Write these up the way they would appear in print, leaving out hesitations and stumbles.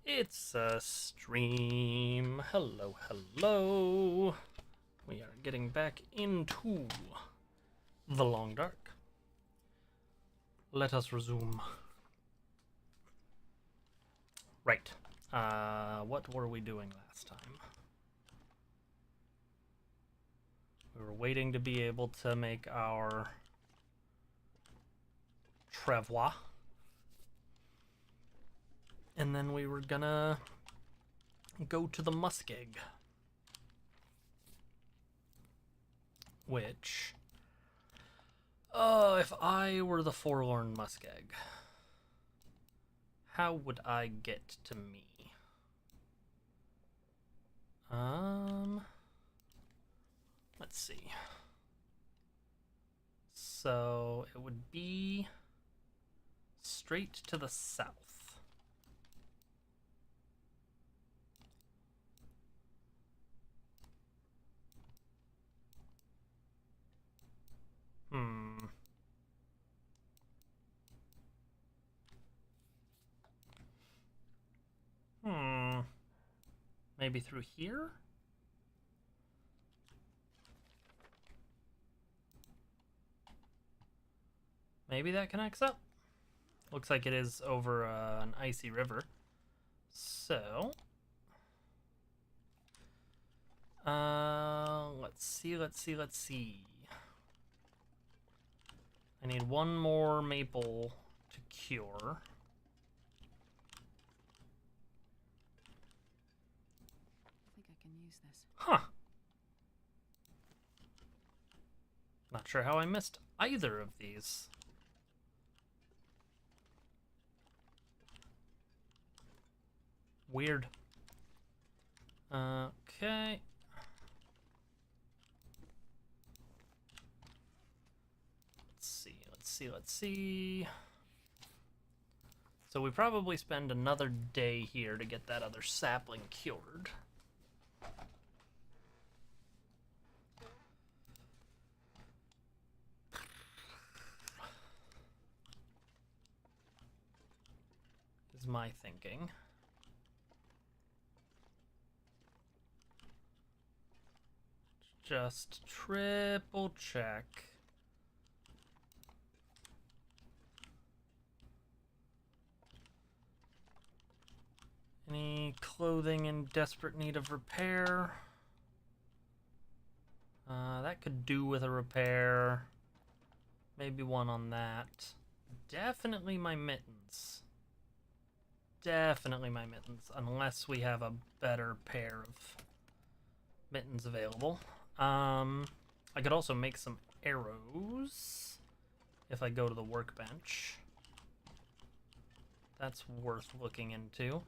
It's a stream. Hello, hello. We are getting back into the long dark. Let us resume. Right. What were we doing last time? We were waiting to be able to make our travois. And then we were gonna go to the Muskeg. Which, if I were the Forlorn Muskeg, how would I get to me? Let's see. So it would be straight to the south. Maybe through here? Maybe that connects up. Looks like it is over an icy river. So, let's see. I need one more maple to cure. I think I can use this. Huh. Not sure how I missed either of these. Weird. Okay. Let's see. So we probably spend another day here to get that other sapling cured. Is my thinking. Just triple check. Any clothing in desperate need of repair? That could do with a repair. Maybe one on that. Definitely my mittens. Definitely my mittens, unless we have a better pair of mittens available. I could also make some arrows if I go to the workbench. That's worth looking into.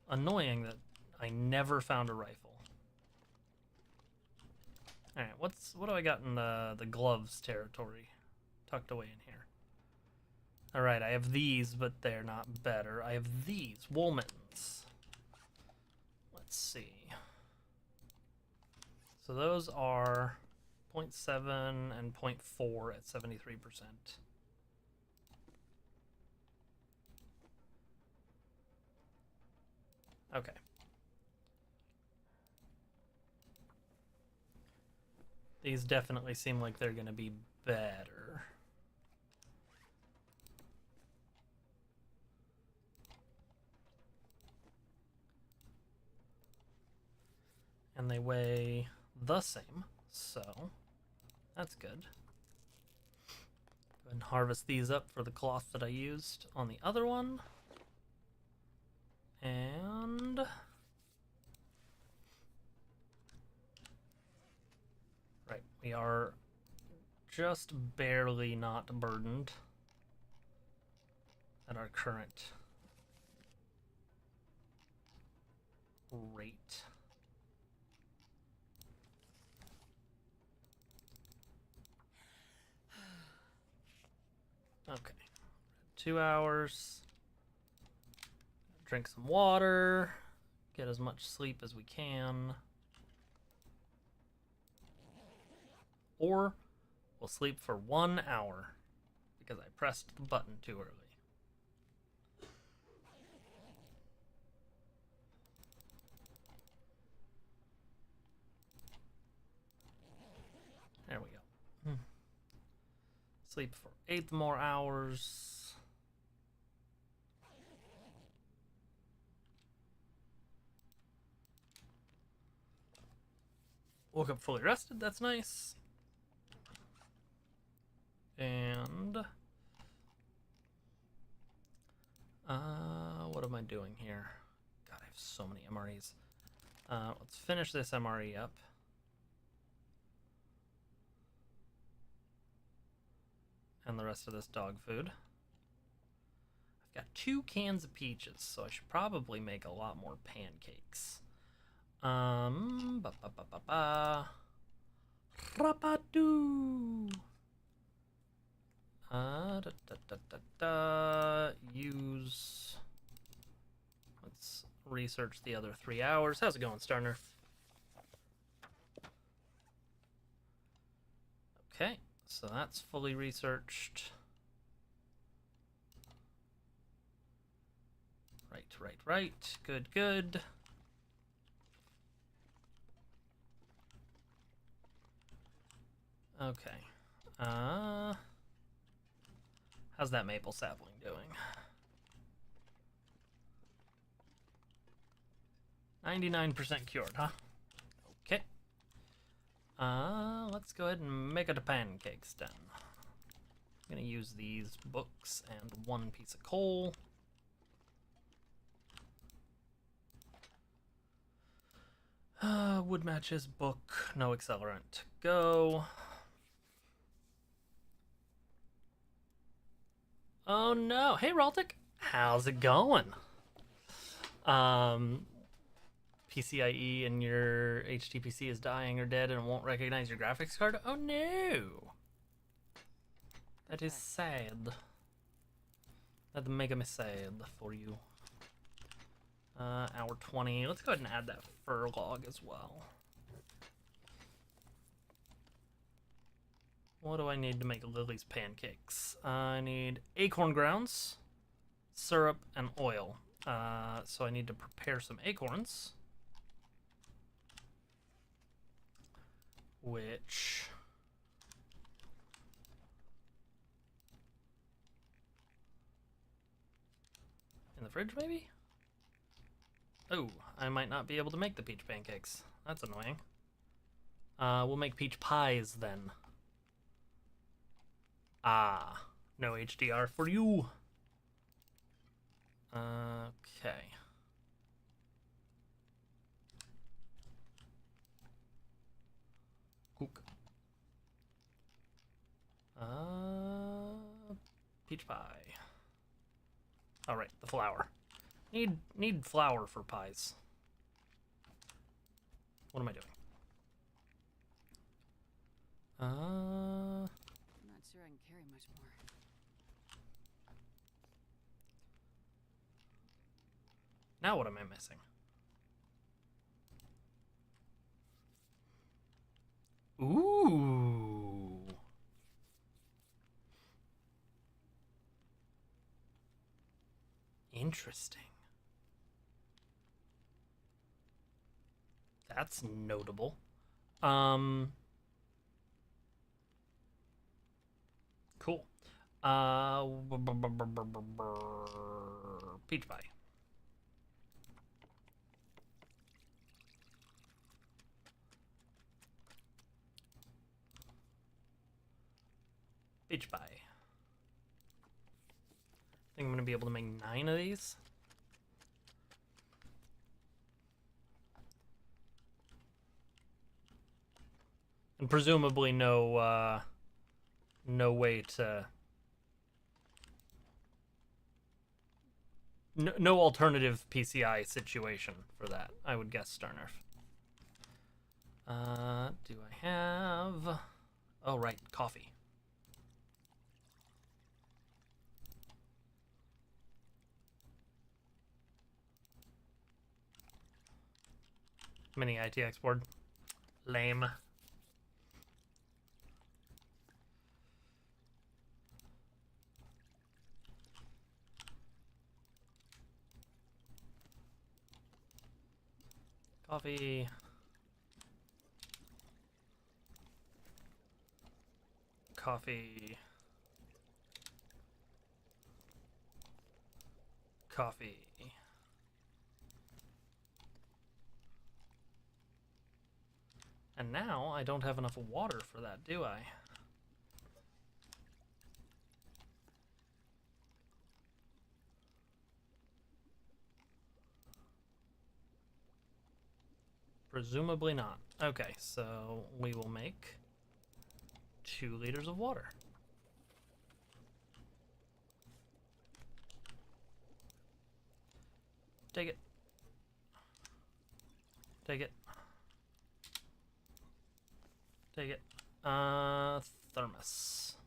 Annoying that I never found a rifle. Alright, what do I got in the gloves territory? Tucked away in here. Alright, I have these, but they're not better. I have these, wool mittens. Let's see. So those are 0.7 and 0.4 at 73%. Okay. These definitely seem like they're going to be better. And they weigh the same, so that's good. Go ahead and harvest these up for the cloth that I used on the other one. And right, we are just barely not burdened at our current rate. Okay, 2 hours. Drink some water, get as much sleep as we can. Or we'll sleep for 1 hour because I pressed the button too early. Sleep for 8 more hours. Woke up fully rested, that's nice. And what am I doing here? God, I have so many MREs. Let's finish this MRE up. And the rest of this dog food. I've got 2 cans of peaches, so I should probably make a lot more pancakes. Rapadu. Use. Let's research the other 3 hours. How's it going, Starner? Okay, so that's fully researched. Right. Good. Okay. How's that maple sapling doing? 99% cured, huh? Okay. Let's go ahead and make it a pancakes then. I'm gonna use these books and 1 piece of coal. Wood matches, book, no accelerant. Go. Oh no. Hey, Raltic. How's it going? PCIe and your HTPC is dying or dead and won't recognize your graphics card? Oh no. That is sad. That'd make me sad for you. Hour 20. Let's go ahead and add that fur log as well. What do I need to make Lily's pancakes? I need acorn grounds, syrup, and oil. So I need to prepare some acorns. Which... in the fridge, maybe? Oh, I might not be able to make the peach pancakes. That's annoying. We'll make peach pies then. Ah, no HDR for you. Okay. Cook. Peach pie. All right, the flour. Need flour for pies. What am I doing? I'm not sure I can carry much more. Now what am I missing? Ooh. Interesting. That's notable. Cool. Peach pie. Peach pie. I think I'm gonna be able to make 9 of these. And presumably no way to... No alternative PCI situation for that, I would guess, Starnerf. Do I have... Oh, right, coffee. Mini ITX board. Lame. Coffee. Coffee. coffee. And now I don't have enough water for that, do I? Presumably not. Okay, so we will make 2 liters of water. Take it. Take it. Take it. Thermos.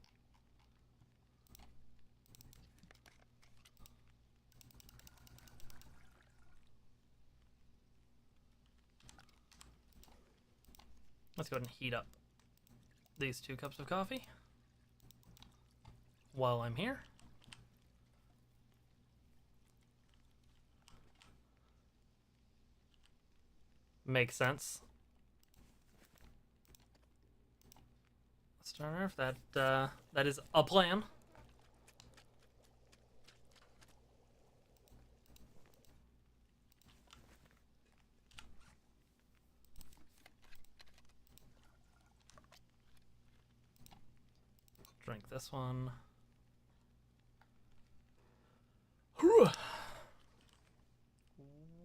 Let's go ahead and heat up these 2 cups of coffee while I'm here. Makes sense. Start off that is a plan. Drink this one.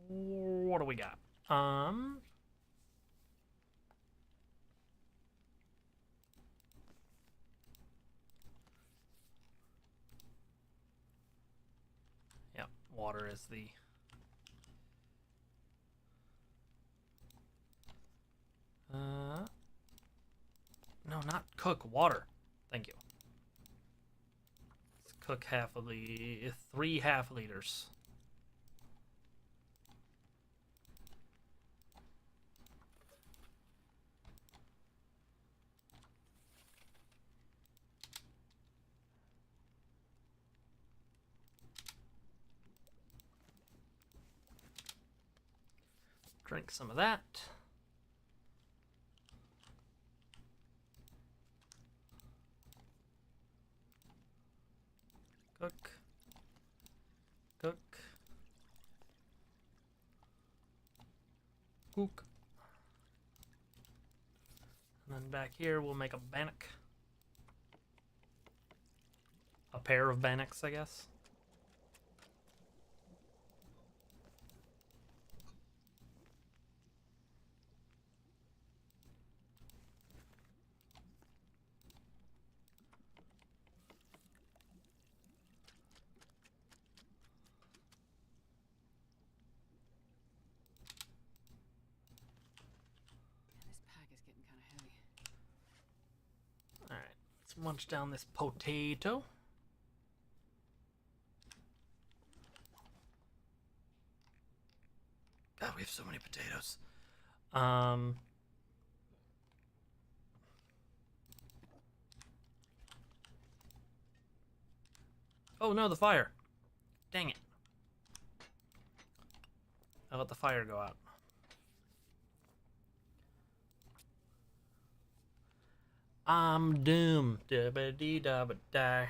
What do we got? Yep, water is the no, not cook, water. Thank you. Let's cook half of the 3 half liters. Drink some of that. Cook. Cook. Cook. And then back here we'll make a bannock. A pair of bannocks, I guess. Munch down this potato. God, we have so many potatoes. Oh no, the fire. Dang it. I let the fire go out. I'm doomed. Da-ba-dee-da-ba-die.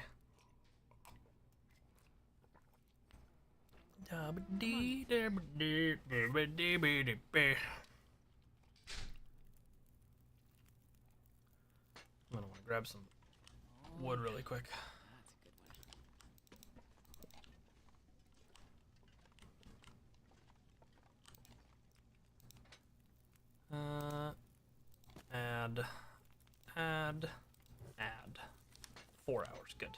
Da-ba-dee-da-ba-dee-da-ba-dee-ba-dee-ba. I'm gonna want to grab some wood really quick. Add. 4 hours, good.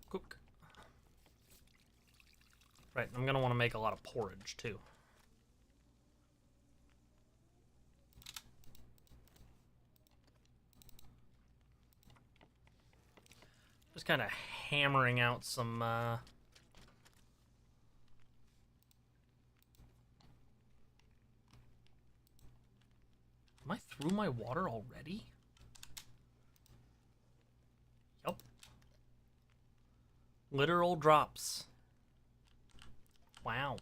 Cook. Right, I'm gonna want to make a lot of porridge too. Just kind of hammering out some Am I through my water already? Yup. Literal drops. Wow.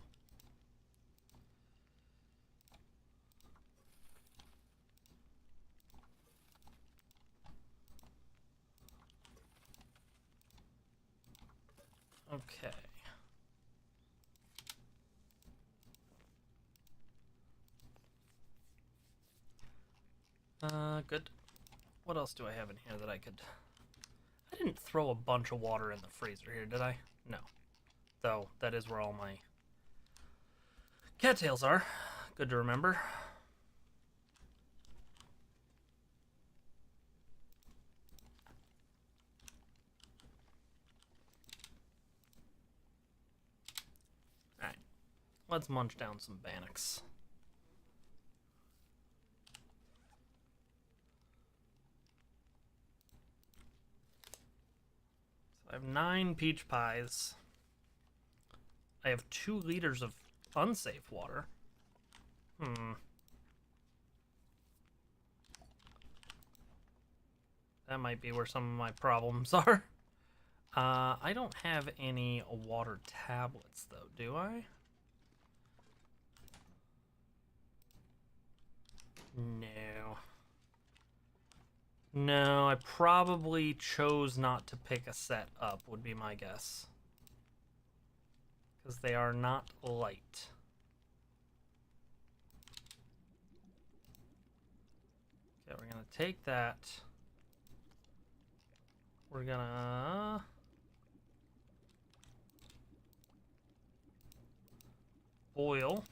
Okay. Good. What else do I have in here that I could... I didn't throw a bunch of water in the freezer here, did I? No. Though, that is where all my cattails are. Good to remember. Alright. Let's munch down some bannocks. I have 9 peach pies. I have 2 liters of unsafe water. That might be where some of my problems are. I don't have any water tablets, though, do I? No. No, I probably chose not to pick a set up, would be my guess. Because they are not light. Okay, we're going to take that. We're going to... boil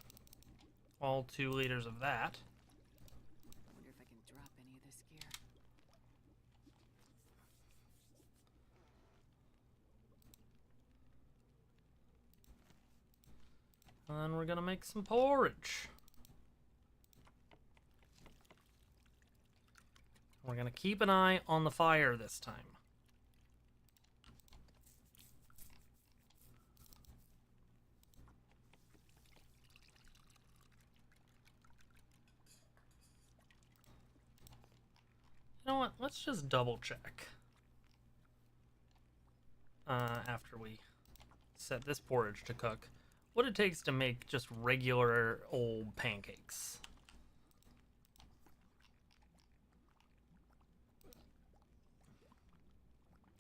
all 2 liters of that. Wonder if I can drop any of this gear. And then we're gonna make some porridge. We're gonna keep an eye on the fire this time. You know what? Let's just double check. After we set this porridge to cook, what it takes to make just regular old pancakes.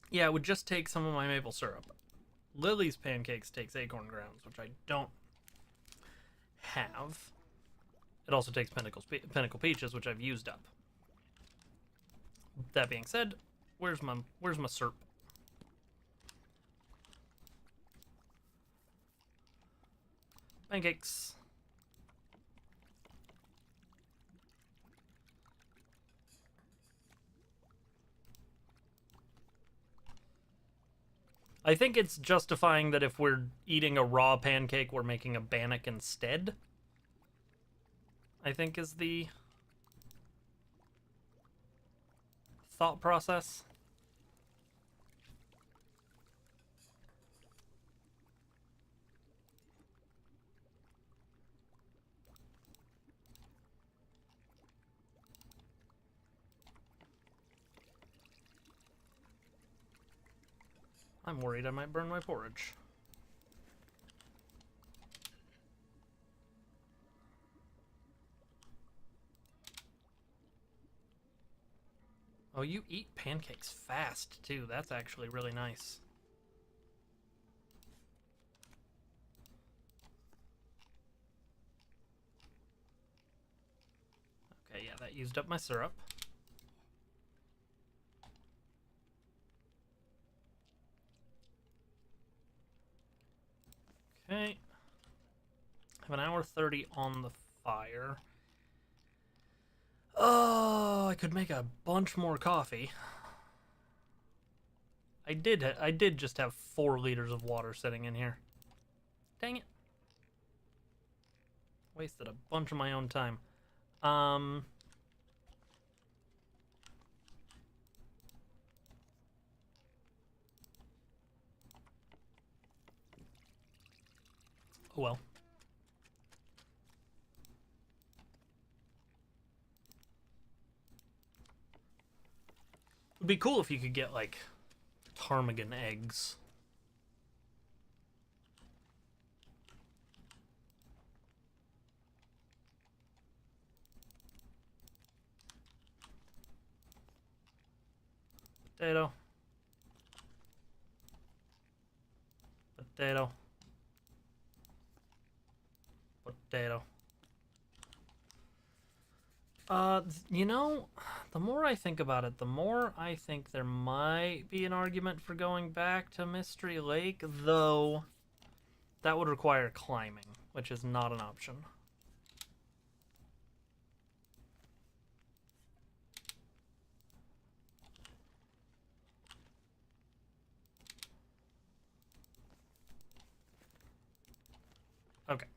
Yeah, it would just take some of my maple syrup. Lily's pancakes takes acorn grounds, which I don't have. It also takes pinnacle peaches, which I've used up. That being said, where's my syrup? Pancakes. I think it's justifying that if we're eating a raw pancake, we're making a bannock instead. I think is the thought process. I'm worried I might burn my porridge. Oh, you eat pancakes fast, too. That's actually really nice. Okay, yeah, that used up my syrup. Okay. I have an hour 30 on the fire. Oh, I could make a bunch more coffee. I did just have 4 liters of water sitting in here. Dang it. Wasted a bunch of my own time. Oh well. It'd be cool if you could get, like, ptarmigan eggs. Potato. Potato. Potato. You know, the more I think about it, the more I think there might be an argument for going back to Mystery Lake, though that would require climbing, which is not an option. Okay.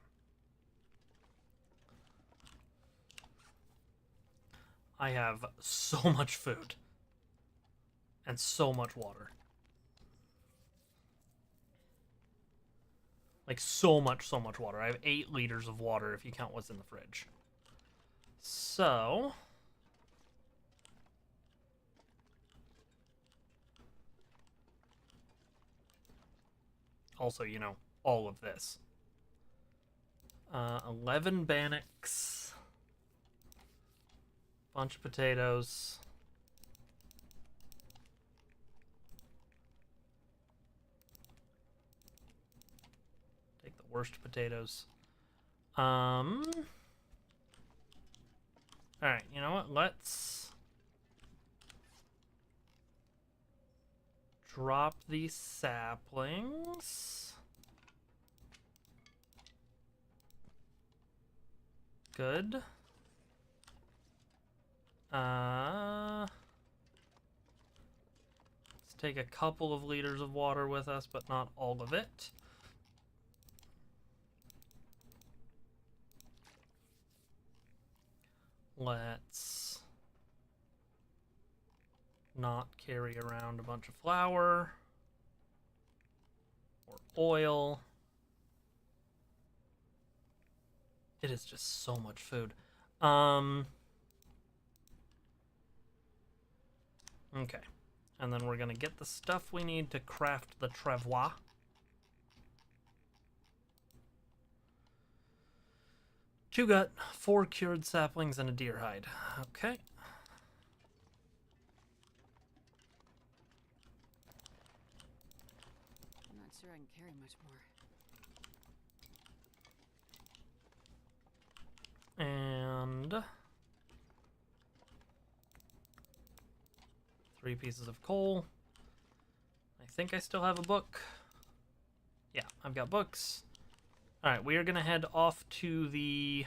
I have so much food. And so much water. Like, so much water. I have 8 liters of water if you count what's in the fridge. So... also, you know, all of this. 11 bannocks. Bunch of potatoes. Take the worst potatoes. Alright, you know what? Let's drop these saplings. Good. Let's take a couple of liters of water with us, but not all of it. Let's not carry around a bunch of flour or oil. It is just so much food. Okay. And then we're gonna get the stuff we need to craft the travois. Two gut, 4 cured saplings, and a deer hide. Okay. I'm not sure I can carry much more. And 3 pieces of coal. I think I still have a book. Yeah, I've got books. Alright, we are going to head off to the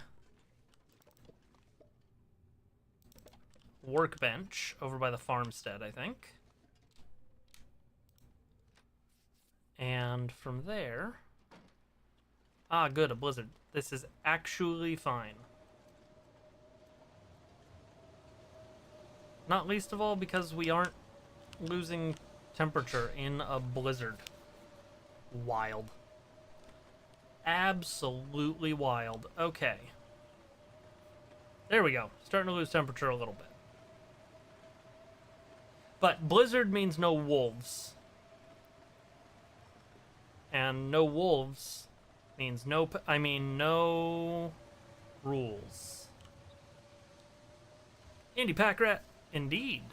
workbench over by the farmstead, I think. And from there... ah, good, a blizzard. This is actually fine. Not least of all because we aren't losing temperature in a blizzard. Wild. Absolutely wild. Okay. There we go. Starting to lose temperature a little bit. But blizzard means no wolves. And no wolves means no... no rules. Indie Pack Rat. Indeed.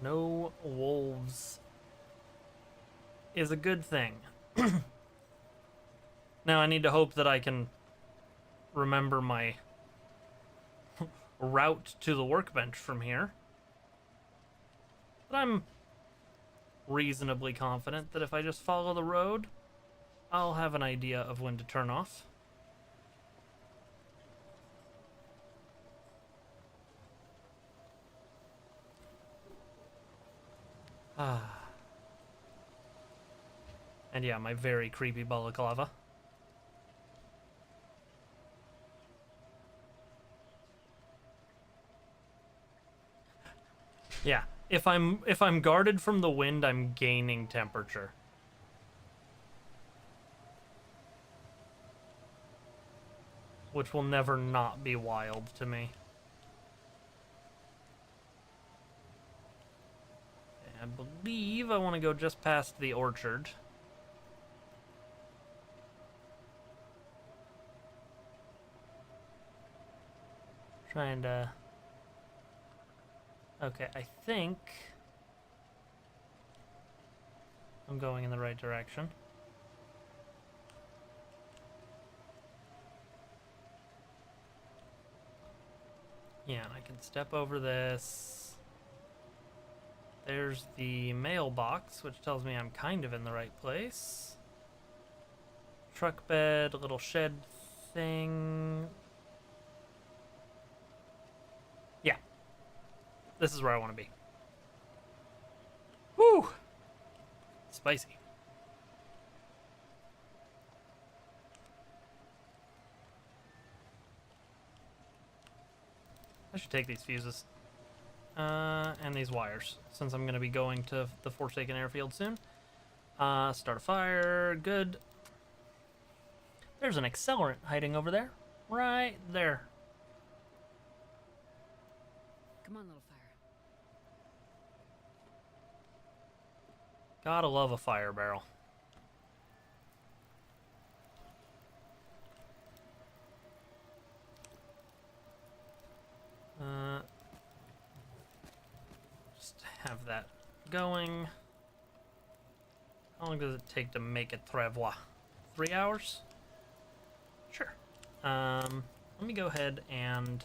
No wolves is a good thing. Now I need to hope that I can remember my route to the workbench from here. But I'm reasonably confident that if I just follow the road, I'll have an idea of when to turn off. And yeah, my very creepy balaclava. Yeah, if I'm guarded from the wind, I'm gaining temperature. Which will never not be wild to me. I believe I want to go just past the orchard. Trying to... okay, I think... I'm going in the right direction. Yeah, and I can step over this. There's the mailbox, which tells me I'm kind of in the right place. Truck bed, a little shed thing. Yeah. This is where I want to be. Woo! Spicy. I should take these fuses. And these wires, since I'm going to be going to the Forsaken Airfield soon. Start a fire. Good. There's an accelerant hiding over there. Right there. Come on, little fire. Gotta love a fire barrel. Just have that going. How long does it take to make a travois? 3 hours? Sure. Let me go ahead and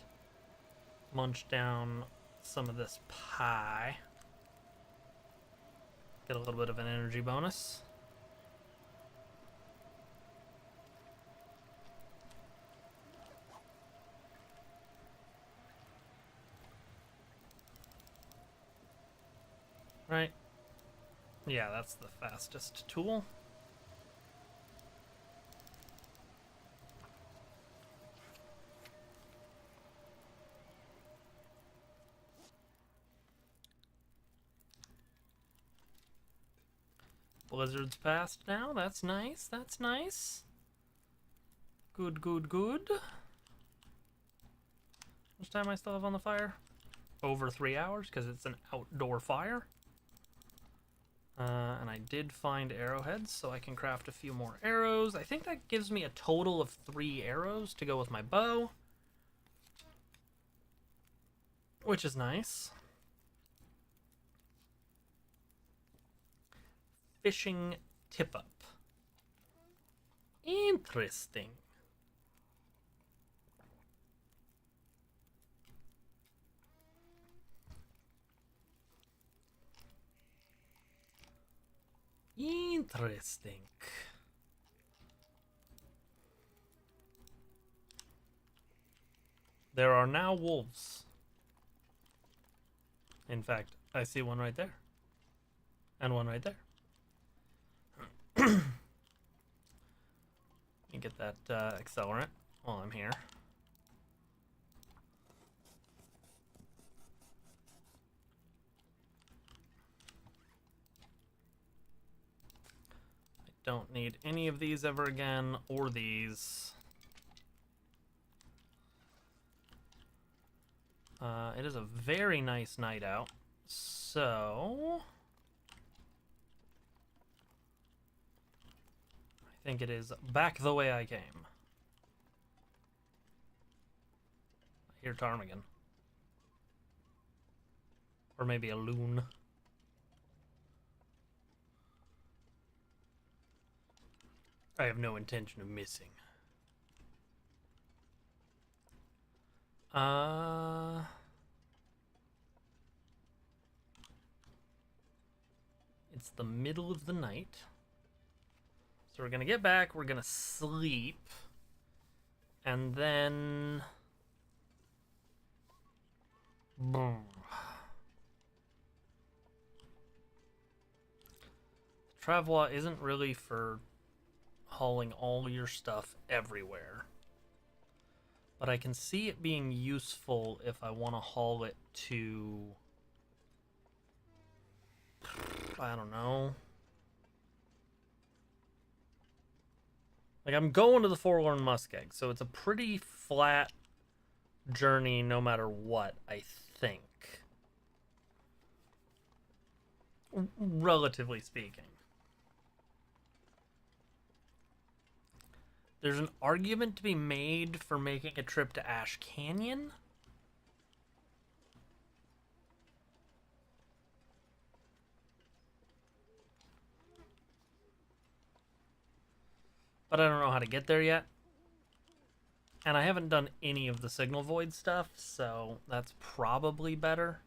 munch down some of this pie. Get a little bit of an energy bonus. Right. Yeah, that's the fastest tool. Blizzard's passed now. That's nice. That's nice. Good, good, good. How much time I still have on the fire? Over 3 hours, because it's an outdoor fire. And I did find arrowheads, so I can craft a few more arrows. I think that gives me a total of 3 arrows to go with my bow, which is nice. Fishing tip-up. Interesting. Interesting. There are now wolves. In fact, I see one right there. And one right there. Let me get that accelerant while I'm here. I don't need any of these ever again, or these. It is a very nice night out, so I think it is back the way I came. I hear ptarmigan. Or maybe a loon. I have no intention of missing. It's the middle of the night. So we're gonna get back, we're gonna sleep, and then boom. Travois isn't really for hauling all your stuff everywhere, but I can see it being useful if I want to haul it to, I don't know. Like, I'm going to the Forlorn Muskeg, so it's a pretty flat journey no matter what, I think. Relatively speaking. There's an argument to be made for making a trip to Ash Canyon. but I don't know how to get there yet. And I haven't done any of the signal void stuff, so that's probably better.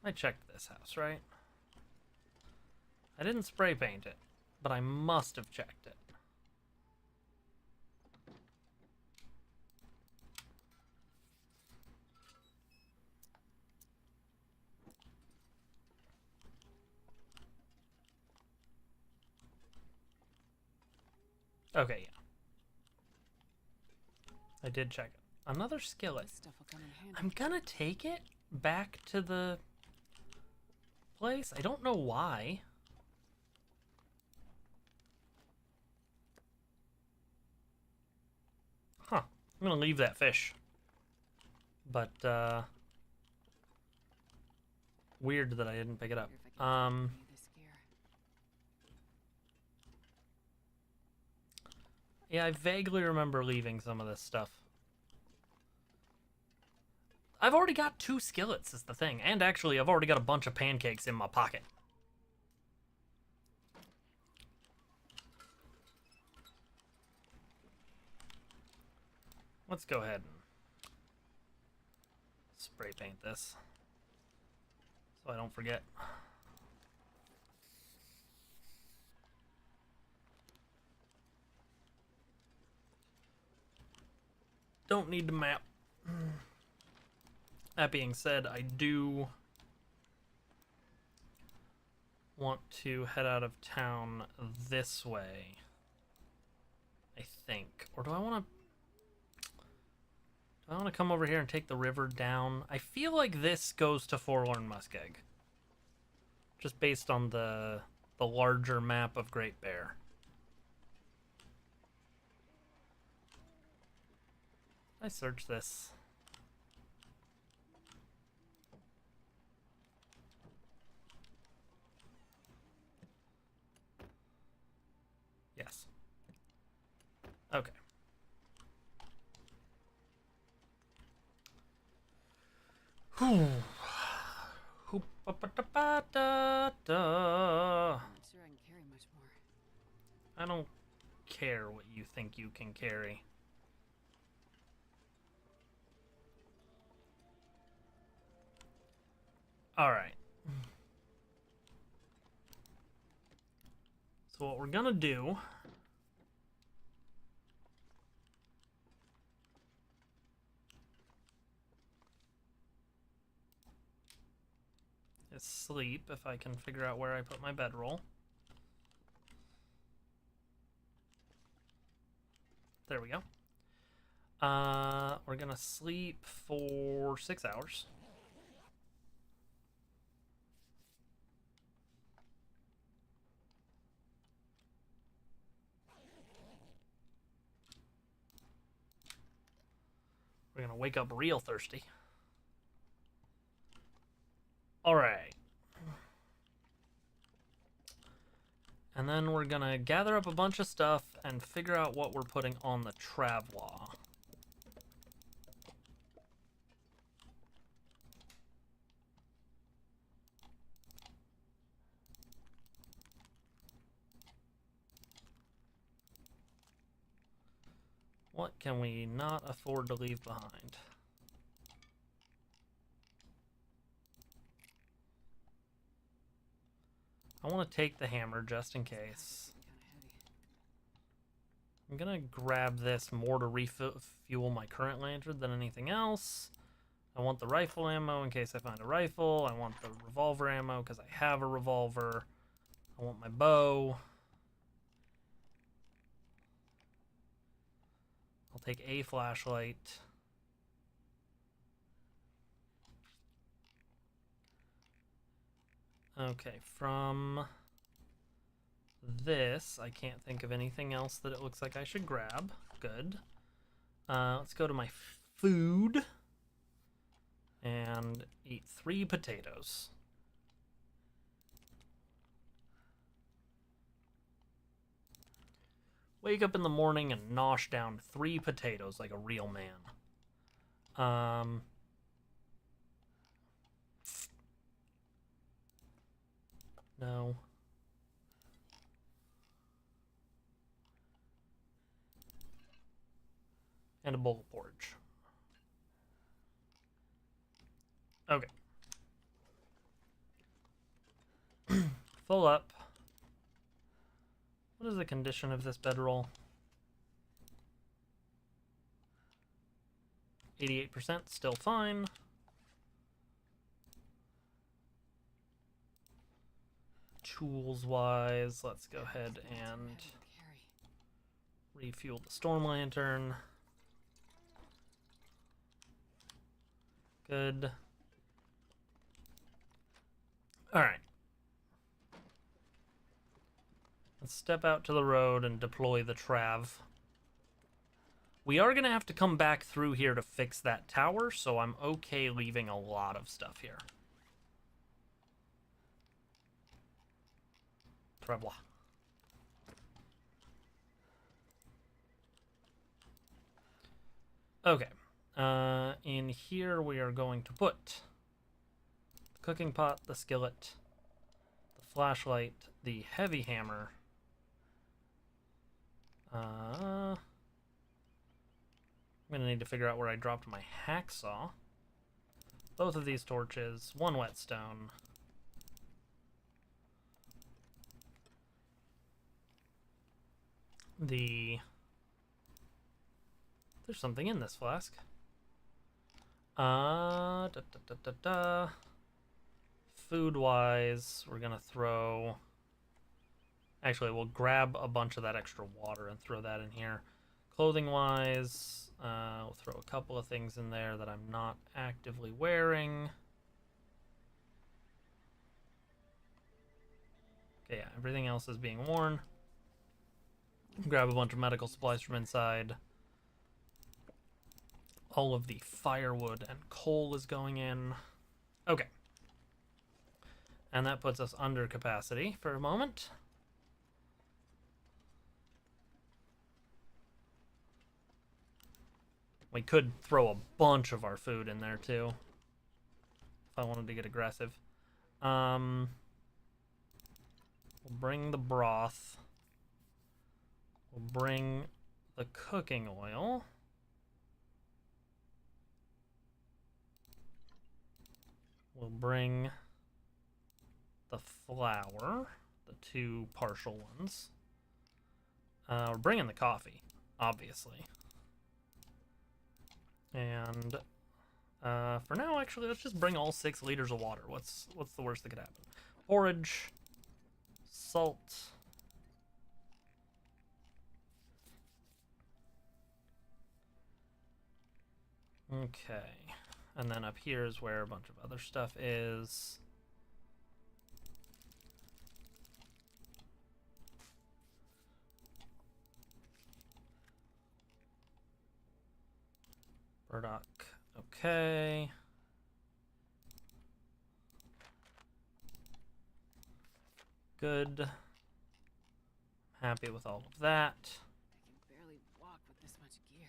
I checked this house, right? I didn't spray paint it, but I must have checked it. Okay, yeah. I did check it. Another skillet. This stuff will come in handy. I'm gonna take it back to the place. I don't know why. Huh. I'm gonna leave that fish. But, weird that I didn't pick it up. Wonder if I can continue this gear. Yeah, I vaguely remember leaving some of this stuff. I've already got 2 skillets is the thing. And actually, I've already got a bunch of pancakes in my pocket. Let's go ahead and spray paint this so I don't forget. Don't need the map. That being said, I do want to head out of town this way, I think. Or do I want to come over here and take the river down? I feel like this goes to Forlorn Muskeg, just based on the larger map of Great Bear. I search this. Yes. Okay. Whew. I'm not sure I can carry much more. I don't care what you think you can carry. Alright. So what we're gonna do is sleep, if I can figure out where I put my bedroll. There we go. We're gonna sleep for 6 hours. We're gonna wake up real thirsty. Alright. And then we're gonna gather up a bunch of stuff and figure out what we're putting on the Traveler. What can we not afford to leave behind? I want to take the hammer just in case. I'm gonna grab this more to refuel my current lantern than anything else. I want the rifle ammo in case I find a rifle. I want the revolver ammo because I have a revolver. I want my bow. I'll take a flashlight. Okay, from this, I can't think of anything else that it looks like I should grab. Good. Let's go to my food and eat 3 potatoes. Wake up in the morning and nosh down 3 potatoes like a real man. No. And a bowl porridge. Okay. Full up. What is the condition of this bedroll? 88%, still fine. Tools wise, let's go ahead and refuel the storm lantern. Good. Alright. Let's step out to the road and deploy the Trav. We are going to have to come back through here to fix that tower, so I'm okay leaving a lot of stuff here. Trebla. Okay. In here we are going to put the cooking pot, the skillet, the flashlight, the heavy hammer. I'm going to need to figure out where I dropped my hacksaw. Both of these torches, one whetstone. There's something in this flask. Food-wise, we're gonna throw... Actually, we'll grab a bunch of that extra water and throw that in here. Clothing-wise, we'll throw a couple of things in there that I'm not actively wearing. Okay, yeah, everything else is being worn. Grab a bunch of medical supplies from inside. All of the firewood and coal is going in. Okay. And that puts us under capacity for a moment. We could throw a bunch of our food in there too, if I wanted to get aggressive. We'll bring the broth. We'll bring the cooking oil. We'll bring the flour, the two partial ones. We're bringing the coffee, obviously. And for now, actually, let's just bring all 6 liters of water. What's the worst that could happen? Porridge, salt. Okay. And then up here is where a bunch of other stuff is. Burdock. Okay. Good. Happy with all of that. I can barely walk with this much gear.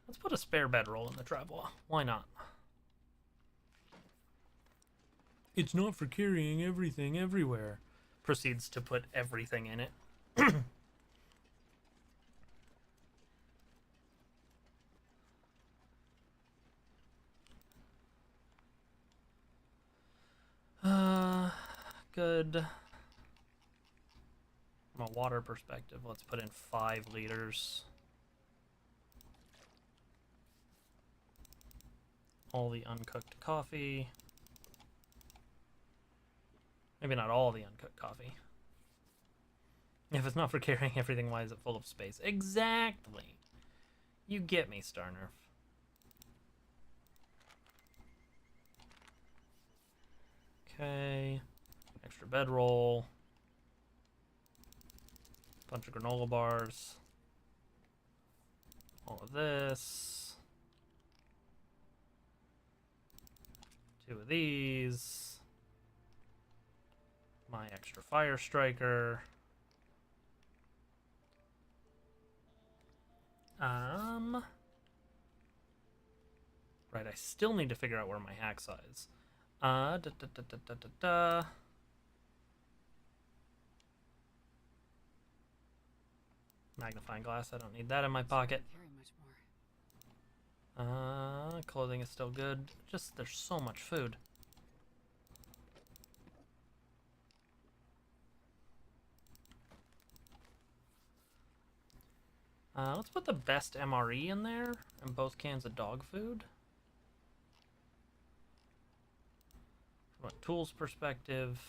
Let's put a spare bedroll in the traveler. Why not? It's not for carrying everything everywhere. Proceeds to put everything in it. Good. From a water perspective, let's put in 5 liters. All the uncooked coffee. Maybe not all the uncooked coffee. If it's not for carrying everything, why is it full of space? Exactly. You get me, Starnerf. Okay. Extra bedroll. Bunch of granola bars. All of this. 2 of these. My extra fire striker. Right, I still need to figure out where my hacksaw is. Magnifying glass, I don't need that in my pocket. Carry much more. Clothing is still good. Just, there's so much food. Let's put the best MRE in there and both cans of dog food. From a tools perspective,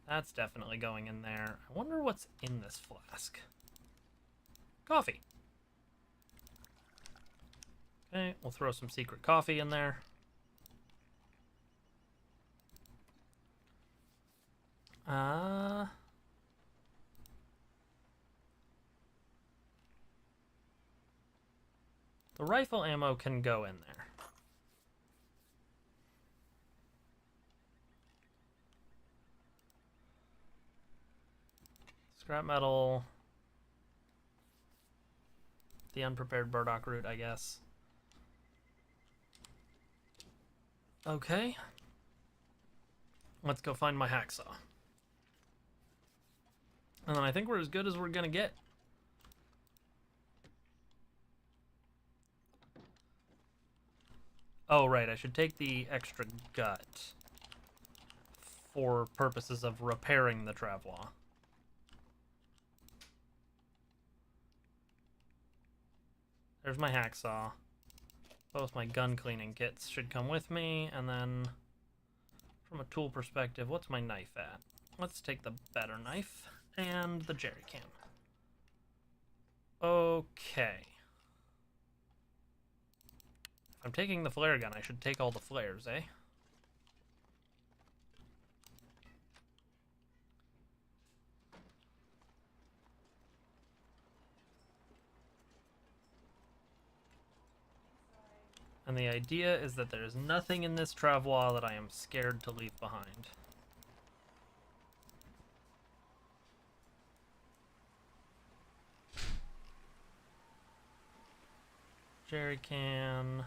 that's definitely going in there. I wonder what's in this flask. Coffee. Okay, we'll throw some secret coffee in there. The rifle ammo can go in there. Scrap metal. The unprepared burdock root, I guess. Okay. Let's go find my hacksaw. And then I think we're as good as we're gonna get. Oh, right, I should take the extra gut for purposes of repairing the travois. There's my hacksaw. Both my gun cleaning kits should come with me, and then from a tool perspective, what's my knife at? Let's take the better knife and the jerry can. Okay. If I'm taking the flare gun, I should take all the flares, eh? And the idea is that there's nothing in this travois that I am scared to leave behind. Jerry can.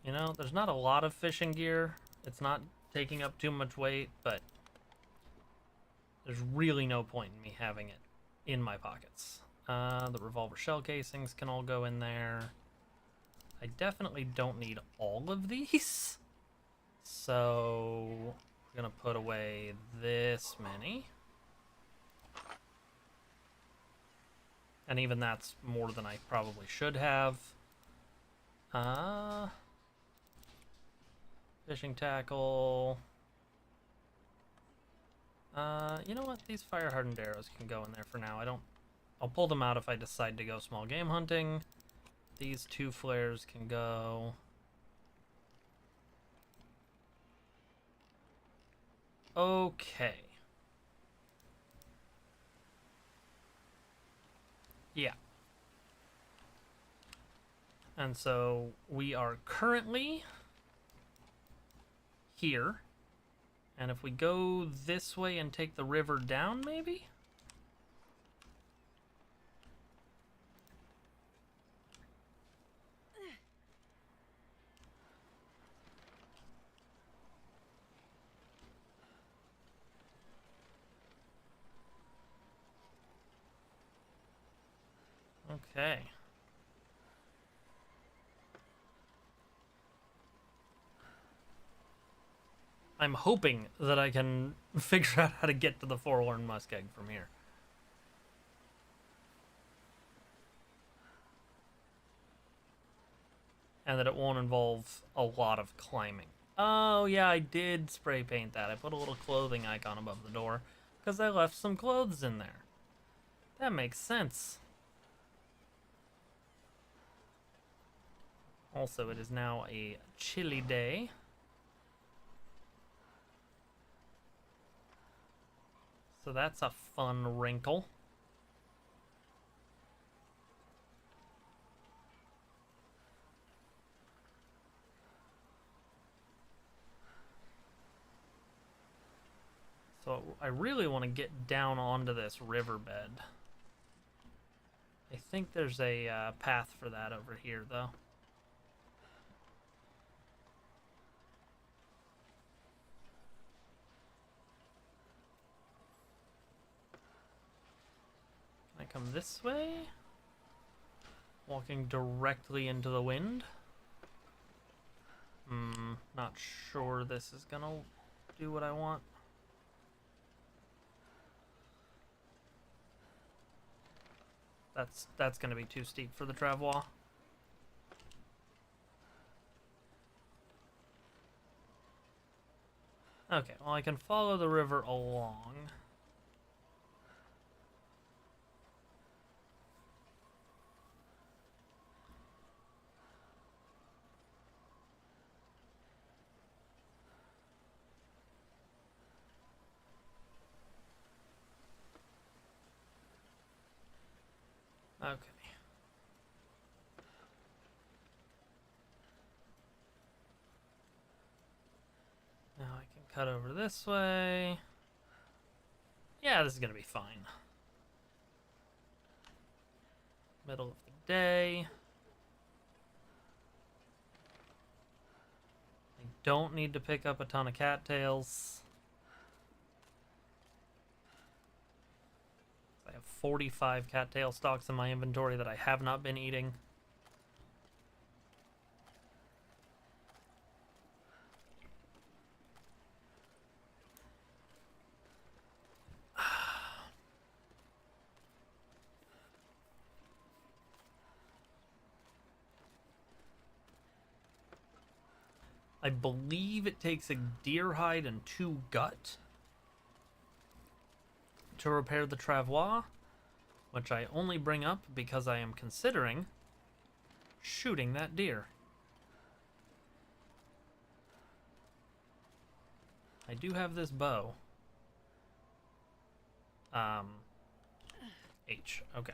You know, there's not a lot of fishing gear. It's not taking up too much weight, but there's really no point in me having it in my pockets. The revolver shell casings can all go in there. I definitely don't need all of these. So we're gonna put away this many. And even that's more than I probably should have. Fishing tackle. You know what? These fire hardened arrows can go in there for now. I'll pull them out if I decide to go small game hunting. These 2 flares can go. Okay. Yeah. And so we are currently here. And if we go this way and take the river down, maybe? Okay. I'm hoping that I can figure out how to get to the Forlorn Muskeg from here. And that it won't involve a lot of climbing. Oh, yeah, I did spray paint that. I put a little clothing icon above the door because I left some clothes in there. That makes sense. Also, it is now a chilly day. So that's a fun wrinkle. So I really want to get down onto this riverbed. I think there's a path for that over here, though. come this way. Walking directly into the wind. Not sure this is gonna do what I want. That's gonna be too steep for the travois. Okay, well I can follow the river along. Okay. Now I can cut over this way. Yeah, this is gonna be fine. Middle of the day. I don't need to pick up a ton of cattails. I have 45 cattail stalks in my inventory that I have not been eating. I believe it takes a deer hide and 2 gut to repair the travois, which I only bring up because I am considering shooting that deer. I do have this bow. H, okay.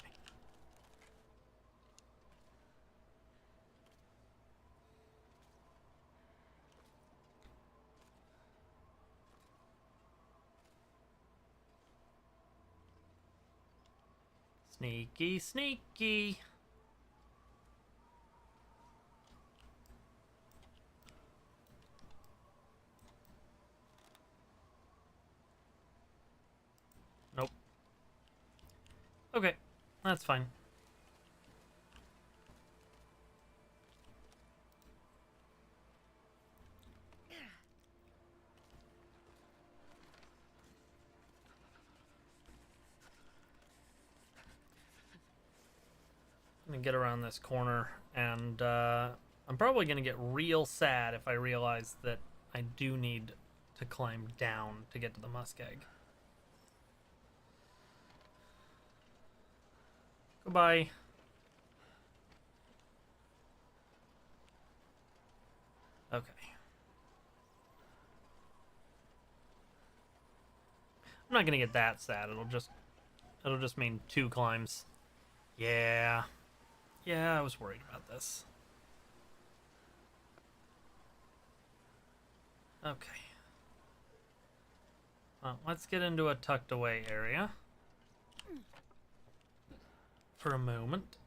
Sneaky, sneaky. Nope. Okay, that's fine. I'm gonna get around this corner, and I'm probably gonna get real sad if I realize that I do need to climb down to get to the muskeg. Goodbye. Okay. I'm not gonna get that sad. It'll just mean 2 climbs. Yeah. Yeah, I was worried about this. Okay. Well, let's get into a tucked away area for a moment.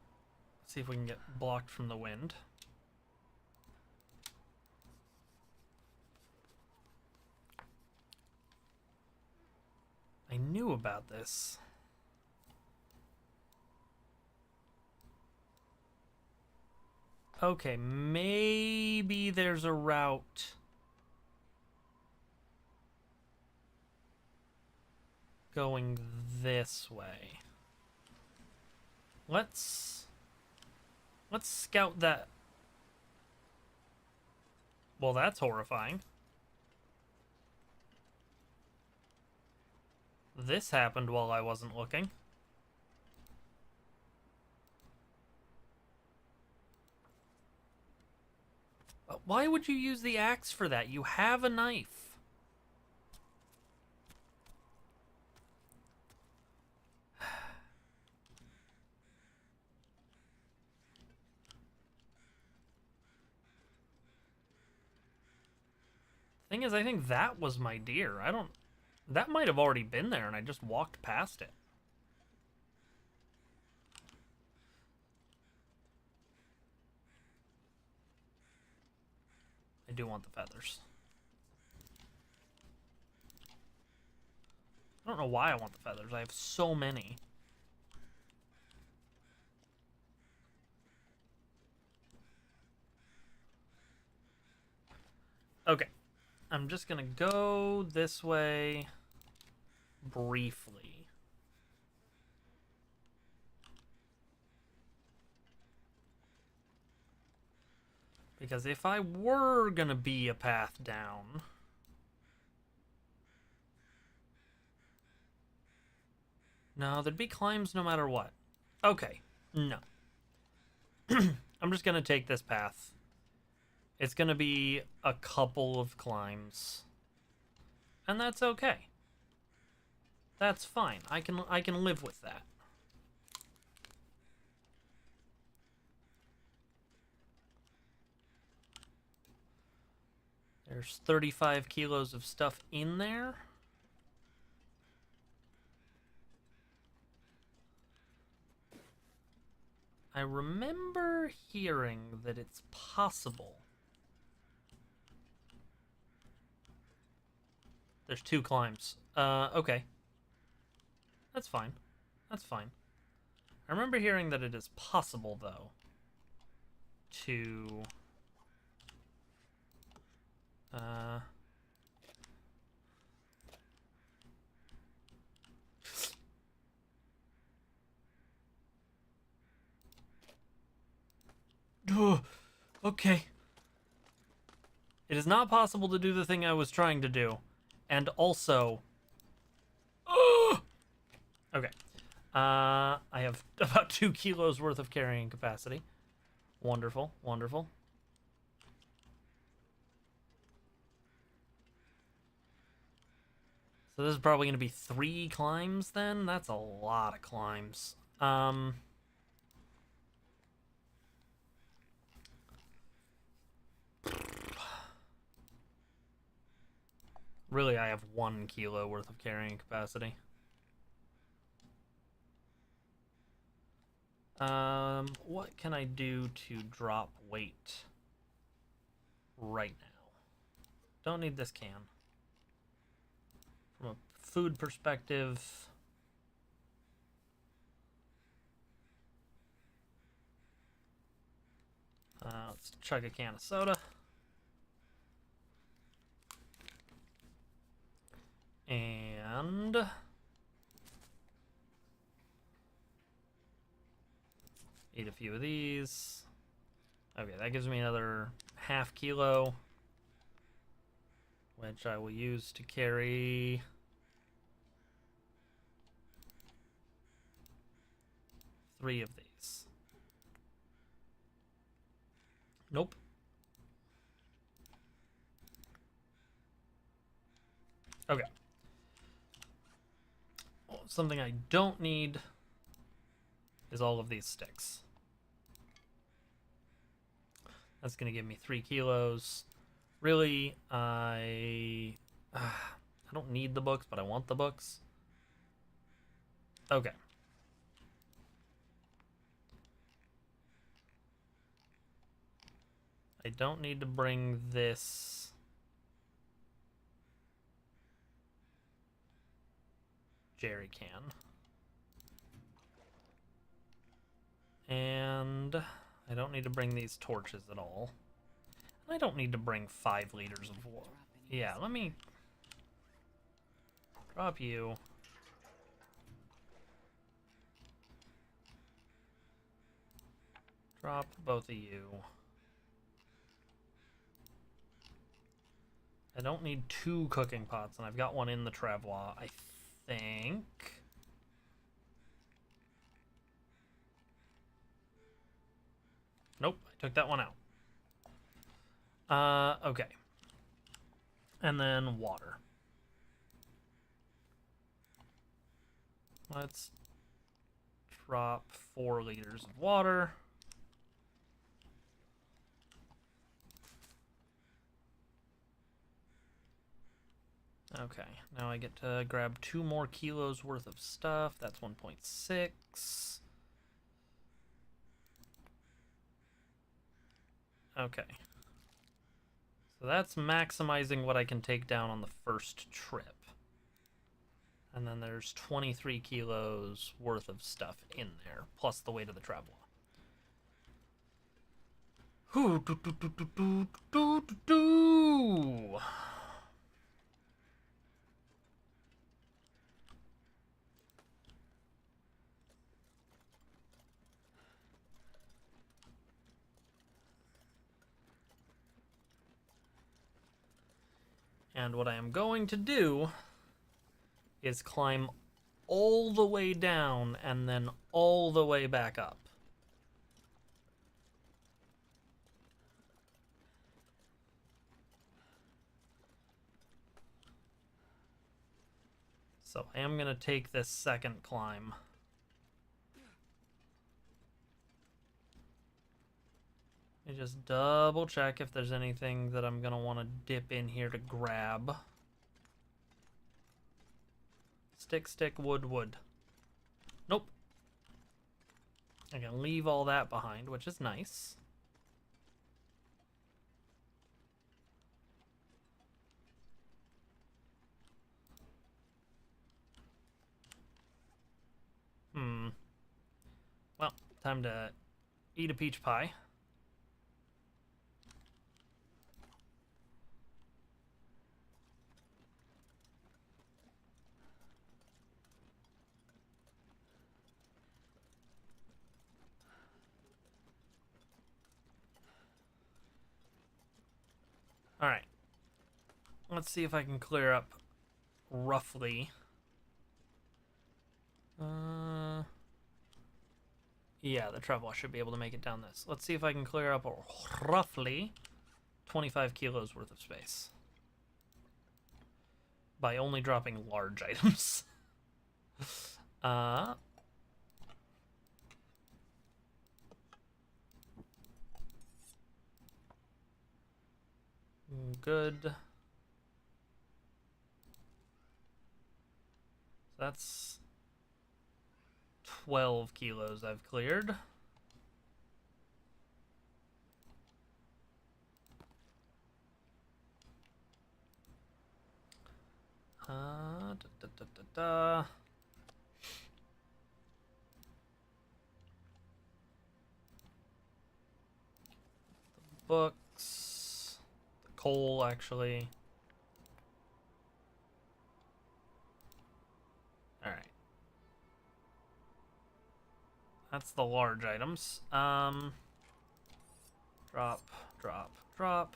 See if we can get blocked from the wind. I knew about this. Okay, maybe there's a route going this way. Let's scout that. Well, that's horrifying. This happened while I wasn't looking. Why would you use the axe for that? You have a knife. Thing is, I think that was my deer. That might have already been there and I just walked past it. I do want the feathers. I don't know why I want the feathers. I have so many. Okay. I'm just gonna go this way briefly. Because if I were gonna be a path down... No, there'd be climbs no matter what. Okay, no. I'm just gonna take this path. It's gonna be a couple of climbs. And that's okay. That's fine. I can live with that. There's 35 kilos of stuff in there. I remember hearing that it's possible. There's 2 climbs. Okay. That's fine. That's fine. I remember hearing that it is possible, though, to... Okay. It is not possible to do the thing I was trying to do. And also... Okay. I have about 2 kilos worth of carrying capacity. Wonderful, wonderful. So this is probably going to be 3 climbs then? That's a lot of climbs. Really, I have 1 kilo worth of carrying capacity. What can I do to drop weight right now? Don't need this can. From a food perspective... let's chug a can of soda. And... eat a few of these. Okay, that gives me another ½ kilo, which I will use to carry... 3 of these. Nope. Okay. Well, something I don't need is all of these sticks. That's going to give me 3 kilos. Really, I don't need the books, but I want the books. Okay. I don't need to bring this jerry can. And I don't need to bring these torches at all. I don't need to bring 5 liters of water. Yeah, let me drop you. Drop both of you. I don't need 2 cooking pots, and I've got one in the travois, I think. Nope, I took that one out. Okay. And then water. Let's drop 4 liters of water. Okay, now I get to grab 2 more kilos worth of stuff. That's 1.6. Okay. So that's maximizing what I can take down on the first trip. And then there's 23 kilos worth of stuff in there, plus the weight of the travois. Ooh. And what I am going to do is climb all the way down and then all the way back up. So I am going to take this second climb. Let me just double check if there's anything that I'm going to want to dip in here to grab. Stick, stick, wood, wood. Nope. I can leave all that behind, which is nice. Well, time to eat a peach pie. Alright. Let's see if I can clear up roughly. Yeah, the travel should be able to make it down this. Let's see if I can clear up roughly 25 kilos worth of space. By only dropping large items. Good. That's 12 kilos I've cleared. The books, the coal actually. All right. That's the large items. Drop, drop, drop.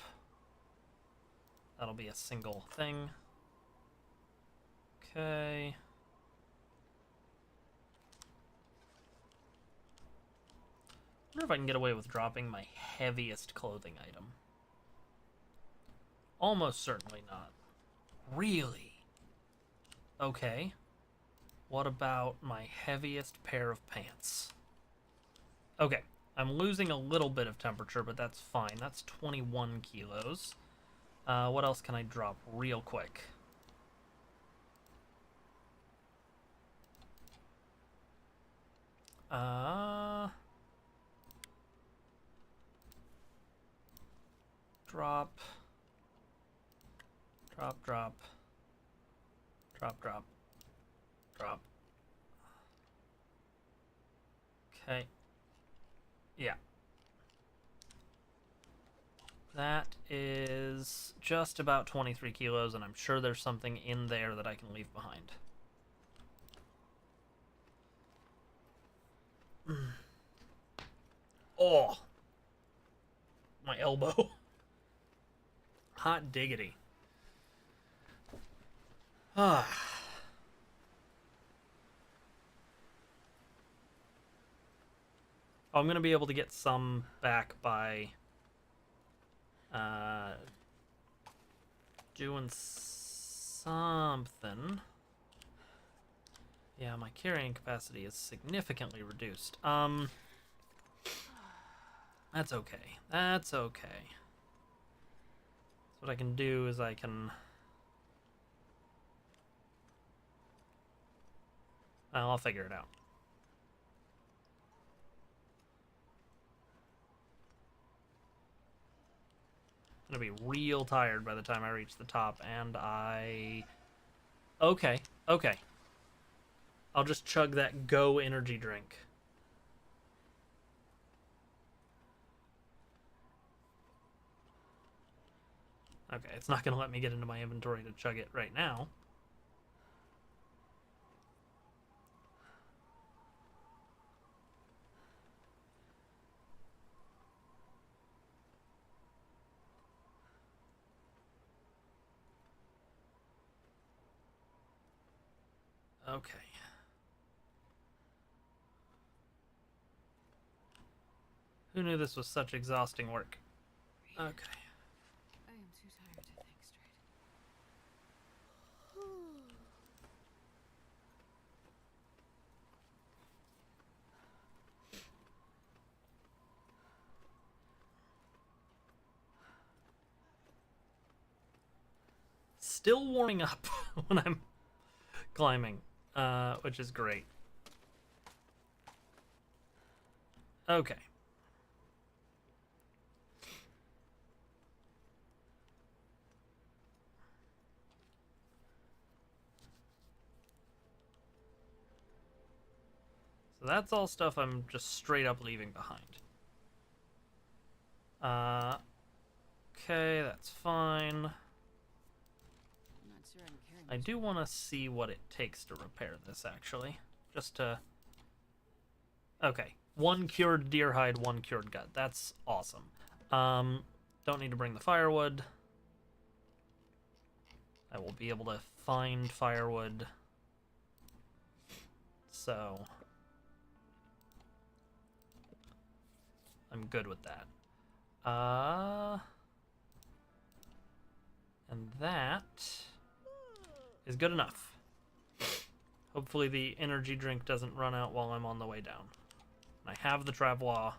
That'll be a single thing. Okay. I wonder if I can get away with dropping my heaviest clothing item. Almost certainly not. Really? Okay. What about my heaviest pair of pants? Okay. I'm losing a little bit of temperature, but that's fine. That's 21 kilos. What else can I drop real quick? Drop. Drop, drop. Drop, drop. Drop. Okay. Yeah. That is just about 23 kilos, and I'm sure there's something in there that I can leave behind. Oh! My elbow. Hot diggity. Ah. I'm going to be able to get some back by doing something. Yeah, my carrying capacity is significantly reduced. That's okay. That's okay. So what I can do is I can... I'll figure it out. I'm gonna be real tired by the time I reach the top, and I... Okay, okay. I'll just chug that Go energy drink. Okay, it's not going to let me get into my inventory to chug it right now. Okay. Who knew this was such exhausting work? Okay. I am too tired to think straight. Still warming up when I'm climbing, which is great. Okay. So that's all stuff I'm just straight up leaving behind. Okay, that's fine. I'm not sure I'm carrying I much do weight. want to see what it takes to repair this, actually. Just to... Okay. 1 cured deer hide, 1 cured gut. That's awesome. Don't need to bring the firewood. I will be able to find firewood. So... I'm good with that. And that is good enough. Hopefully the energy drink doesn't run out while I'm on the way down. I have the travois.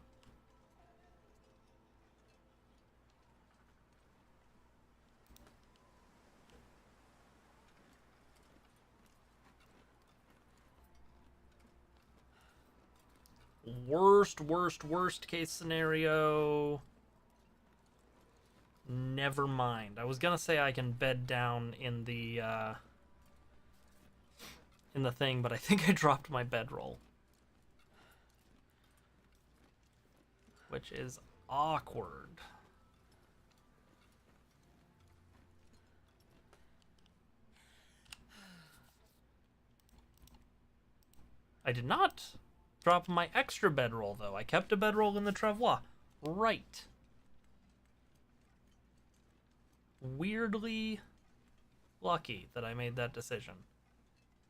Worst case scenario. Never mind. I was gonna say I can bed down in the thing, but I think I dropped my bedroll, which is awkward. I did not drop my extra bedroll, though. I kept a bedroll in the travois. Right. Weirdly lucky that I made that decision.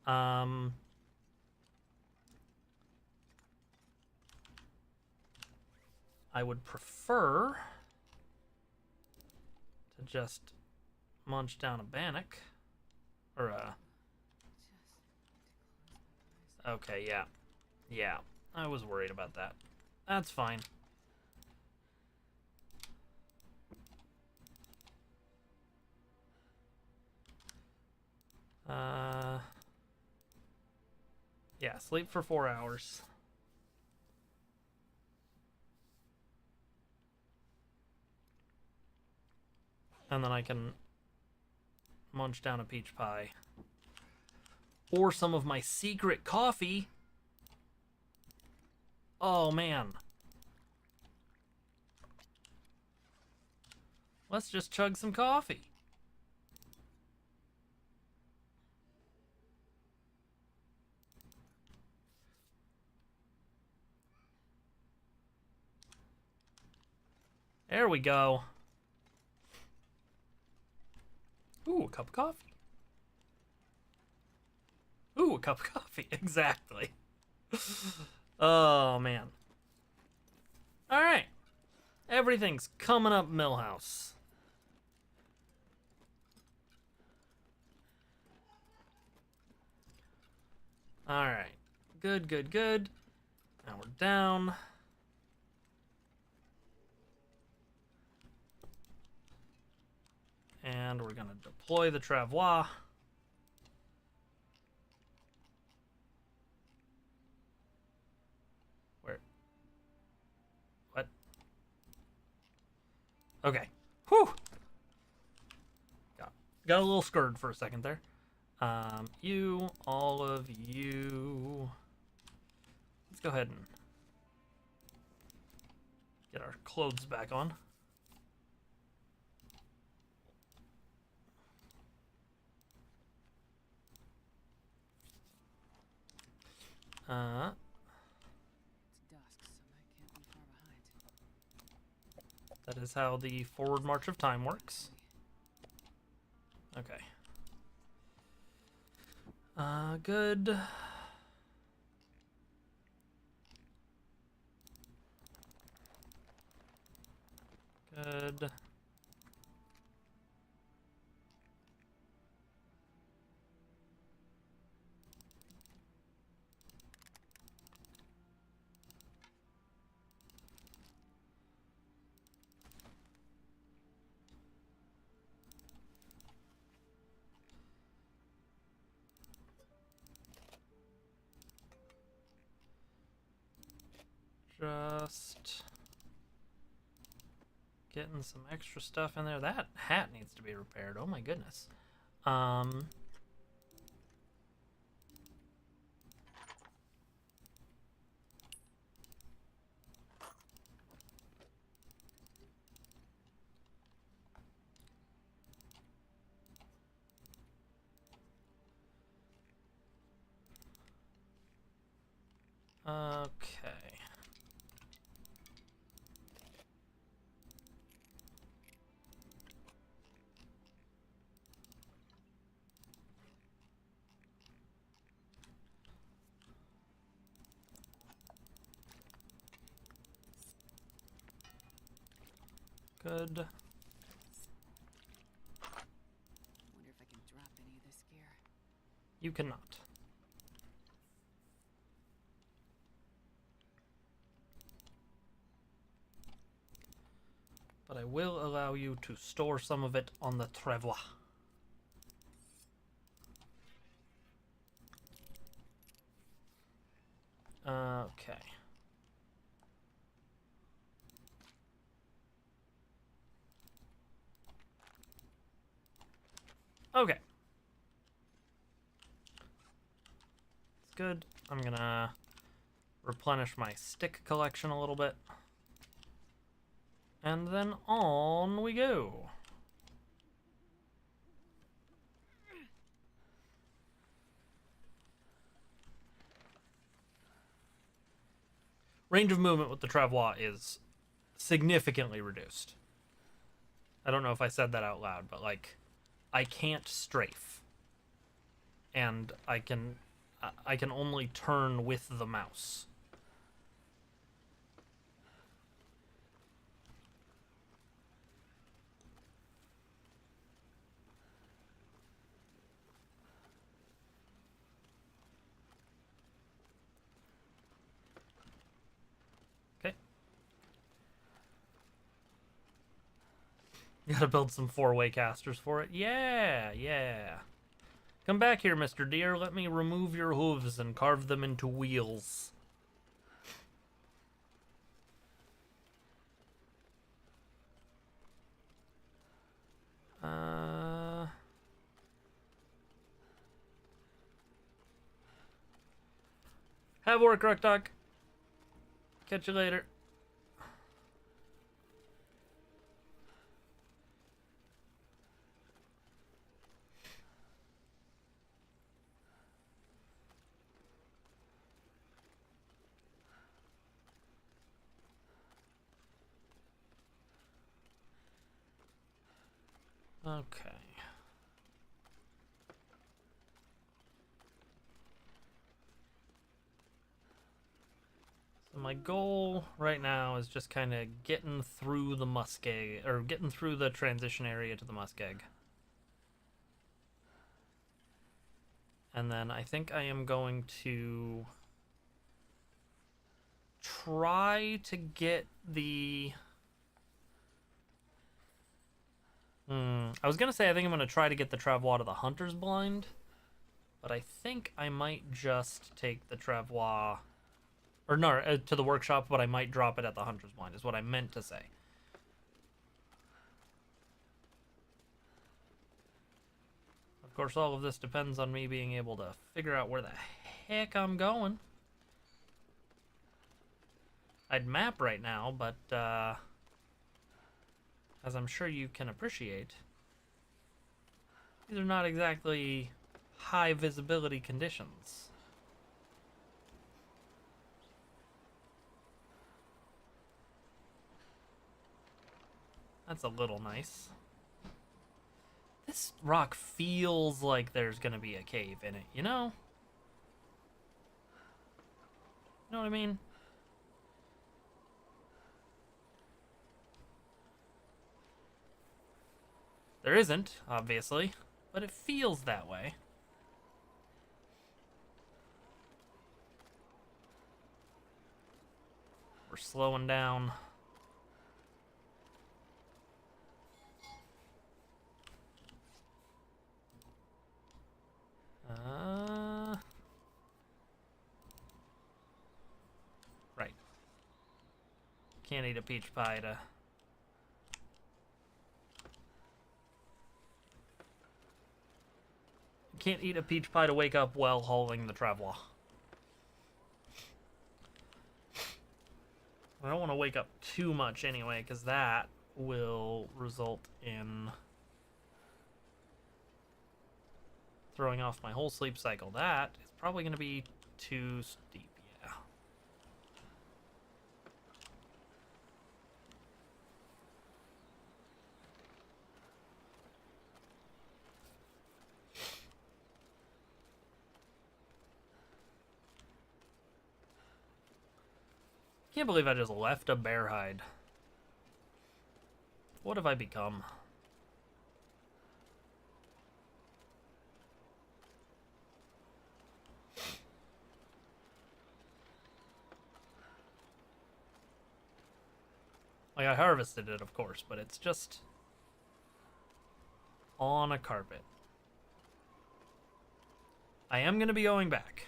I would prefer to just munch down a bannock. Or a... Okay, yeah. Yeah, I was worried about that. That's fine. Yeah, sleep for 4 hours. And then I can munch down a peach pie. Or some of my secret coffee. Oh, man. Let's just chug some coffee. There we go. Ooh, a cup of coffee. Ooh, a cup of coffee. Exactly. Oh, man. Alright. Everything's coming up Millhouse. Alright. Good. Now we're down. And we're going to deploy the travois. Where? What? Okay. Whew! Got a little scared for a second there. You, all of you. Let's go ahead and get our clothes back on. Uh, It's dusk, so I can't be far behind. that is how the forward march of time works. Okay. Good. Good. Just getting some extra stuff in there. That hat needs to be repaired. Oh my goodness. Okay. Good. Wonder if I can drop any of this gear. You cannot. But I will allow you to store some of it on the travois. Okay. Okay. It's good. I'm gonna replenish my stick collection a little bit. And then on we go. Range of movement with the travois is significantly reduced. I don't know if I said that out loud, but like, I can't strafe. And I can only turn with the mouse. Okay. You gotta build some four-way casters for it. Yeah, yeah. Come back here, Mr. Deer. Let me remove your hooves and carve them into wheels. Have work, Ruck Duck. Catch you later. Okay. So my goal right now is just kind of getting through the Muskeg, or getting through the transition area to the Muskeg. And then I think I am going to try to get the... I was going to say I think I'm going to try to get the travois to the Hunter's Blind. But I think I might just take the travois... Or no, to the workshop, but I might drop it at the Hunter's Blind, is what I meant to say. Of course, all of this depends on me being able to figure out where the heck I'm going. I'd map right now, but as I'm sure you can appreciate, these are not exactly high visibility conditions. That's a little nice. This rock feels like there's gonna be a cave in it, you know? You know what I mean? There isn't, obviously, but it feels that way. We're slowing down. Right. Can't eat a peach pie to... Can't eat a peach pie to wake up while hauling the traveler. I don't want to wake up too much anyway, because that will result in throwing off my whole sleep cycle. That is probably going to be too steep, yeah. Can't believe I just left a bear hide. What have I become? Like, I harvested it, of course, but it's just on a carpet. I am going to be going back.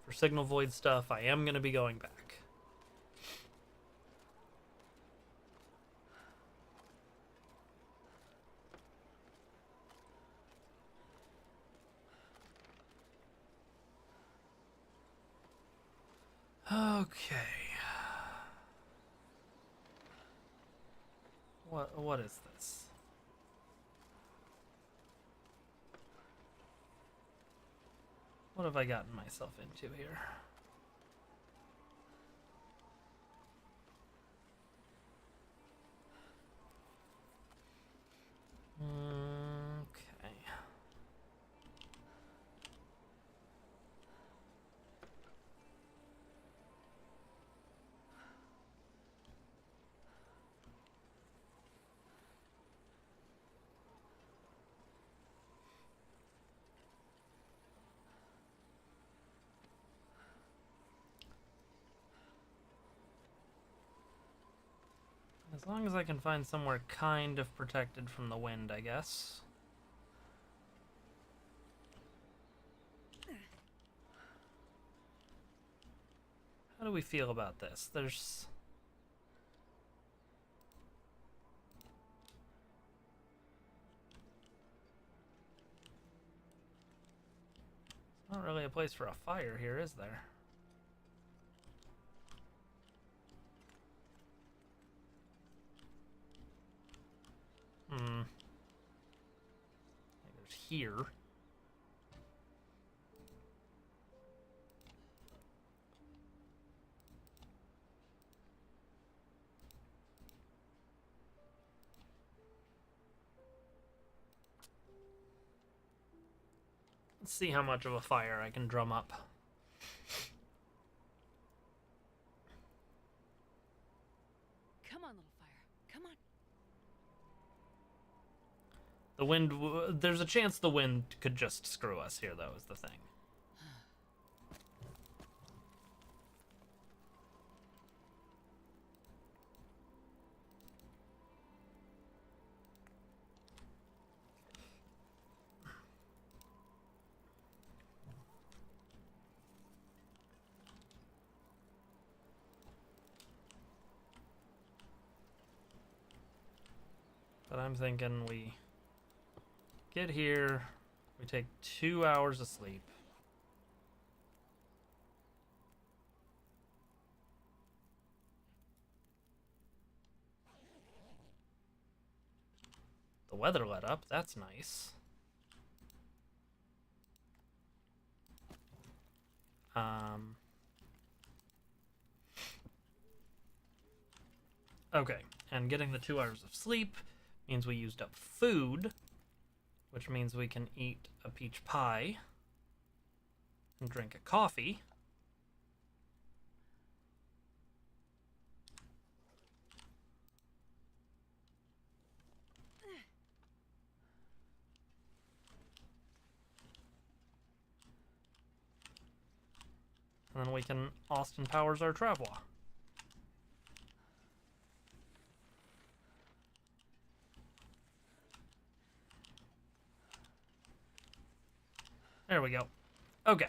For signal void stuff, I am going to be going back. Okay. What is this? What have I gotten myself into here? Okay. As long as I can find somewhere kind of protected from the wind, I guess. How do we feel about this? There's... not really a place for a fire here, is there? There's here. Let's see how much of a fire I can drum up. Come on, little fire. Come on. The wind... there's a chance the wind could just screw us here, though, is the thing. But I'm thinking we get here, we take 2 hours of sleep. The weather let up, that's nice. Okay, and getting the 2 hours of sleep means we used up food, which means we can eat a peach pie and drink a coffee. And then we can Austin Powers our traveler. There we go. Okay.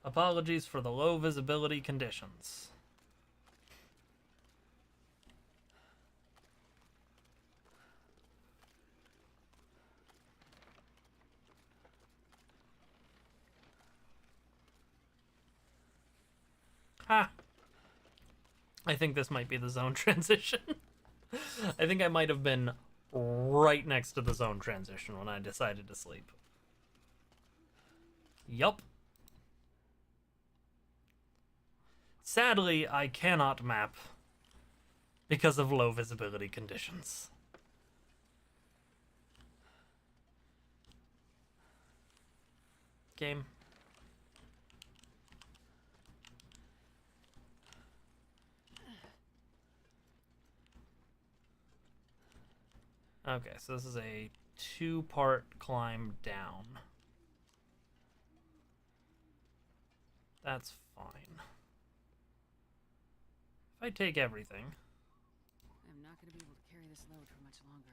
Apologies for the low visibility conditions. Ha! I think this might be the zone transition. I think I might have been right next to the zone transition when I decided to sleep. Yup. Sadly, I cannot map because of low visibility conditions. Game. Okay, so this is a 2-part climb down. That's fine. If I take everything... I'm not going to be able to carry this load for much longer.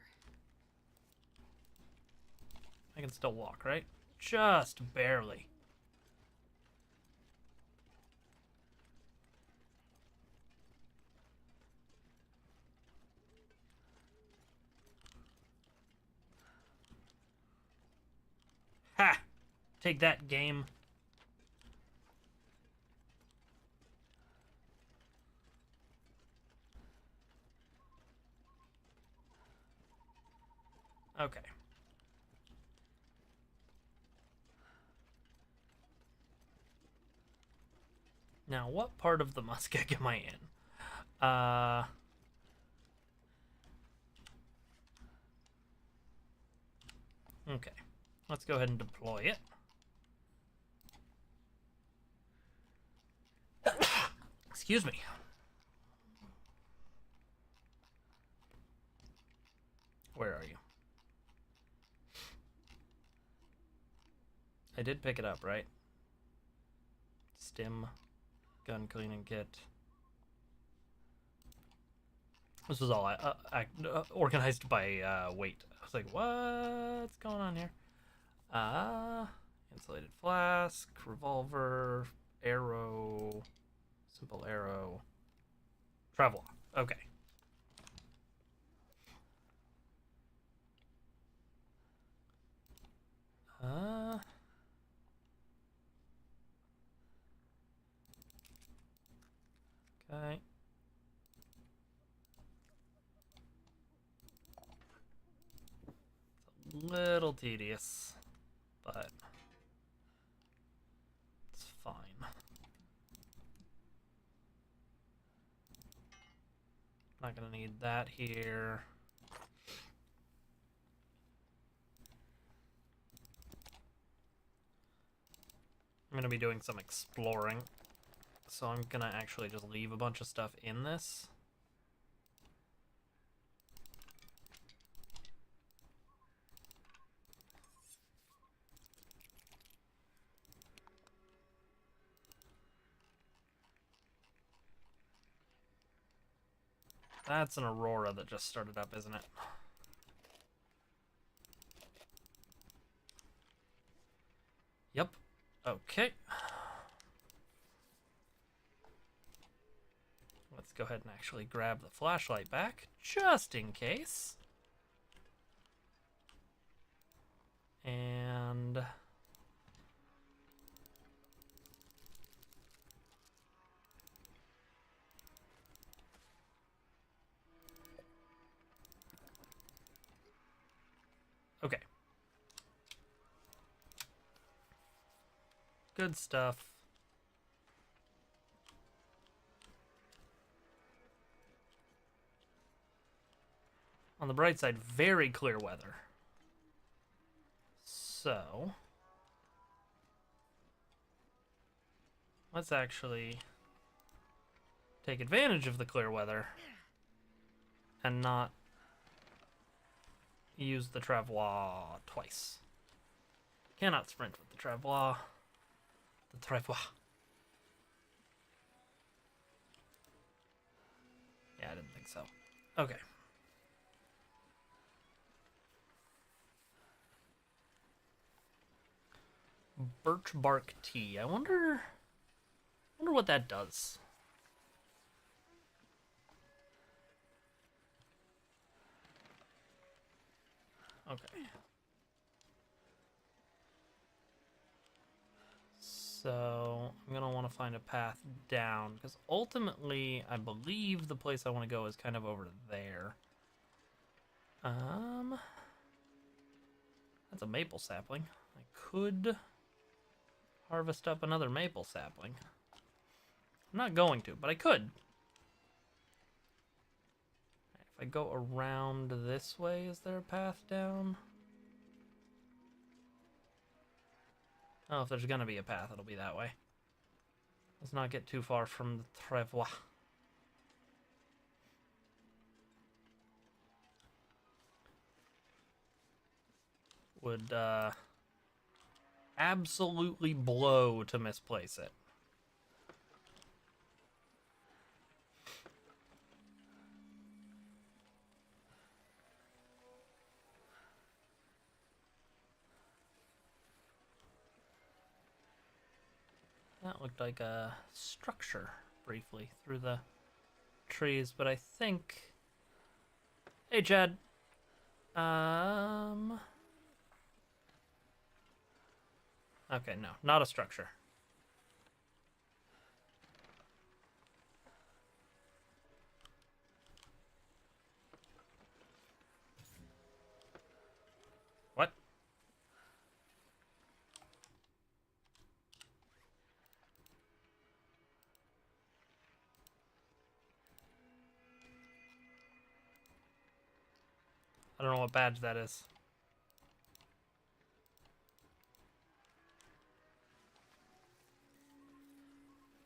I can still walk, right? Just barely. Ha! Take that, game. Okay. Now, what part of the Muskeg am I in? Okay. Let's go ahead and deploy it. Excuse me. Where are you? I did pick it up, right? Stim. Gun cleaning kit. This was all organized by weight. I was like, what's going on here? Insulated flask, revolver, arrow, simple arrow, travel. Okay. Okay. It's a little tedious, but it's fine. Not gonna need that here. I'm gonna be doing some exploring, so I'm gonna actually just leave a bunch of stuff in this. That's an Aurora that just started up, isn't it? Yep. Okay. Let's go ahead and actually grab the flashlight back, just in case. And... okay. Good stuff. on the bright side, very clear weather. So, let's actually take advantage of the clear weather and not use the travois twice. Cannot sprint with the travois. The travois. Yeah, I didn't think so. Okay. Birch bark tea. I wonder what that does. Okay. So I'm gonna want to find a path down because ultimately I believe the place I want to go is kind of over there. That's a maple sapling. I could harvest up another maple sapling. I'm not going to, but I could. If I go around this way, is there a path down? Oh, if there's gonna be a path, it'll be that way. Let's not get too far from the travois. Would absolutely blow to misplace it. That looked like a structure briefly through the trees, but I think... Hey, Chad. Okay, no, not a structure. What? I don't know what badge that is.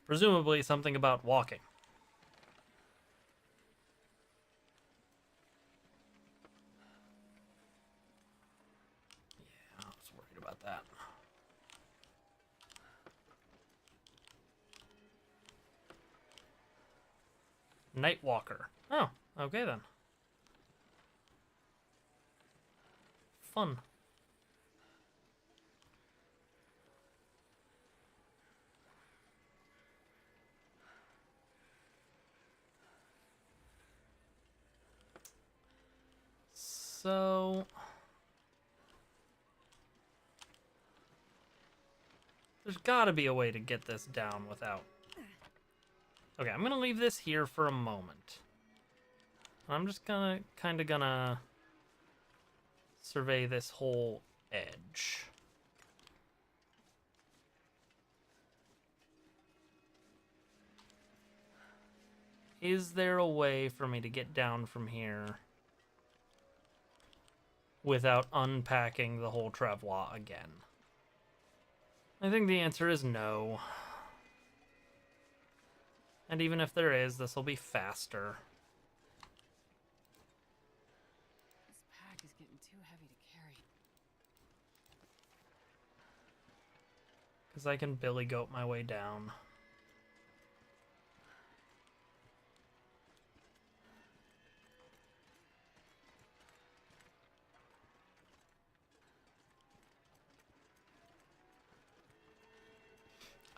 Presumably something about walking. Yeah, I was worried about that. Nightwalker. Oh, okay then. Fun. So... there's gotta be a way to get this down without... Okay, I'm gonna leave this here for a moment. I'm just gonna survey this whole edge. Is there a way for me to get down from here without unpacking the whole travois again? I think the answer is no. And even if there is, this will be faster. This pack is getting too heavy to carry. Because I can billy goat my way down.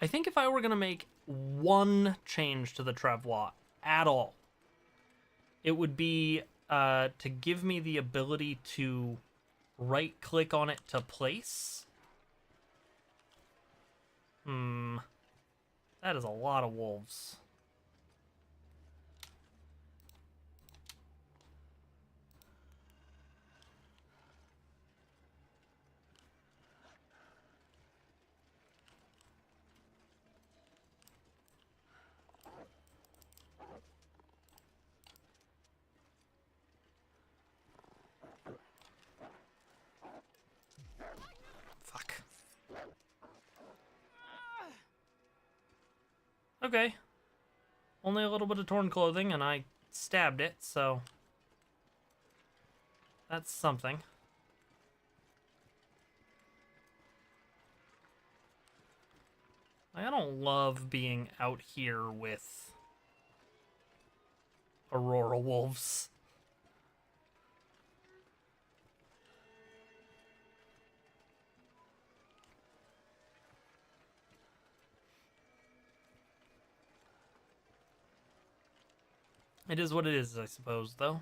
I think if I were going to make one change to the travois at all, it would be to give me the ability to right-click on it to place. That is a lot of wolves. Okay. Only a little bit of torn clothing, and I stabbed it, so that's something. I don't love being out here with Aurora wolves. It is what it is, I suppose, though.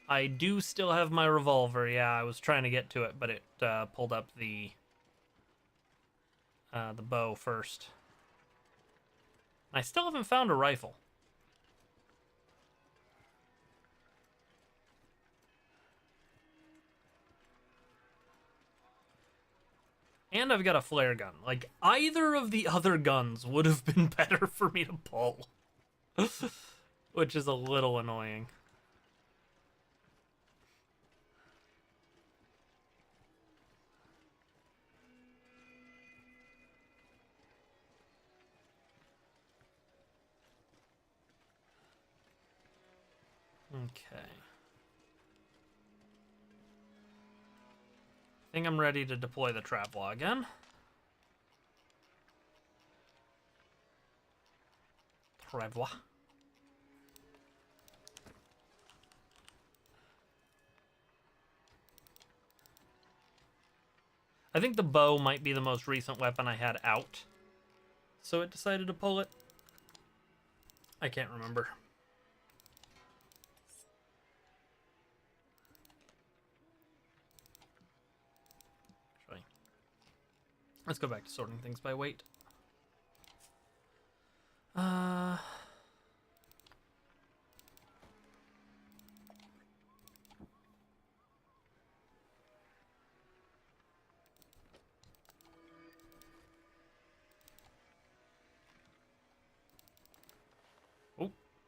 I do still have my revolver. Yeah, I was trying to get to it, but it pulled up the bow first. I still haven't found a rifle. And I've got a flare gun. Like, either of the other guns would have been better for me to pull. Which is a little annoying. Okay. I think I'm ready to deploy the Traplaw again. Traplaw. I think the bow might be the most recent weapon I had out, so it decided to pull it. I can't remember. Actually, let's go back to sorting things by weight. Oh,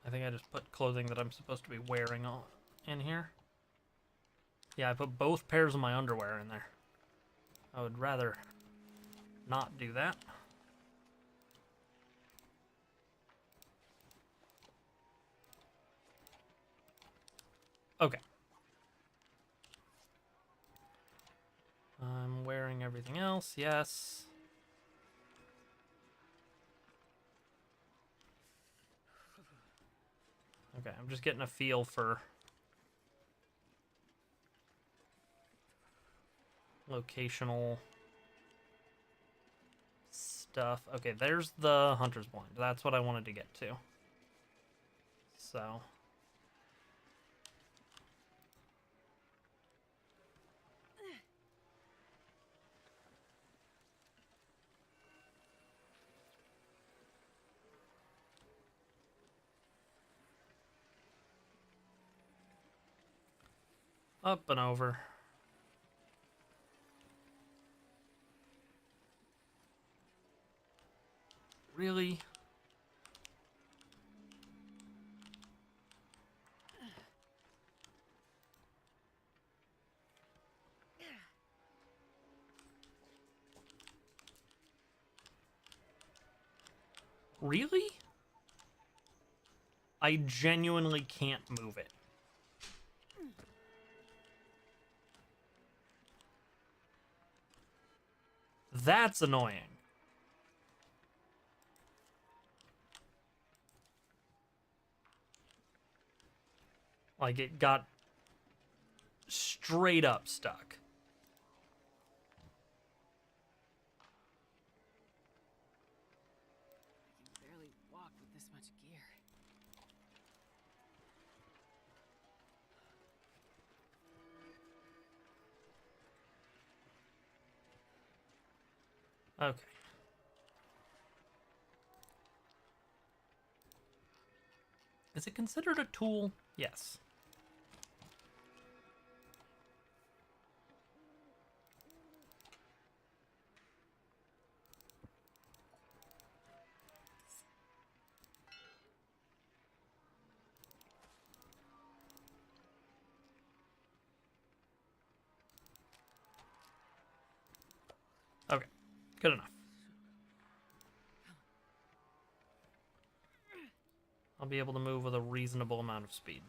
I think I just put clothing that I'm supposed to be wearing on in here. Yeah, I put both pairs of my underwear in there. I would rather not do that. Okay. I'm wearing everything else, yes. Okay, I'm just getting a feel for locational stuff. Okay, there's the hunter's blind. That's what I wanted to get to. So. Up and over. Really? Really? I genuinely can't move it. That's annoying. Like, it got straight up stuck. I can barely walk with this much gear. Okay. Is it considered a tool? Yes. Good enough. I'll be able to move with a reasonable amount of speed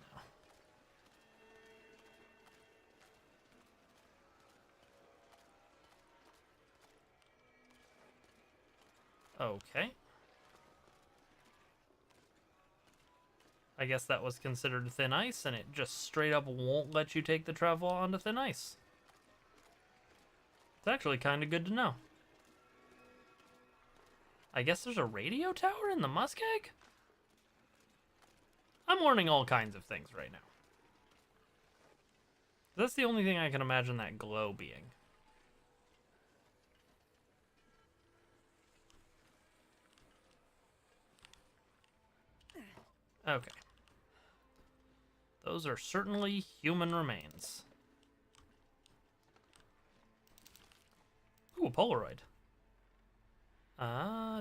now. Okay. I guess that was considered thin ice, and it just straight up won't let you take the travel onto thin ice. It's actually kind of good to know. I guess there's a radio tower in the Muskeg? I'm learning all kinds of things right now. That's the only thing I can imagine that glow being. Okay. Those are certainly human remains. Ooh, a Polaroid.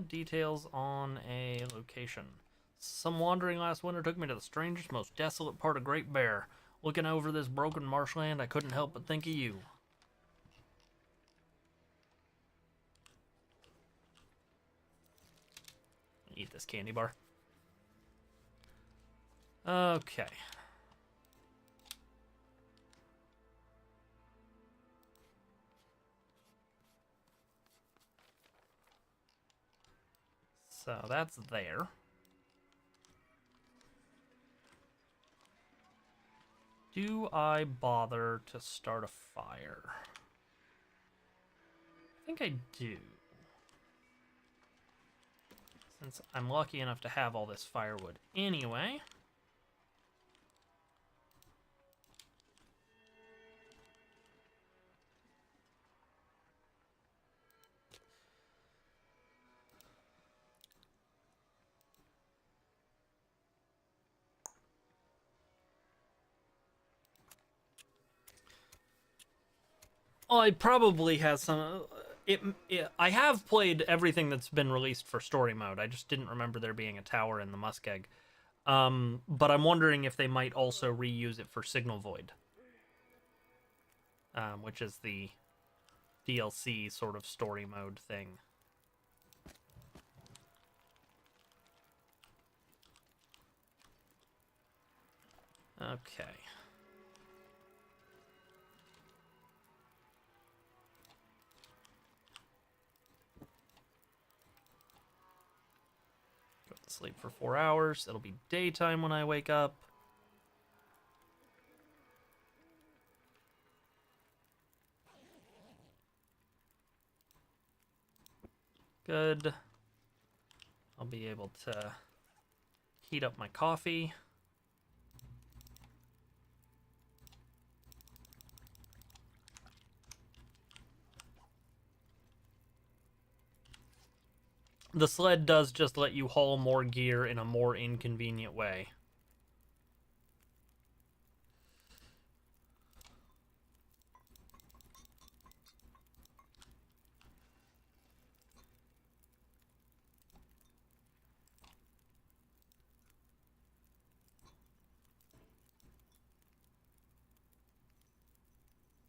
Details on a location. Some wandering last winter took me to the strangest, most desolate part of Great Bear. Looking over this broken marshland, I couldn't help but think of you. Eat this candy bar. Okay. So that's there. Do I bother to start a fire? I think I do. Since I'm lucky enough to have all this firewood anyway. Oh, it probably has some. I have played everything that's been released for story mode. I just didn't remember there being a tower in the Muskeg. But I'm wondering if they might also reuse it for Signal Void, which is the DLC sort of story mode thing. Okay. Go to sleep for 4 hours. It'll be daytime when I wake up. Good. I'll be able to heat up my coffee. The sled does just let you haul more gear in a more inconvenient way.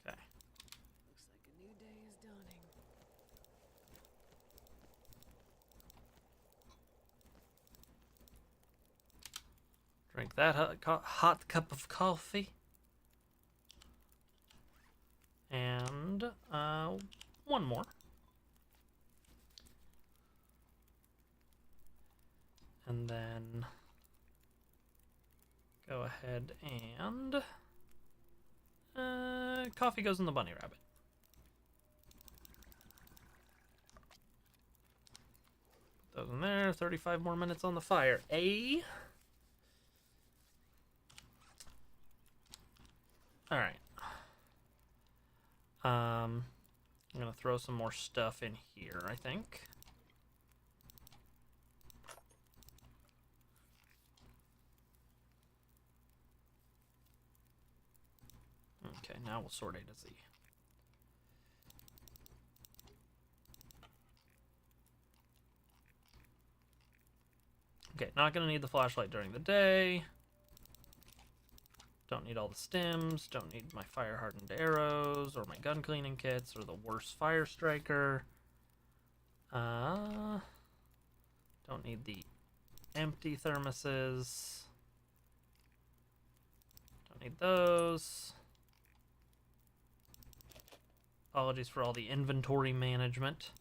Okay. Looks like a new day is dawning. Drink that hot cup of coffee. And one more. And then go ahead and coffee goes in the bunny rabbit. Put those in there. 35 more minutes on the fire. Alright. I'm gonna throw some more stuff in here, I think. Okay, now we'll sort A to Z. Okay, not gonna need the flashlight during the day. Don't need all the stems, don't need my fire-hardened arrows, or my gun cleaning kits, or the worst fire striker. Don't need the empty thermoses. Don't need those. Apologies for all the inventory management.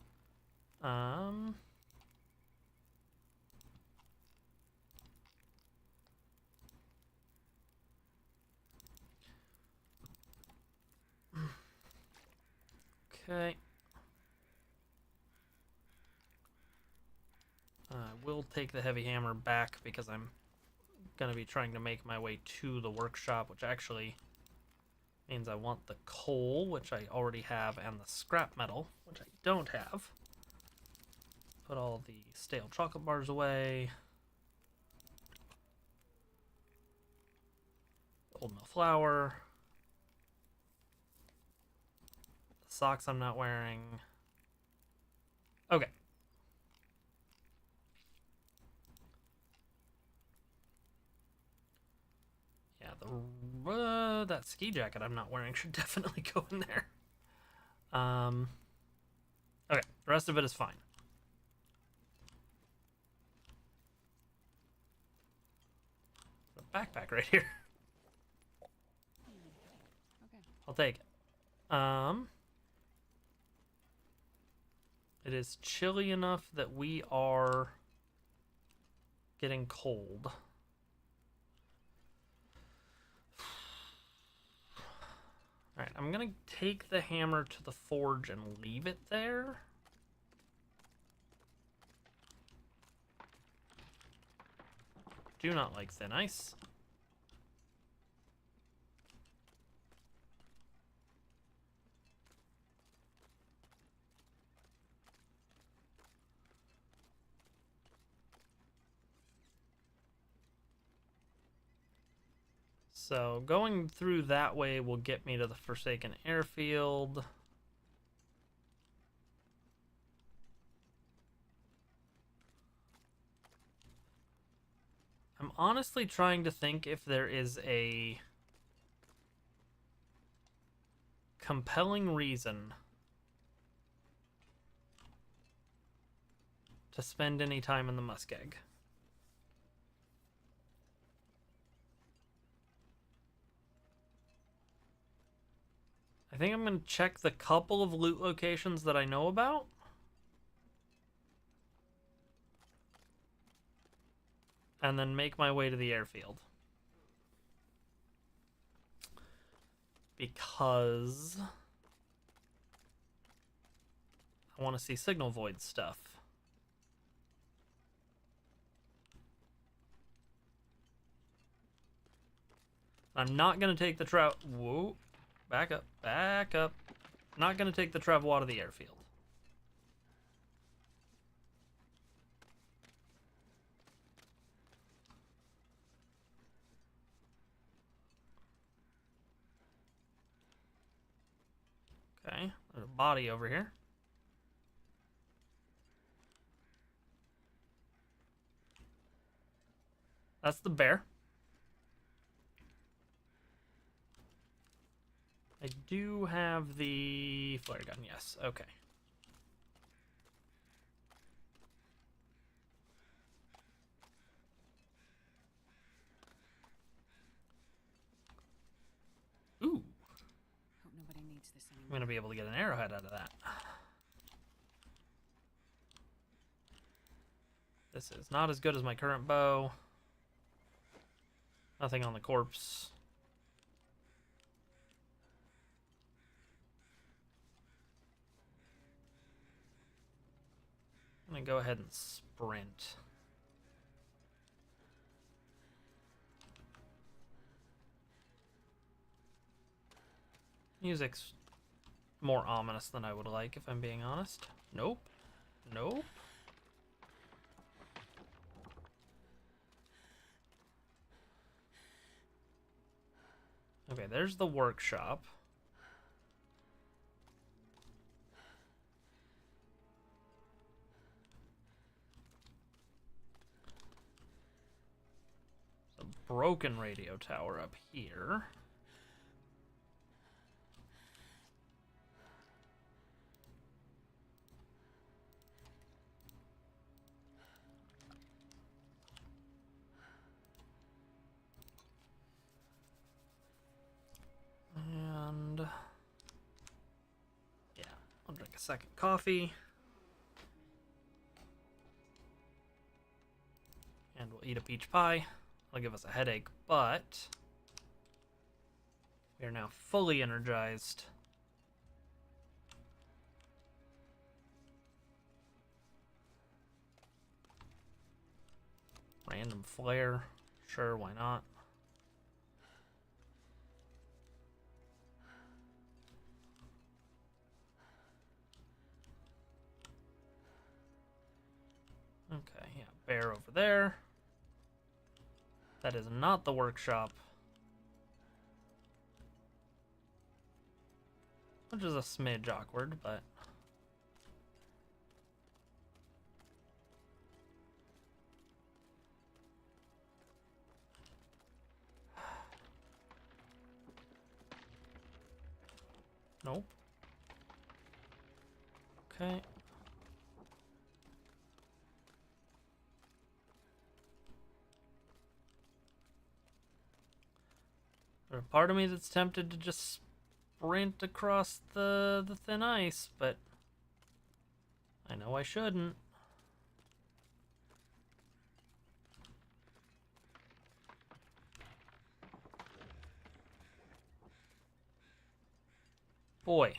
Okay. I will take the heavy hammer back because I'm going to be trying to make my way to the workshop, which actually means I want the coal, which I already have, and the scrap metal, which I don't have. Put all the stale chocolate bars away. Old mill flour. The socks I'm not wearing. Okay. Yeah, that ski jacket I'm not wearing should definitely go in there. Okay, the rest of it is fine. The backpack right here. Okay. I'll take it. It is chilly enough that we are getting cold. Alright, I'm gonna take the hammer to the forge and leave it there. Do not like thin ice. So going through that way will get me to the Forsaken Airfield. I'm honestly trying to think if there is a compelling reason to spend any time in the Muskeg. I think I'm going to check the couple of loot locations that I know about. And then make my way to the airfield. Because I want to see Signal Void stuff. I'm not going to take the trout. Whoa. Back up. Back up. Not going to take the travel out of the airfield. Okay. There's a body over here. That's the bear. I do have the flare gun, yes. Okay. Ooh. Hope nobody needs this I'm anymore. going to be able to get an arrowhead out of that. This is not as good as my current bow. Nothing on the corpse. I'm going to go ahead and sprint. Music's more ominous than I would like, if I'm being honest. Nope. Nope. Okay, there's the workshop. A broken radio tower up here. a second coffee. And we'll eat a peach pie. It'll give us a headache, but we are now fully energized. Random flare. Sure, why not? Okay, yeah, bear over there. That is not the workshop. Which is a smidge awkward, but... Nope. Okay. There's a part of me that's tempted to just sprint across the thin ice, but I know I shouldn't. Boy.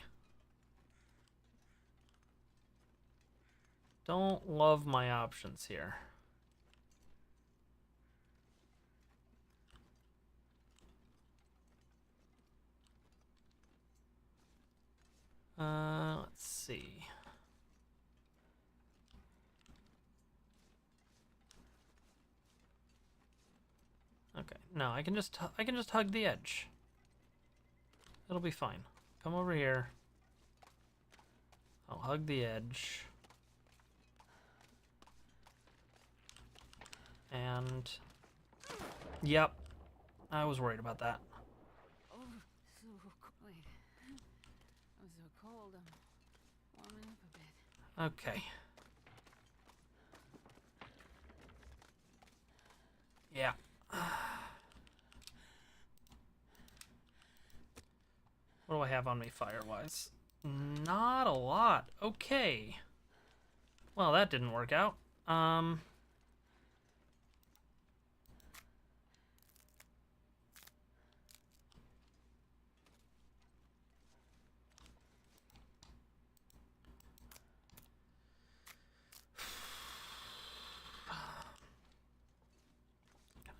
Don't love my options here. Let's see. Okay, no, I can just hug the edge. It'll be fine. Come over here. I'll hug the edge. And yep, I was worried about that. Oh, so cold. I'm so cold. I'm warming up a bit. Okay. Yeah. What do I have on me fire-wise? Not a lot. Okay. Well, that didn't work out. Can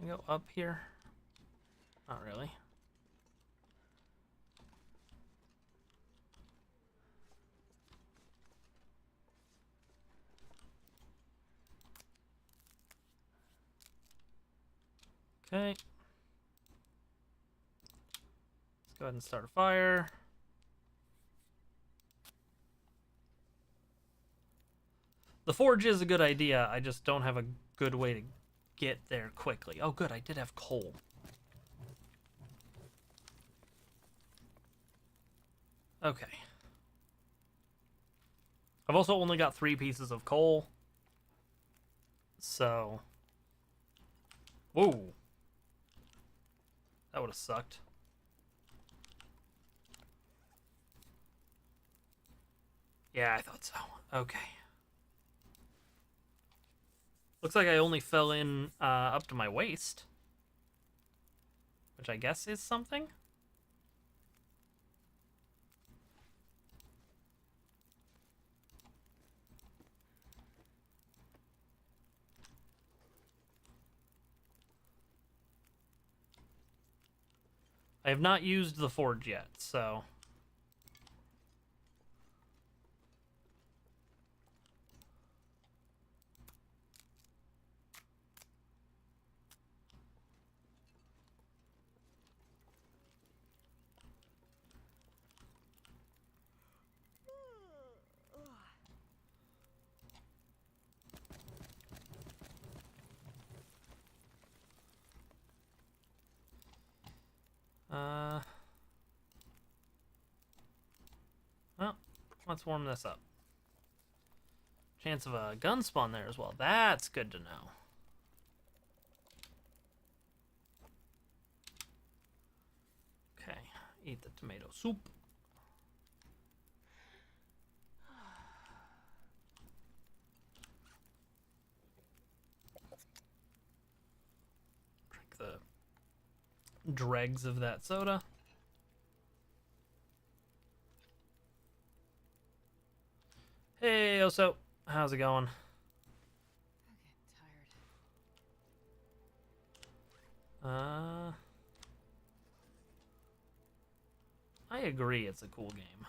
I go up here? Not really. Okay. Let's go ahead and start a fire. The forge is a good idea. I just don't have a good way to get there quickly. Oh, good. I did have coal. Okay. I've also only got 3 pieces of coal. So... Whoa. That would have sucked. Yeah, I thought so. Okay. Looks like I only fell in up to my waist. Which I guess is something? I have not used the forge yet, so... Well, let's warm this up. Chance of a gun spawn there as well. That's good to know. Okay, eat the tomato soup. dregs of that soda. Hey, Oso. How's it going? I'm getting tired. I agree it's a cool game.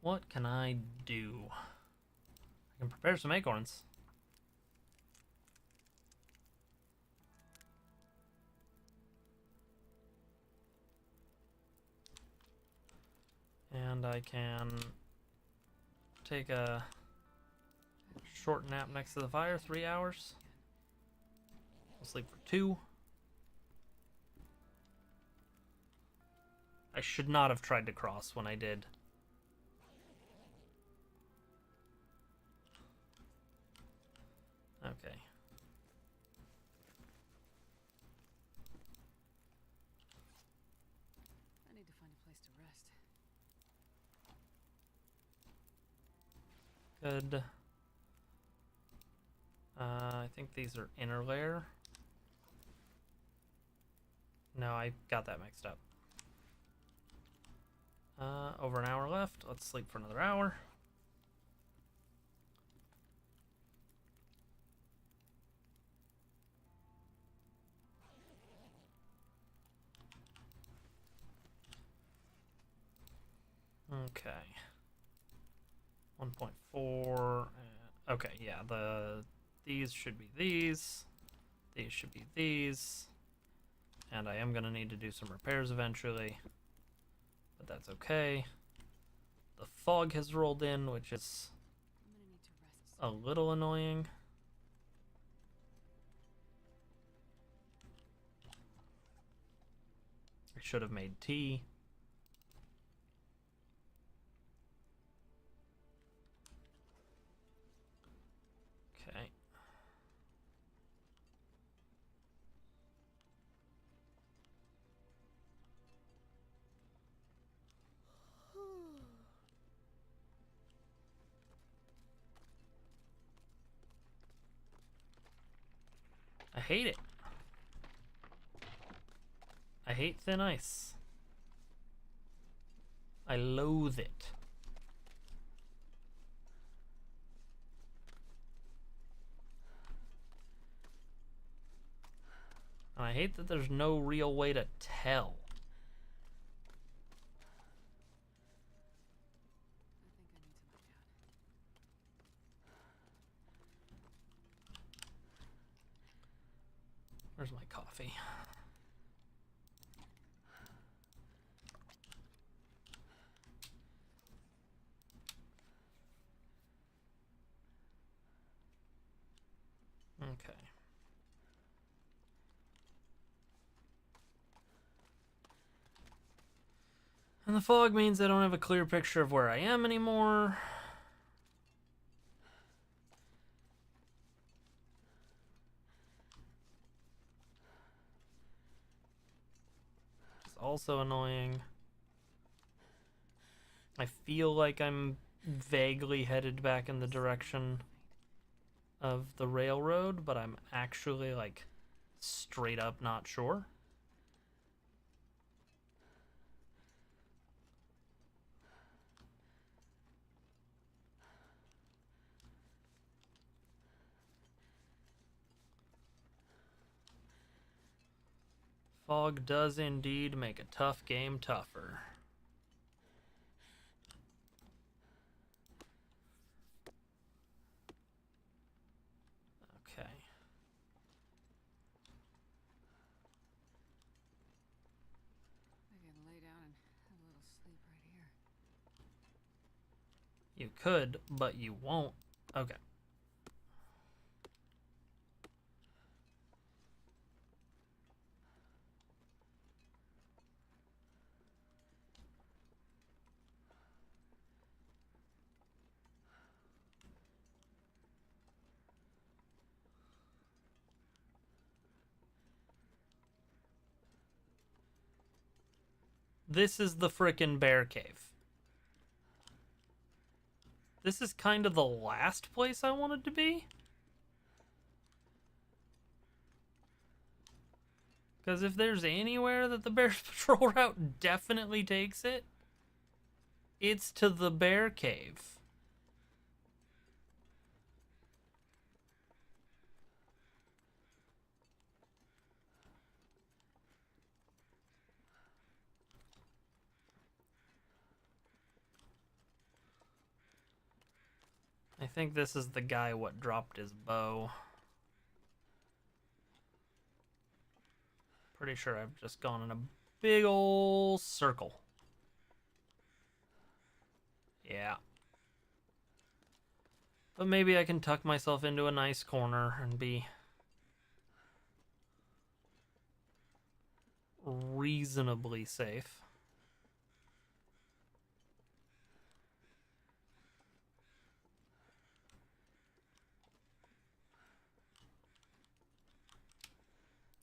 What can I do? I can prepare some acorns. And I can take a short nap next to the fire, 3 hours. I'll sleep for 2. I should not have tried to cross when I did. Okay. I need to find a place to rest. Good. I think these are inner layer. No, I got that mixed up. Over an hour left. Let's sleep for another hour. Okay. 1.4. Okay, yeah, these should be these. These should be these. And I am going to need to do some repairs eventually. But that's okay. The fog has rolled in, which is I'm gonna need to rest. a little annoying. I should have made tea. Okay. I hate it. I hate thin ice. I loathe it. And I hate that there's no real way to tell. I think I need to lie down. Where's my coffee? Okay. And the fog means I don't have a clear picture of where I am anymore. It's also annoying. I feel like I'm vaguely headed back in the direction of the railroad, but I'm actually like straight up not sure. Fog does indeed make a tough game tougher. Okay. I can lay down and have a little sleep right here. You could, but you won't. Okay. This is the frickin' bear cave. This is kind of the last place I wanted to be. Because if there's anywhere that the Bear's Patrol route definitely takes it, it's to the Bear Cave. I think this is the guy what dropped his bow. Pretty sure I've just gone in a big ol' circle. Yeah. But maybe I can tuck myself into a nice corner and be reasonably safe.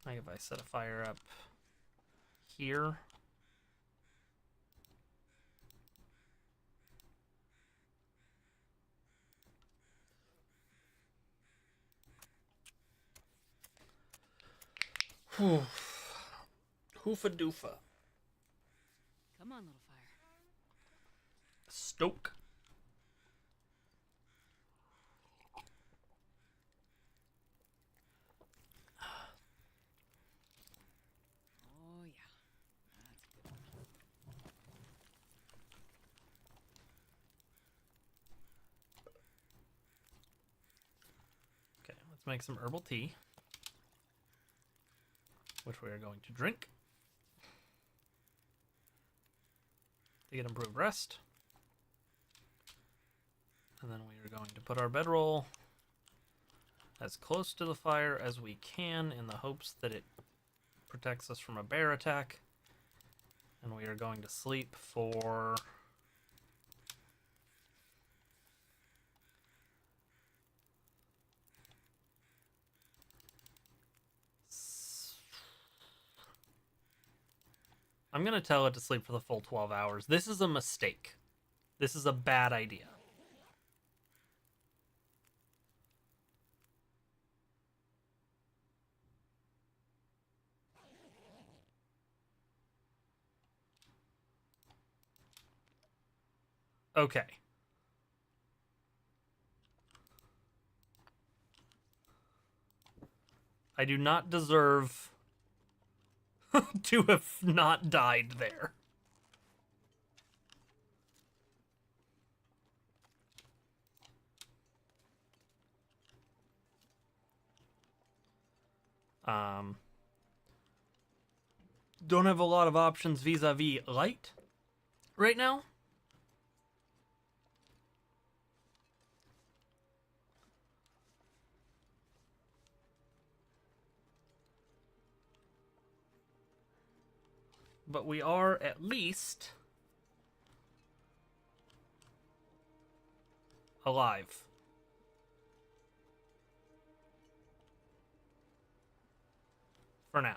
Like if I set a fire up here. Whew. Hoofa doofa. Come on, little fire. Stoke. Oh, yeah. That's good. Okay, let's make some herbal tea, which we are going to drink to get improved rest. And then we are going to put our bedroll as close to the fire as we can in the hopes that it protects us from a bear attack. And we are going to sleep for I'm going to tell it to sleep for the full 12 hours. This is a mistake. This is a bad idea. Okay. I do not deserve to have not died there. Don't have a lot of options vis-a-vis light right now. But we are at least alive. For now.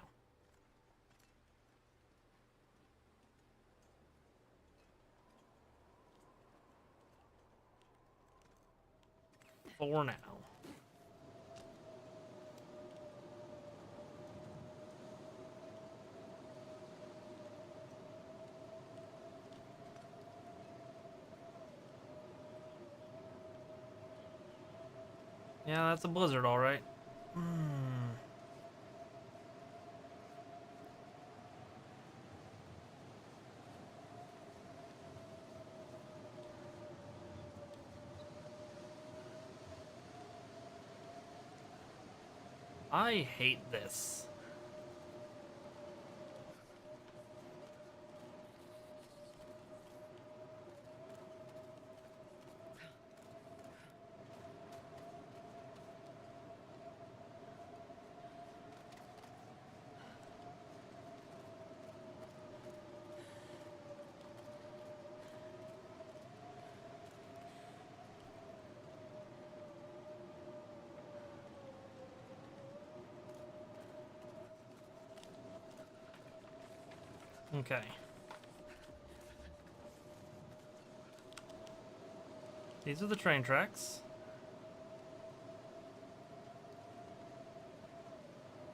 For now. Yeah, that's a blizzard, all right. I hate this. Okay. These are the train tracks.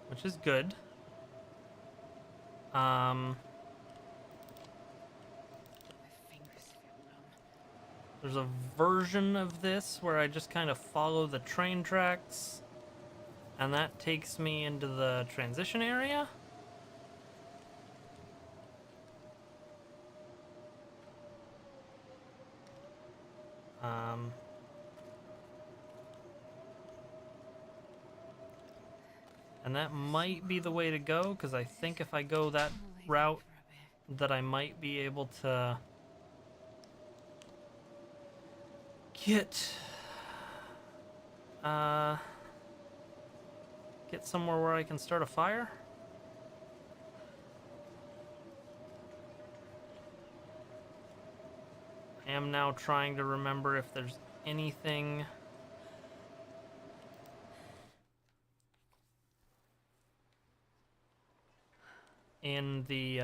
Which is good. My fingers feel numb. There's a version of this where I just kind of follow the train tracks, and that takes me into the transition area. And that might be the way to go, because I think if I go that route, that I might be able to get somewhere where I can start a fire. I am now trying to remember if there's anything in the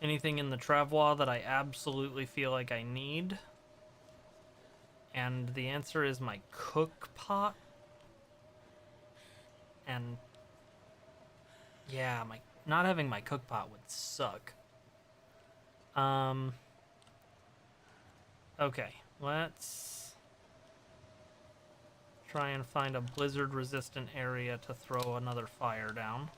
anything in the travois that I absolutely feel like I need. And the answer is my cook pot. And yeah, my not having my cook pot would suck. Okay, let's try and find a blizzard resistant area to throw another fire down.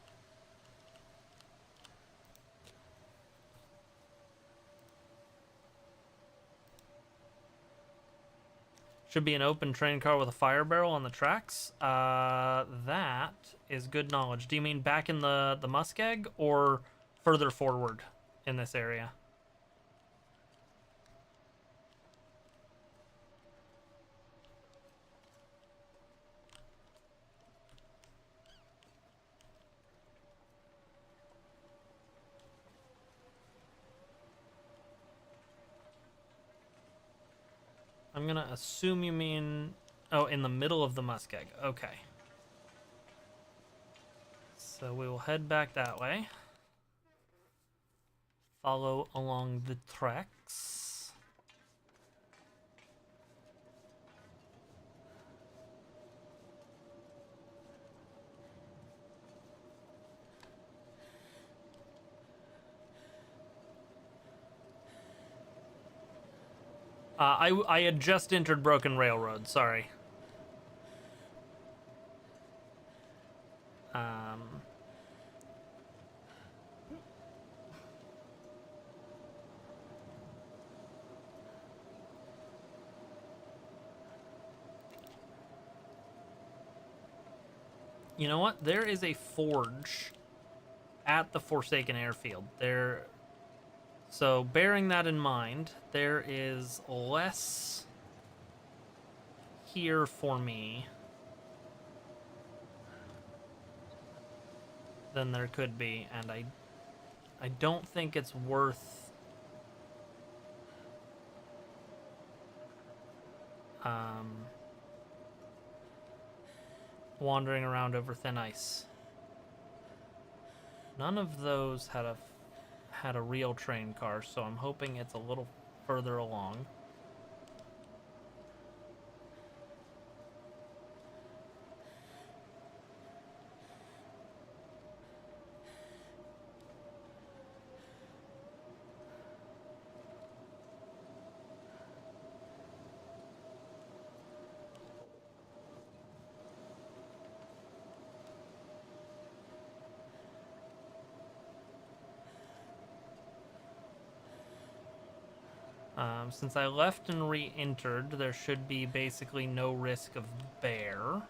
Should be an open train car with a fire barrel on the tracks. That is good knowledge. Do you mean back in the Muskeg or further forward in this area? I'm gonna assume you mean, oh, in the middle of the Muskeg. Okay. So we will head back that way. Follow along the tracks. I had just entered Broken Railroad, sorry. You know what? There is a forge at the Forsaken Airfield. So bearing that in mind, there is less here for me than there could be, and I don't think it's worth wandering around over thin ice. None of those had a real train car, so I'm hoping it's a little further along. Since I left and re-entered, there should be basically no risk of bear.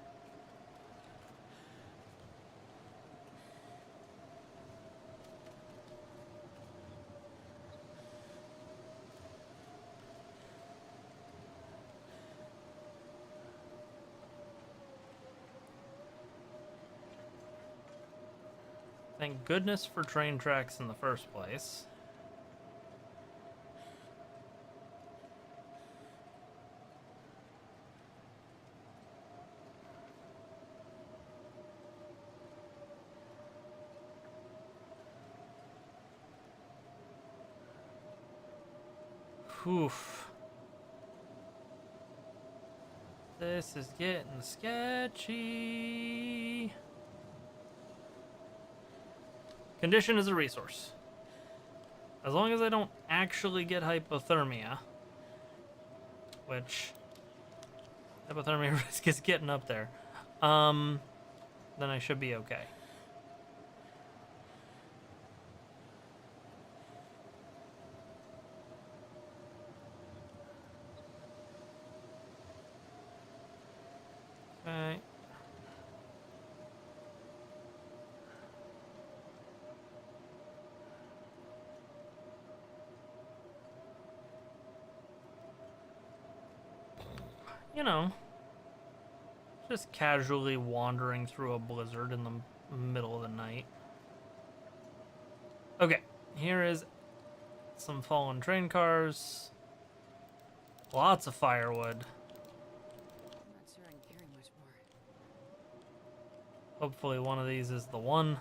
Thank goodness for train tracks in the first place. Oof. This is getting sketchy. Condition is a resource. As long as I don't actually get hypothermia, which hypothermia risk is getting up there, then I should be okay. Okay. You know, just casually wandering through a blizzard in the middle of the night. Okay, here is some fallen train cars. Lots of firewood. I'm not sure I can carry much more. Hopefully one of these is the one.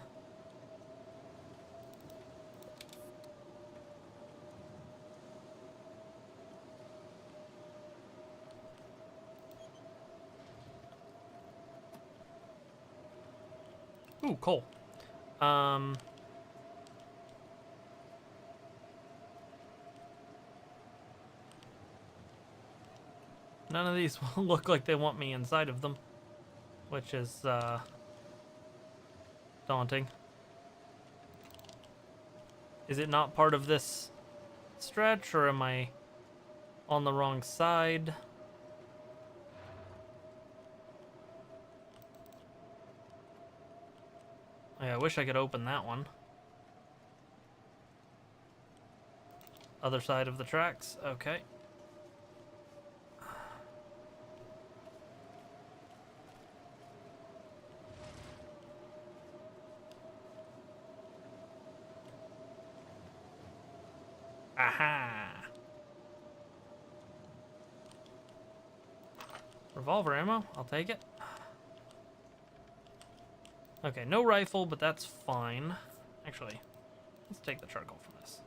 Ooh, coal. None of these will look like they want me inside of them, which is daunting. Is it not part of this stretch, or am I on the wrong side? Yeah, I wish I could open that one. Other side of the tracks, okay. Aha! Revolver ammo, I'll take it. Okay, no rifle, but that's fine. Actually, let's take the charcoal from this.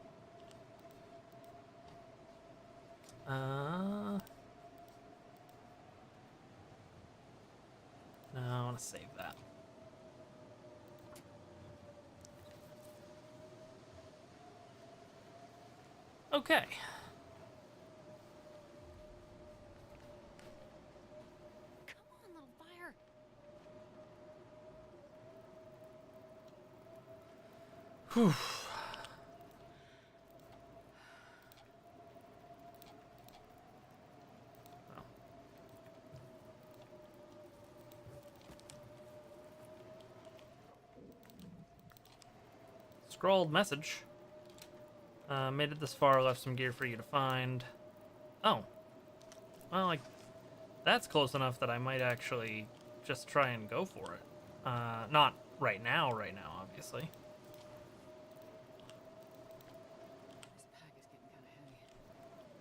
No, I want to save that. Okay. Come on, little fire. Whew. Scrawled message. Made it this far, left some gear for you to find. Oh. Well, like, that's close enough that I might actually just try and go for it. Not right now, obviously. This pack is getting kind of heavy.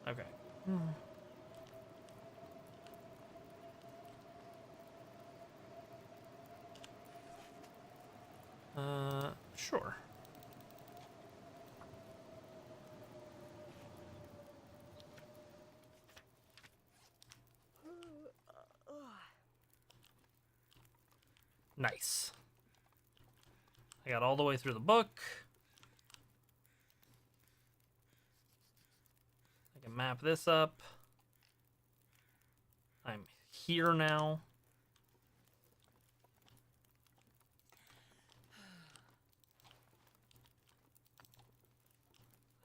Okay. Sure. Nice. I got all the way through the book. I can map this up. I'm here now.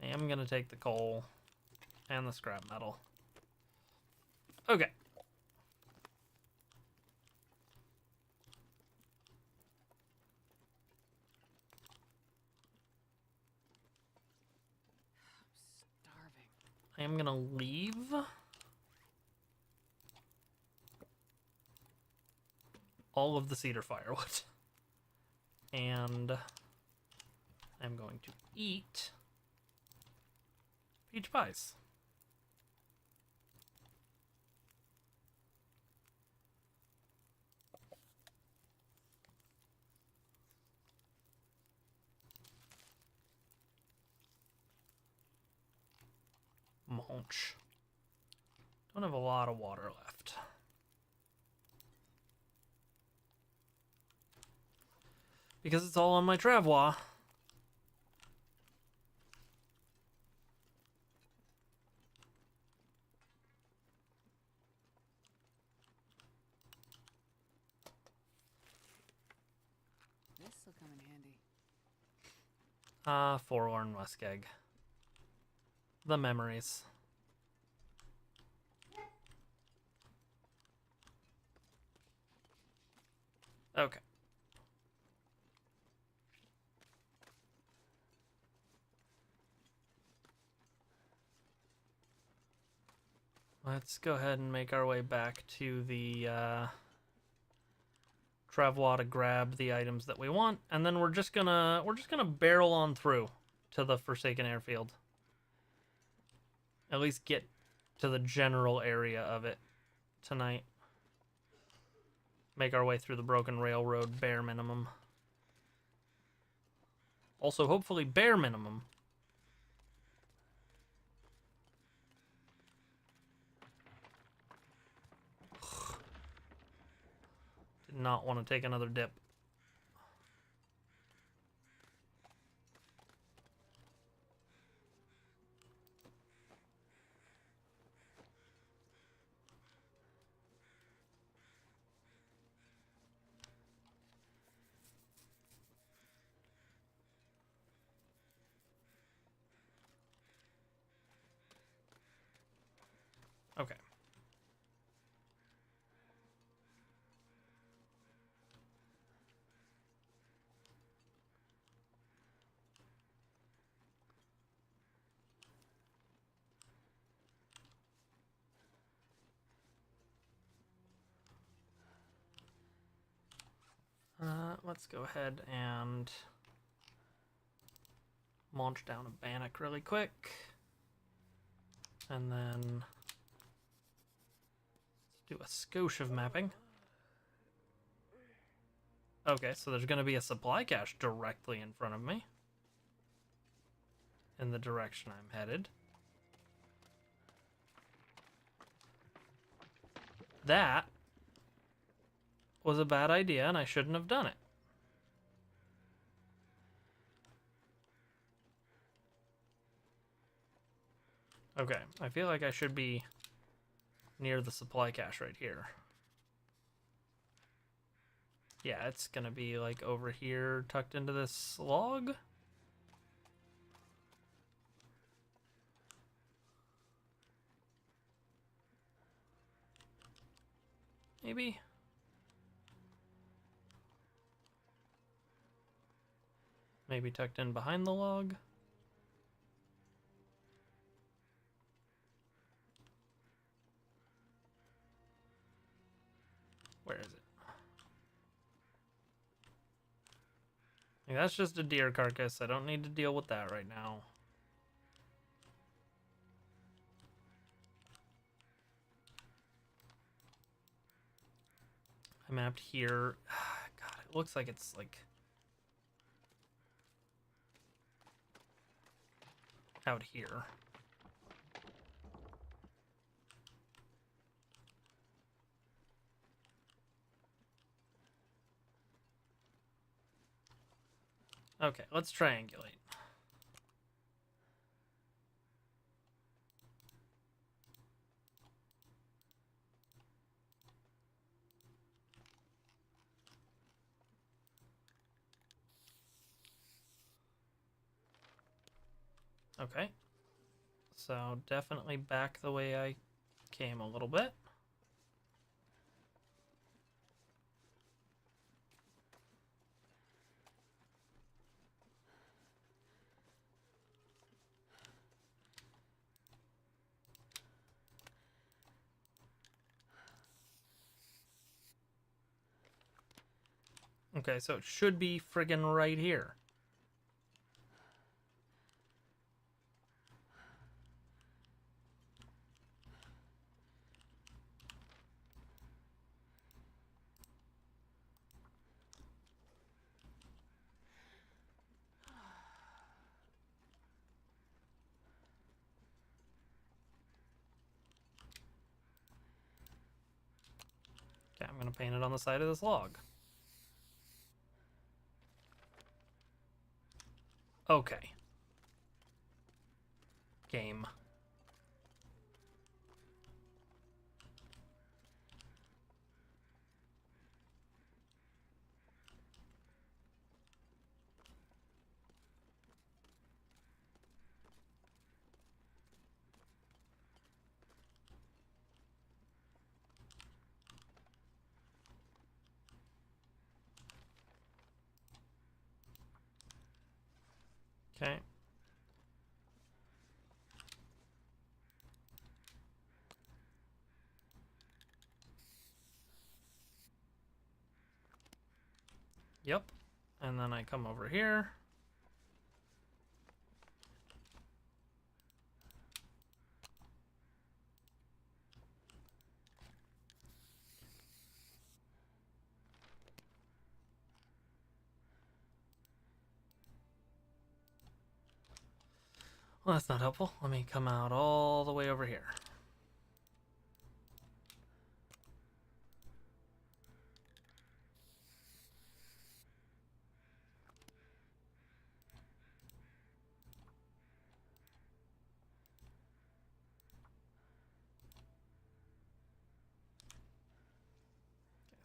I am gonna take the coal and the scrap metal. Okay. Starving. I am gonna leave all of the cedar firewood. And I'm going to eat peach pies. Launch. Don't have a lot of water left. Because it's all on my travois. This'll come in handy. Ah, Forlorn Muskeg. The memories. Okay. Let's go ahead and make our way back to the travois to grab the items that we want, and then we're just gonna barrel on through to the Forsaken Airfield. At least get to the general area of it tonight. Make our way through the broken railroad bare minimum. Also, hopefully bare minimum. Did not want to take another dip. Okay. Let's go ahead and launch down a Bannock really quick. And then do a skosh of mapping. Okay, so there's going to be a supply cache directly in front of me. In the direction I'm headed. That was a bad idea, and I shouldn't have done it. Okay, I feel like I should be near the supply cache right here. Yeah, it's gonna be like over here, tucked into this log. Maybe. Maybe tucked in behind the log. Where is it? That's just a deer carcass. I don't need to deal with that right now. I mapped here. God, it looks like it's like out here. Okay, let's triangulate. Okay. So definitely back the way I came a little bit. Okay, so it should be friggin' right here. Okay, I'm gonna paint it on the side of this log. Okay. Game. Okay. Yep. And then I come over here. Well, that's not helpful. Let me come out all the way over here.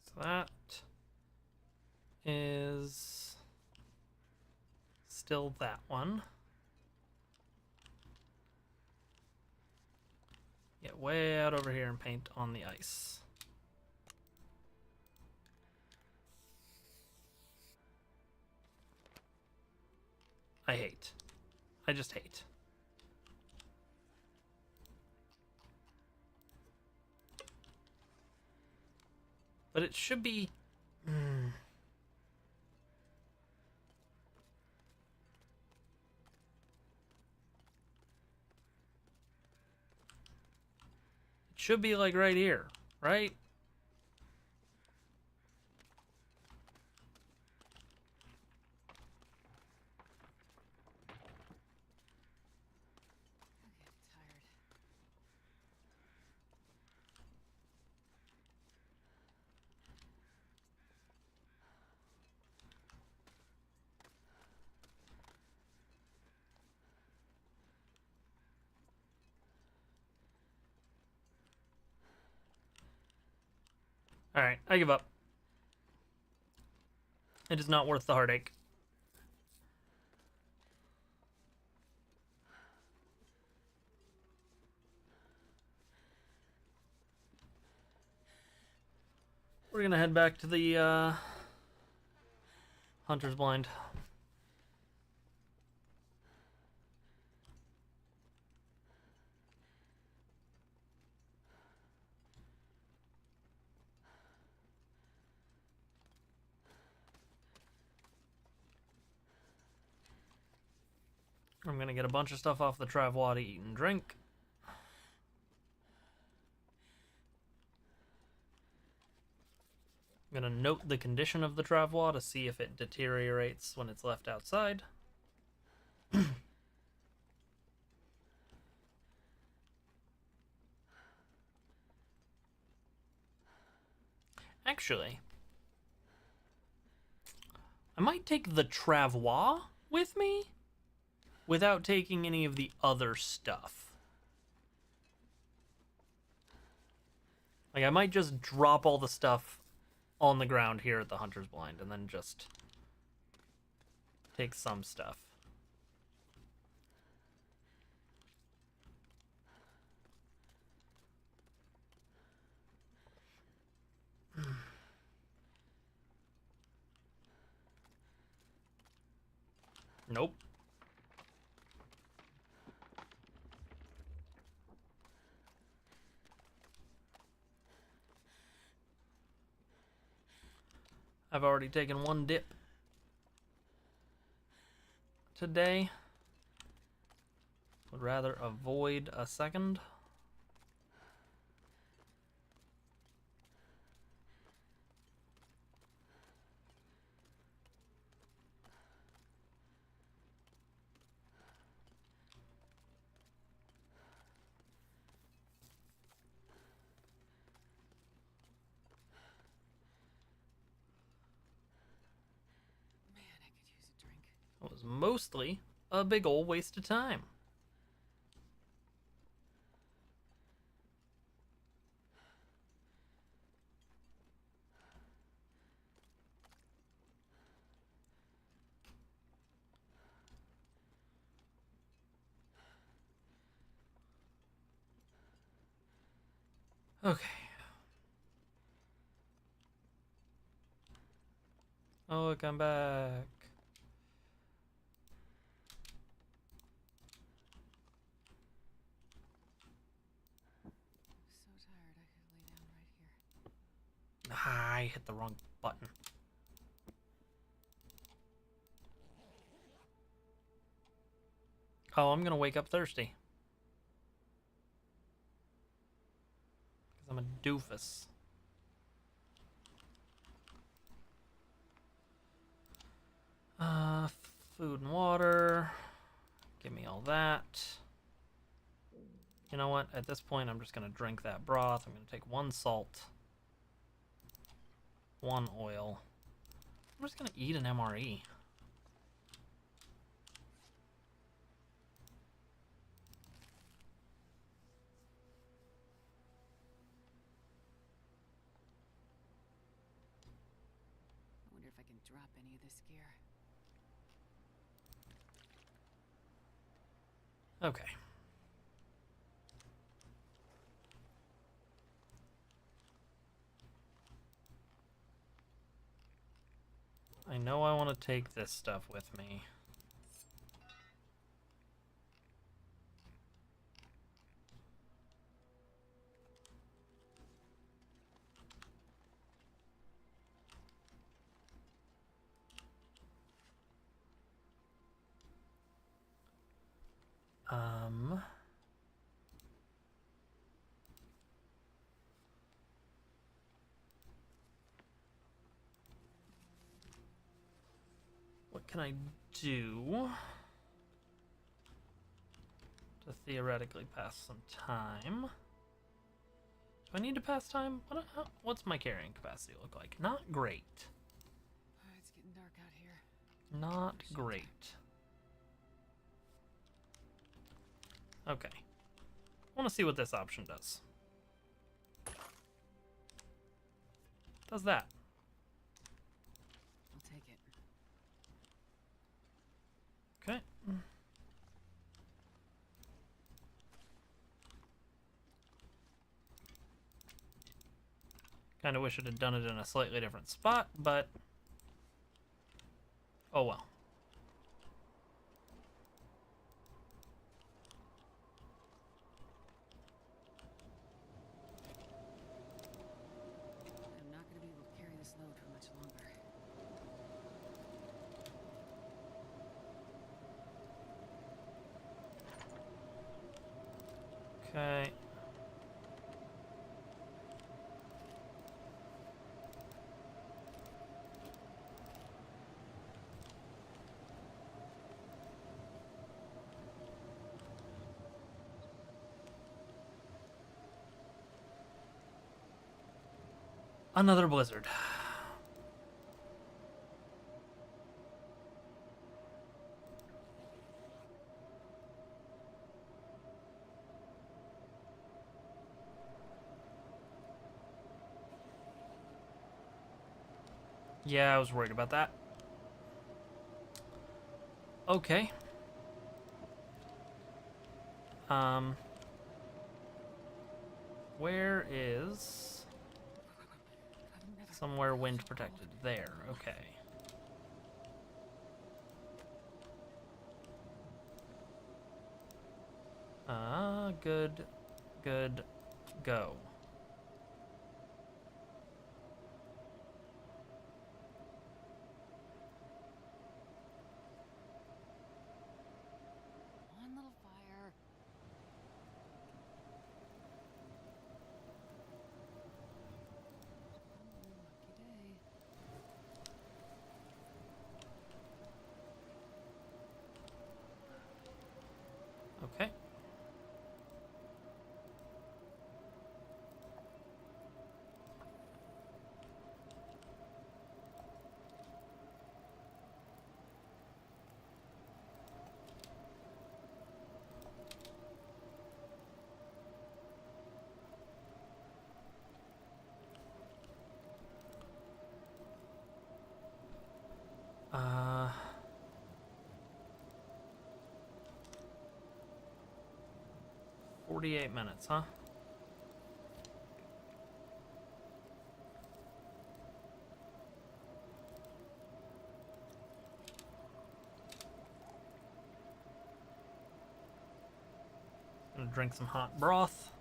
So that is still that one. Get way out over here and paint on the ice. I hate. I just hate. But it should be... It should be like right here, right? Alright, I give up. It is not worth the heartache. We're gonna head back to the Hunter's Blind. I'm gonna get a bunch of stuff off the travois to eat and drink. I'm gonna note the condition of the travois to see if it deteriorates when it's left outside. Actually, I might take the travois with me without taking any of the other stuff. Like, I might just drop all the stuff on the ground here at the Hunter's Blind and then just take some stuff. Nope. I've already taken one dip today. Would rather avoid a second. mostly a big ol' waste of time. Okay. Oh, look, I'm back. I'm so tired I could lay down right here. Ah, I hit the wrong button. Oh, I'm gonna wake up thirsty. Because I'm a doofus. Food and water. Give me all that. You know what? At this point, I'm just gonna drink that broth. I'm gonna take 1 salt. 1 oil. I'm just gonna eat an MRE. I wonder if I can drop any of this gear. Okay. I know I want to take this stuff with me. What can I do to theoretically pass some time? Do I need to pass time? What's my carrying capacity look like? Not great. It's getting dark out here. Not great. Okay. I want to see what this option does. Does that? I'll take it. Okay. Kind of wish it had done it in a slightly different spot, but oh well. I'm not going to be able to carry this load for much longer. Okay. Another blizzard. Yeah, I was worried about that. Okay. Where is somewhere wind protected? There, okay. Good, good, go. One little fire. Lucky day. Okay. Uh... 48 minutes, huh? Gonna drink some hot broth.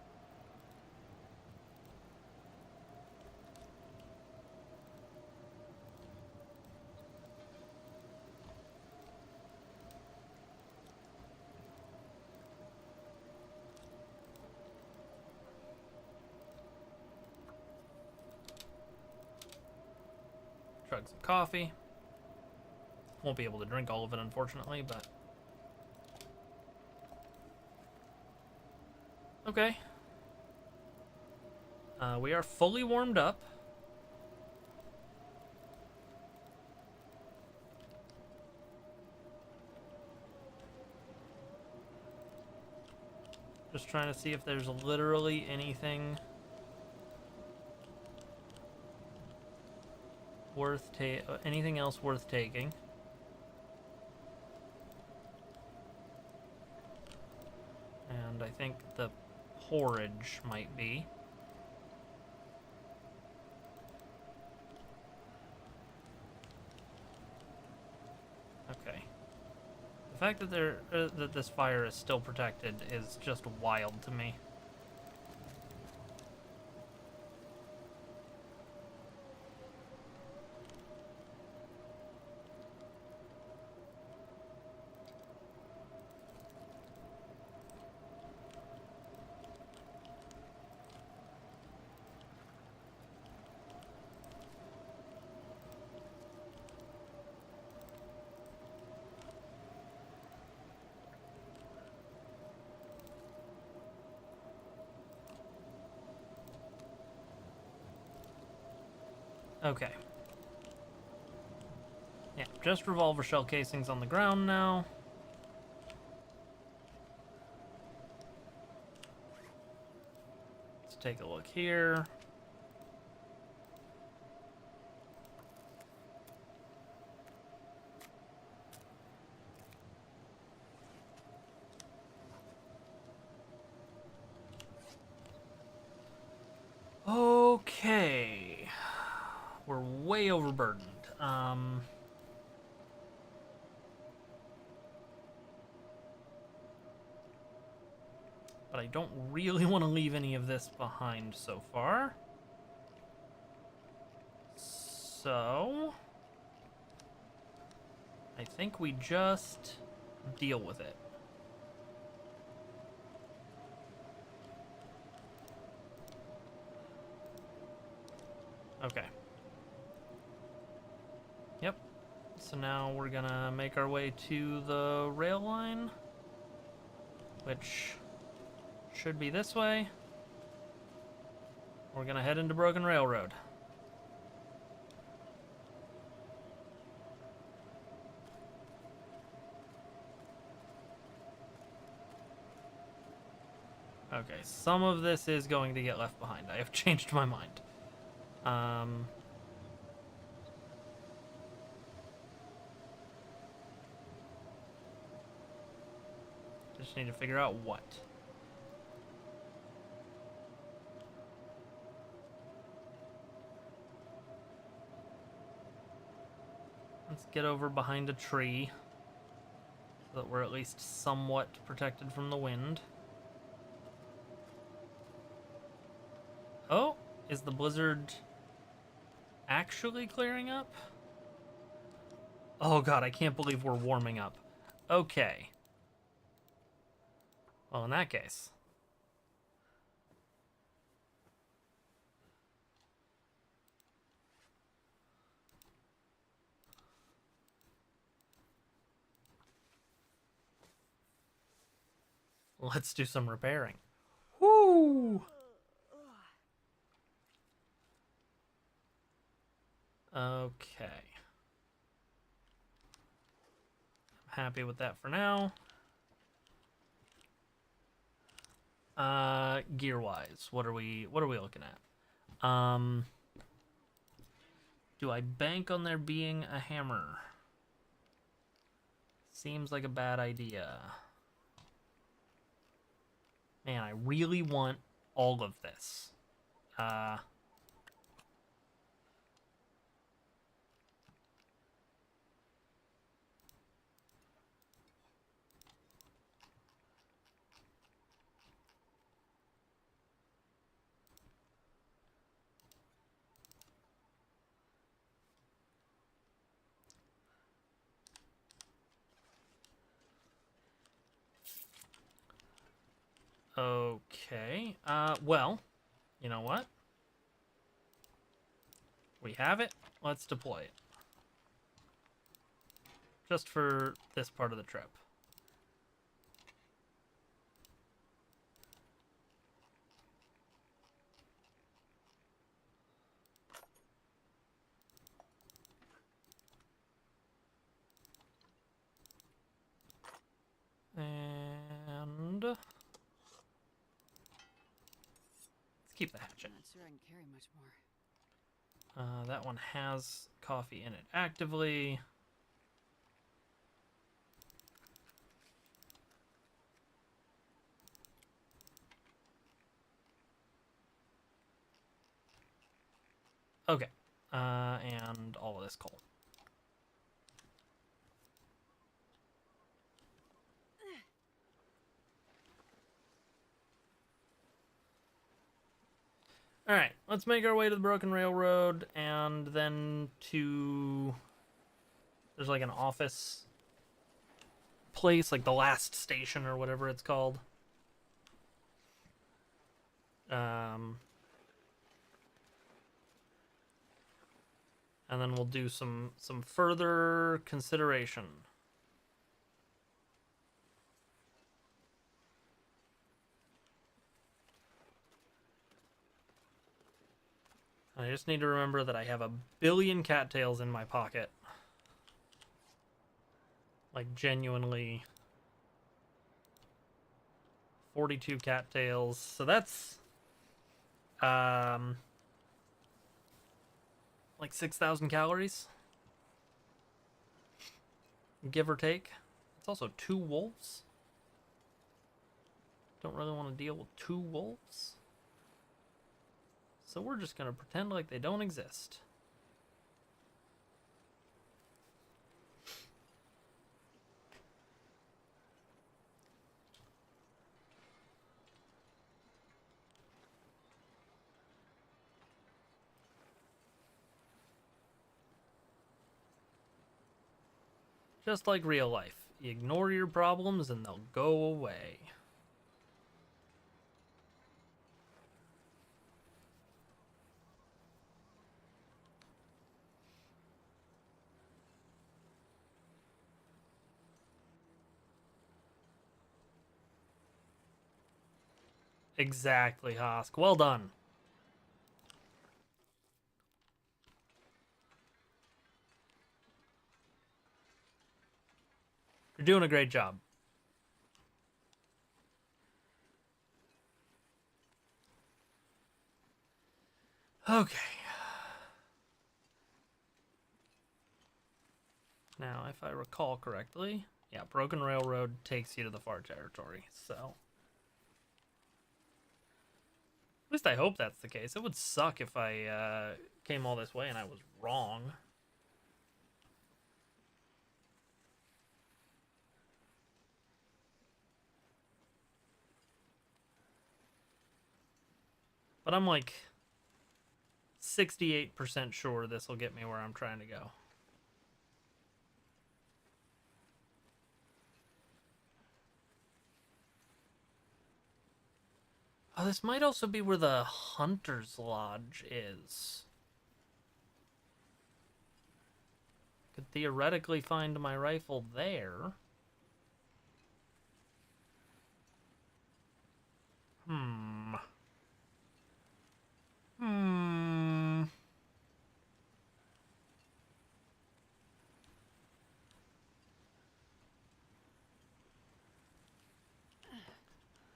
Chug some coffee. Won't be able to drink all of it, unfortunately, but... Okay. We are fully warmed up. Just trying to see if there's literally anything anything else worth taking. And I think the porridge might be. Okay. The fact that that this fire is still protected is just wild to me. Okay. Yeah, just revolver shell casings on the ground now. Let's take a look here. Okay. We're way overburdened. But I don't really want to leave any of this behind so far. So... I think we just deal with it. Okay. Yep. So now we're gonna make our way to the rail line, which should be this way. We're gonna head into Broken Railroad. Okay, some of this is going to get left behind. I have changed my mind. Just need to figure out what. Let's get over behind a tree so that we're at least somewhat protected from the wind. Oh, is the blizzard actually clearing up? Oh god, I can't believe we're warming up. Okay. Well, in that case. Let's do some repairing. Woo! Okay. I'm happy with that for now. Gear-wise, what are we looking at? Do I bank on there being a hammer? Seems like a bad idea. Man, I really want all of this. Okay. Well, you know what? We have it. Let's deploy it. Just for this part of the trip. And let's keep the hatchet. I'm not sure I can carry much more. That one has coffee in it actively. Okay. And all of this coal. Alright, let's make our way to the Broken Railroad and then to... There's like an office place, like the last station or whatever it's called. And then we'll do some further consideration. I just need to remember that I have a billion cattails in my pocket. Like, genuinely. 42 cattails. So that's... like 6,000 calories. Give or take. It's also 2 wolves. Don't really want to deal with 2 wolves. So we're just going to pretend like they don't exist. Just like real life. You ignore your problems and they'll go away. Exactly, Hosk. Well done. You're doing a great job. Okay. Now, if I recall correctly, yeah, Broken Railroad takes you to the far territory, so... At least I hope that's the case. It would suck if I came all this way and I was wrong. But I'm like 68% sure this will get me where I'm trying to go. Oh, this might also be where the Hunter's Lodge is. Could theoretically find my rifle there.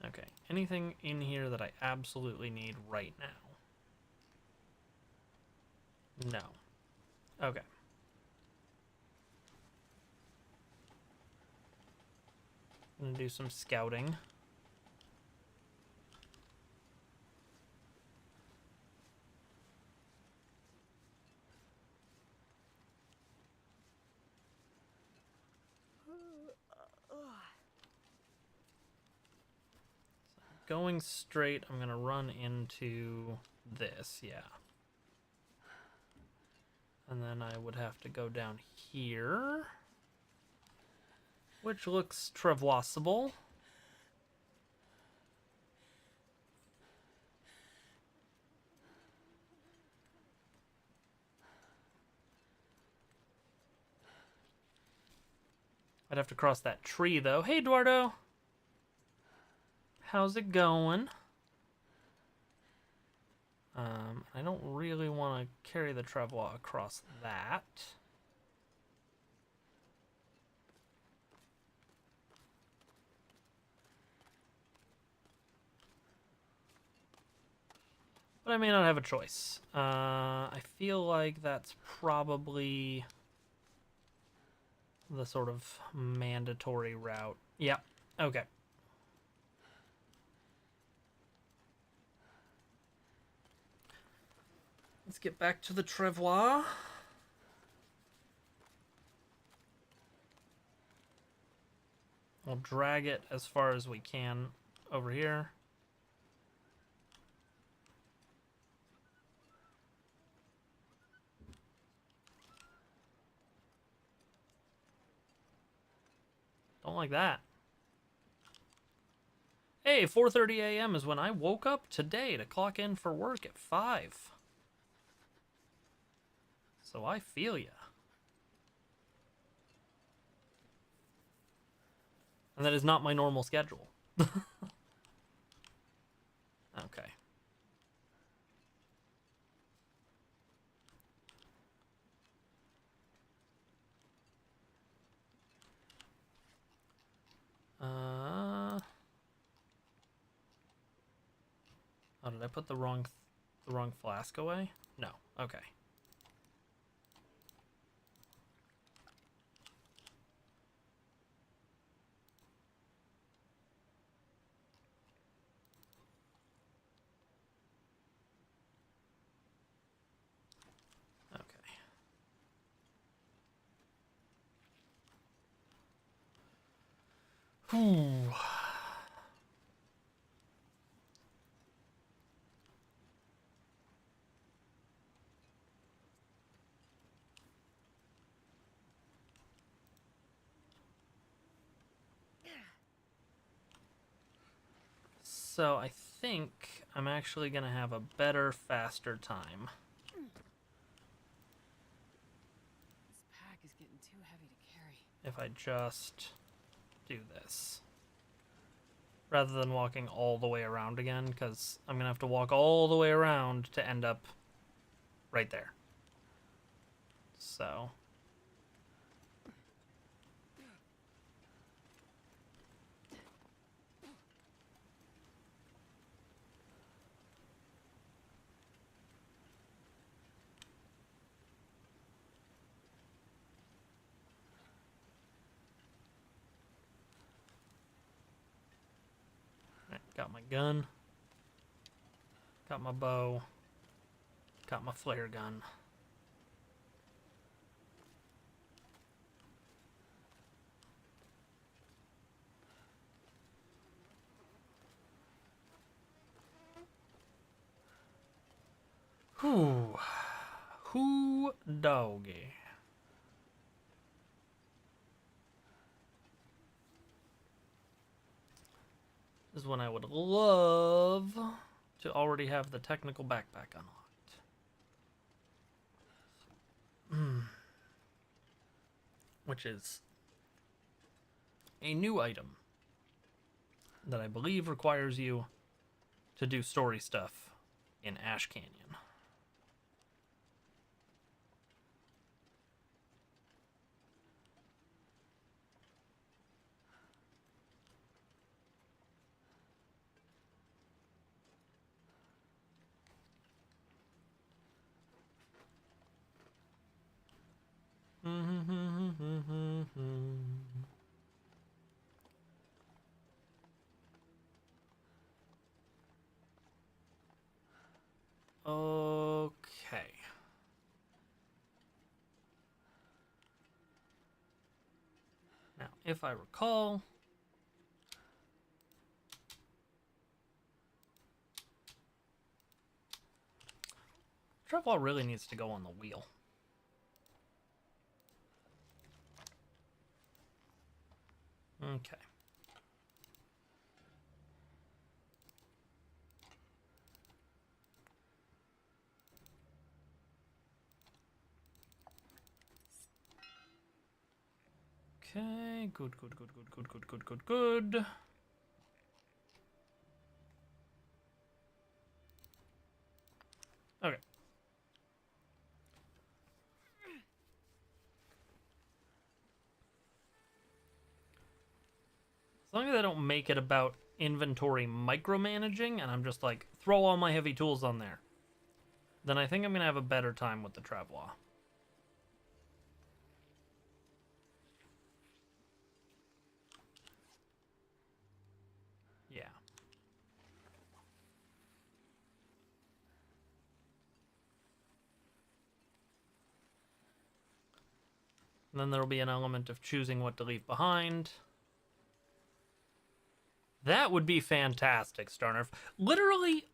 Okay, anything in here that I absolutely need right now? No. Okay. Gonna do some scouting. Going straight, I'm gonna run into this, yeah. And then I would have to go down here, which looks travoisable. I'd have to cross that tree, though. Hey, Eduardo! How's it going? I don't really want to carry the travois across that. But I may not have a choice. I feel like that's probably the sort of mandatory route. Yeah, okay. Let's get back to the travois. We'll drag it as far as we can over here. Don't like that. Hey, 4:30 a.m. is when I woke up today to clock in for work at 5. So I feel ya. And that is not my normal schedule. Okay. Oh, did I put the wrong flask away? No. Okay. Okay. Whew. So I think I'm actually going to have a better, faster time. This pack is getting too heavy to carry. If I just do this. Rather than walking all the way around again, because I'm going to have to walk all the way around to end up right there. So... Got my gun. Got my bow. Got my flare gun. Whew. Who doggy. This is when I would love to already have the technical backpack unlocked. Which is a new item that I believe requires you to do story stuff in Ash Canyon. if I recall. Trapwall really needs to go on the wheel. Okay. Okay, good. Okay. As long as I don't make it about inventory micromanaging and I'm just like, throw all my heavy tools on there, then I think I'm going to have a better time with the travois. Yeah. And then there'll be an element of choosing what to leave behind. That would be fantastic, Starnerf. Literally,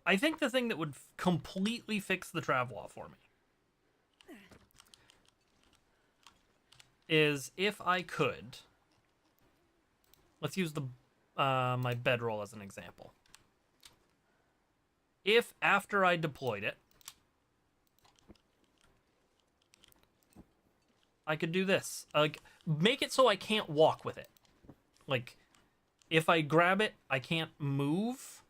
I think the thing that would completely fix the travois for me is if I could. Let's use the my bedroll as an example. If after I deployed it, I could do this. Like, make it so I can't walk with it. Like, if I grab it, I can't move.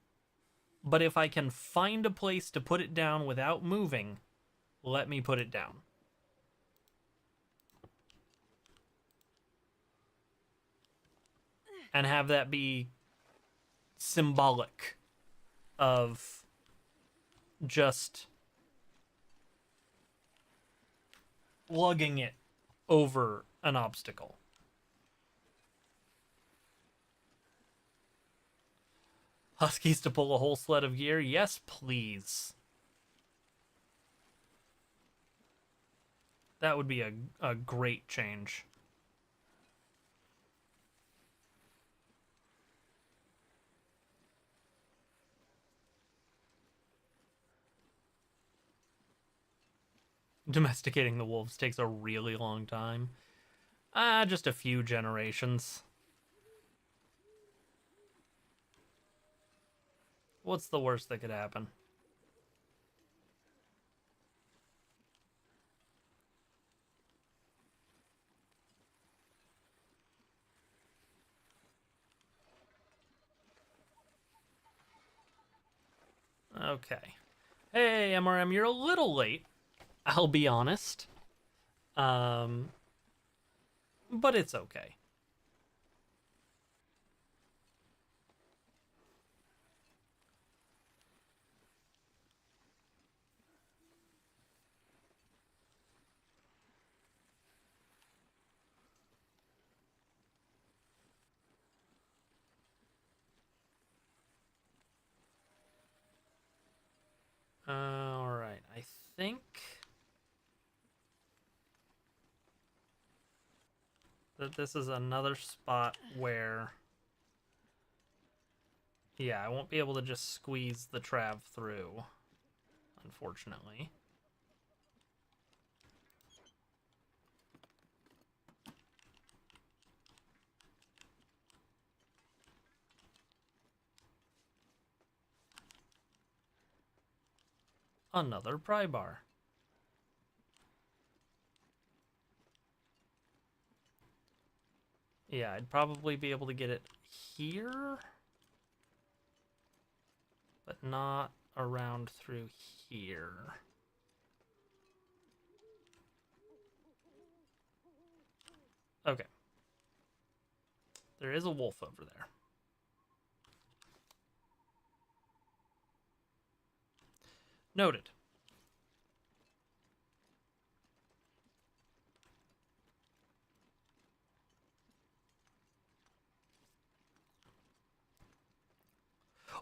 But if I can find a place to put it down without moving, let me put it down. And have that be symbolic of just lugging it over an obstacle. Huskies to pull a whole sled of gear? Yes, please. That would be a great change. Domesticating the wolves takes a really long time. Just a few generations. What's the worst that could happen? Okay. Hey, MRM, you're a little late. I'll be honest. But it's okay. Alright, I think that this is another spot where, yeah, I won't be able to just squeeze the trav through, unfortunately. Another pry bar. Yeah, I'd probably be able to get it here, but not around through here. Okay. There is a wolf over there. Noted.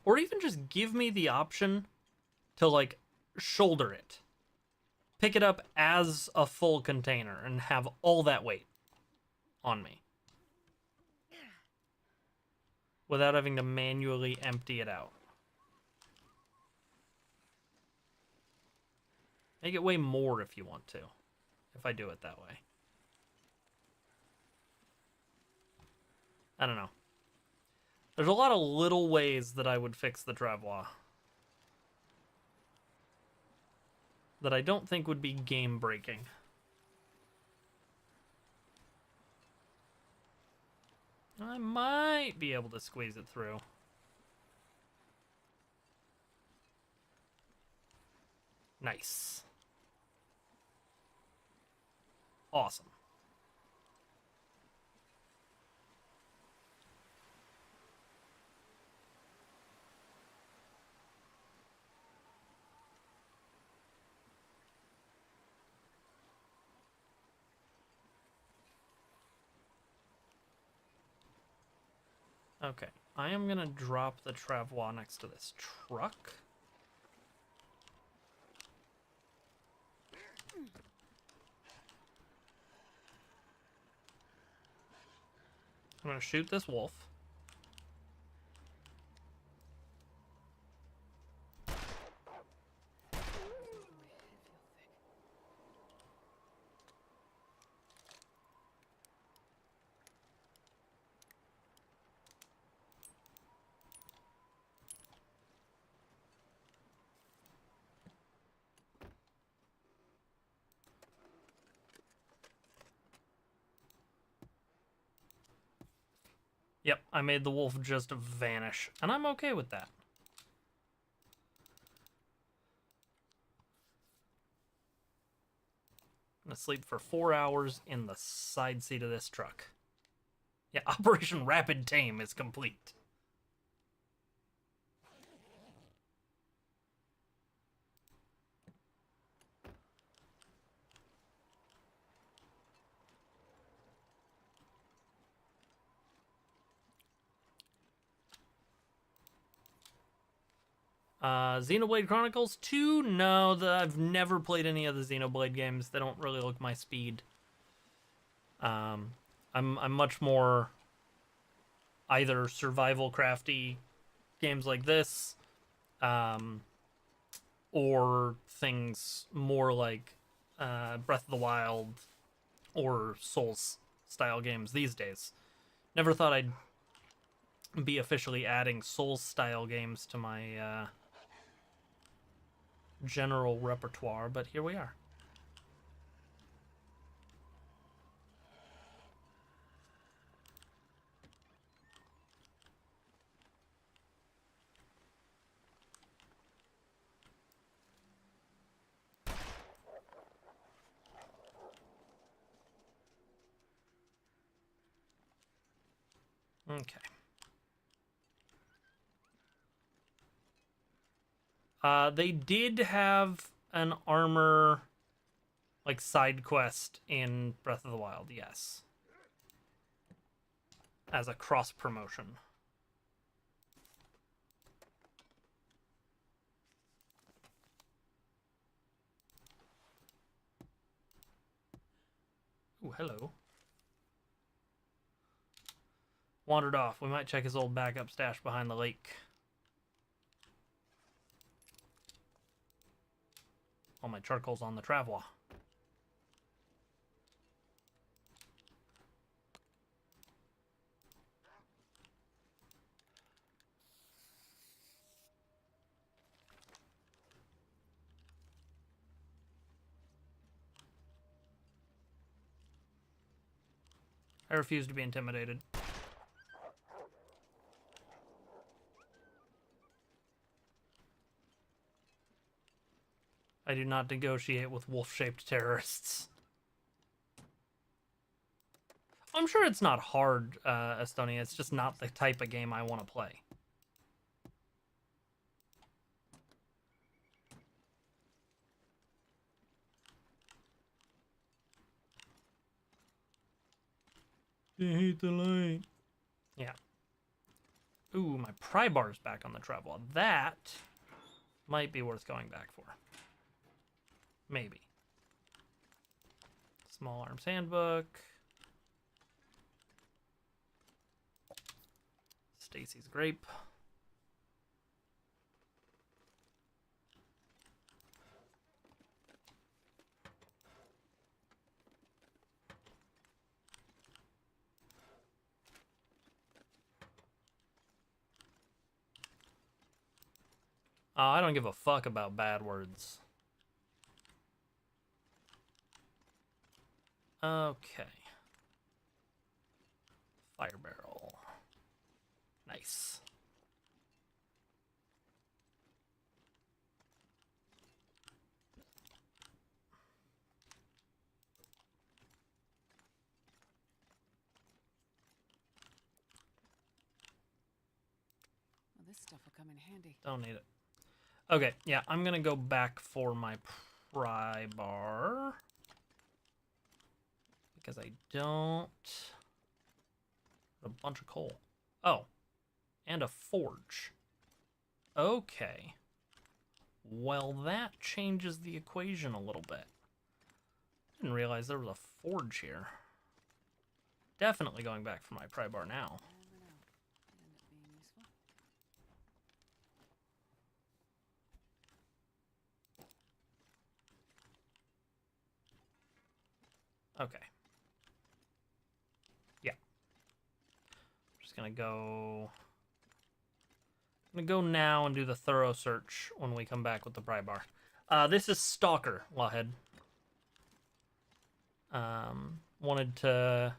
Or even just give me the option to, like, shoulder it. Pick it up as a full container and have all that weight on me. without having to manually empty it out. Make it weigh more if you want to, if I do it that way. I don't know. There's a lot of little ways that I would fix the travois that I don't think would be game-breaking. I might be able to squeeze it through. Nice. Awesome. Okay, I am gonna drop the travois next to this truck. I'm gonna shoot this wolf. Yep, I made the wolf just vanish, and I'm okay with that. I'm gonna sleep for 4 hours in the side seat of this truck. Yeah, Operation Rapid Tame is complete. Xenoblade Chronicles 2? No, I've never played any of the Xenoblade games. They don't really look my speed. I'm much more either survival crafty games like this, or things more like Breath of the Wild or Souls style games these days. Never thought I'd be officially adding Souls style games to my general repertoire, but here we are. Okay. They did have an armor, like, side quest in Breath of the Wild, yes. As a cross-promotion. Ooh, hello. Wandered off. We might check his old backup stash behind the lake. All my charcoal's on the travois. I refuse to be intimidated. I do not negotiate with wolf-shaped terrorists. I'm sure it's not hard, Estonia. It's just not the type of game I want to play. I hate the light. Yeah. Ooh, my pry bar's back on the travois. That might be worth going back for. Maybe. Small Arms Handbook. Stacy's grape. Oh, I don't give a fuck about bad words. Okay. Fire barrel. Nice. Well, this stuff will come in handy. Don't need it. Okay, yeah, I'm gonna go back for my pry bar. Because I don't... A bunch of coal. Oh. And a forge. Okay. Well, that changes the equation a little bit. Didn't realize there was a forge here. Definitely going back for my pry bar now. Okay. Yeah. Just gonna go... I'm gonna go now and do the thorough search when we come back with the pry bar. This is Stalker, Lawhead. Wanted to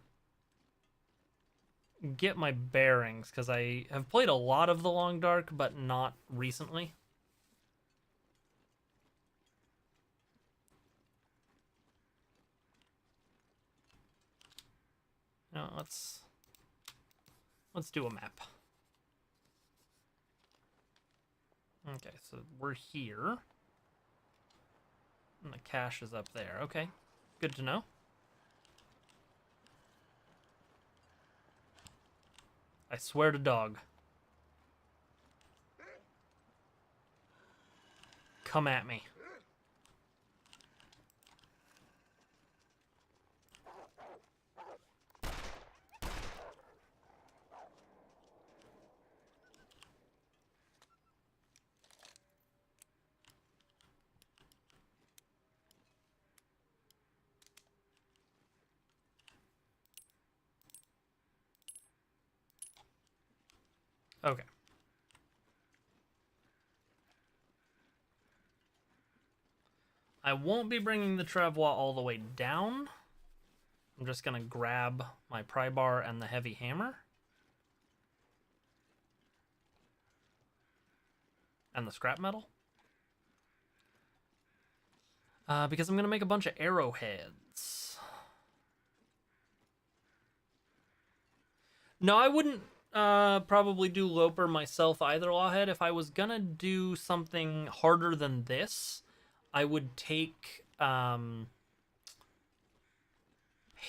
get my bearings, because I have played a lot of The Long Dark, but not recently. Now, let's do a map. Okay, so we're here. And the cache is up there. Okay, good to know. I swear to dog. Come at me. Okay. I won't be bringing the travois all the way down. I'm just going to grab my pry bar and the heavy hammer. And the scrap metal. Because I'm going to make a bunch of arrowheads. No, I wouldn't probably do Loper myself either, Lawhead. If I was going to do something harder than this, I would take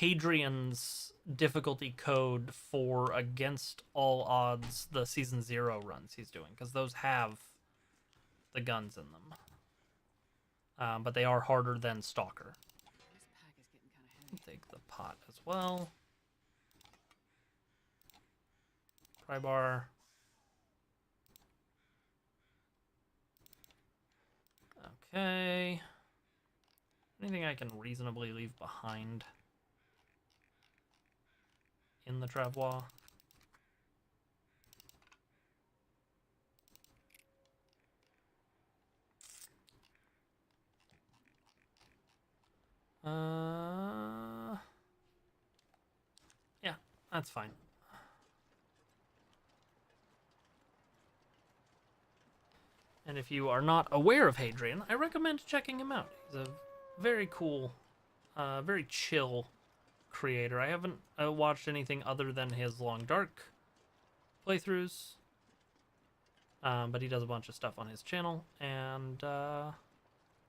Hadrian's difficulty code for Against All Odds, the Season 0 runs he's doing, because those have the guns in them. But they are harder than Stalker. This pack is getting kind of heavy. Take the pot as well. Pry bar. Okay. Anything I can reasonably leave behind in the travois? Yeah, that's fine. And if you are not aware of Hadrian, I recommend checking him out. He's a very cool, very chill creator. I haven't watched anything other than his Long Dark playthroughs, but he does a bunch of stuff on his channel, and I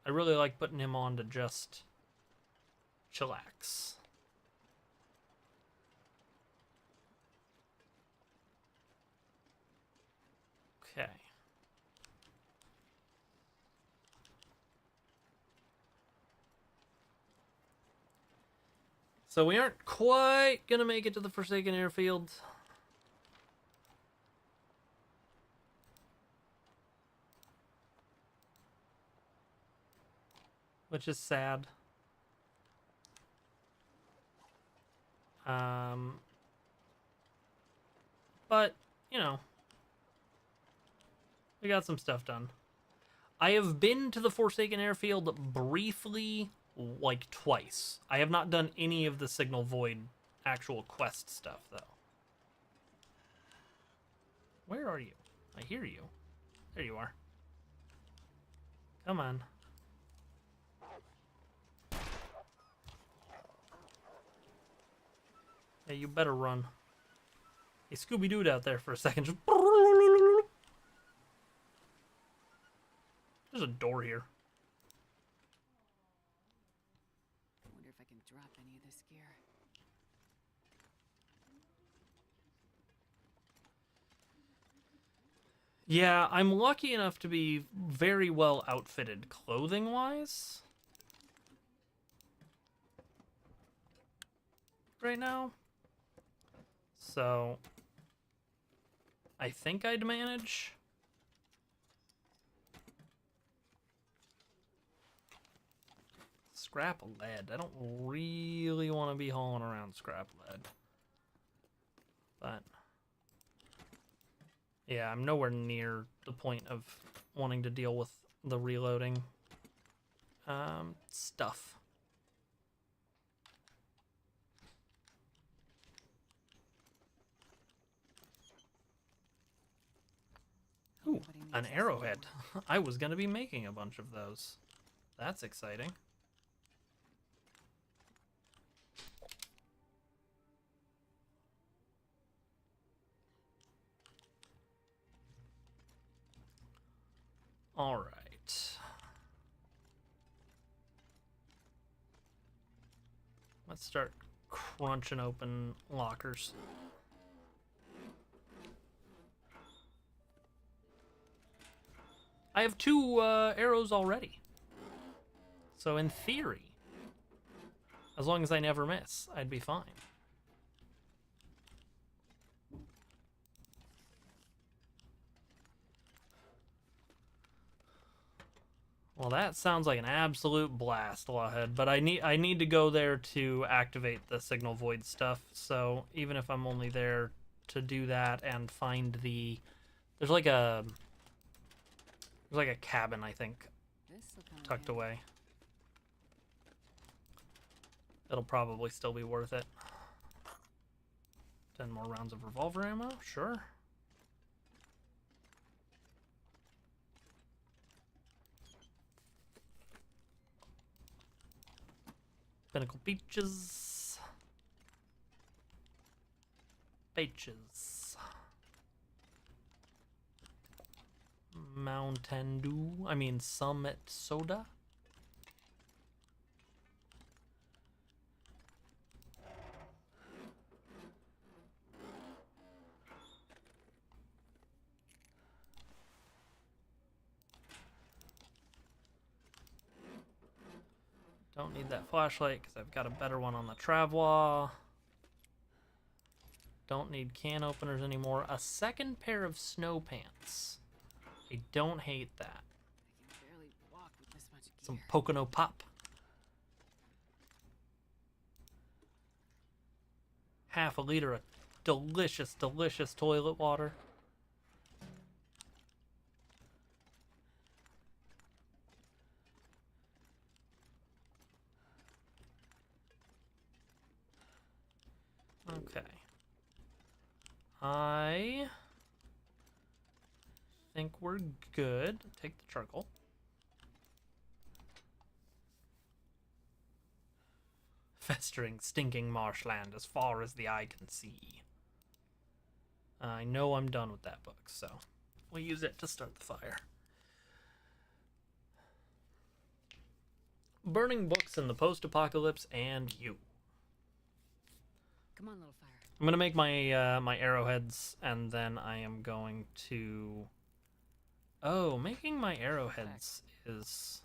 really like putting him on to just chillax. Okay. So we aren't quite gonna make it to the Forsaken Airfield. which is sad. But, you know, we got some stuff done. I have been to the Forsaken Airfield briefly, like twice. I have not done any of the Signal Void actual quest stuff, though. Where are you? I hear you. There you are. Come on. Yeah, you better run. Hey, Scooby-Dooed out there for a second. Just... There's a door here. I wonder if I can drop any of this gear. Yeah, I'm lucky enough to be very well outfitted clothing-wise right now. So, I think I'd manage. Scrap lead. I don't really want to be hauling around scrap lead. But, yeah, I'm nowhere near the point of wanting to deal with the reloading stuff. Ooh, an arrowhead. I was going to be making a bunch of those. That's exciting. All right. Let's start crunching open lockers. I have 2 arrows already. So in theory, as long as I never miss, I'd be fine. Well, that sounds like an absolute blast, Lawhead, but I need to go there to activate the Signal Void stuff, so even if I'm only there to do that and find the... There's like a cabin, I think, tucked away. It'll probably still be worth it. 10 more rounds of revolver ammo? Sure. Pinnacle Beaches. Beaches. Mountain Dew. I mean, Summit Soda. Don't need that flashlight because I've got a better one on the Travois. Don't need can openers anymore. A second pair of snow pants. I don't hate that. I can barely walk with this much gear. Some Pocono Pop. Half a liter of delicious, delicious toilet water. Okay. I think we're good. Take the charcoal. Festering, stinking marshland as far as the eye can see. I know I'm done with that book, so we'll use it to start the fire. Burning books in the post-apocalypse and you. Come on, little fire. I'm gonna make my my arrowheads, and then I am going to... Oh, making my arrowheads is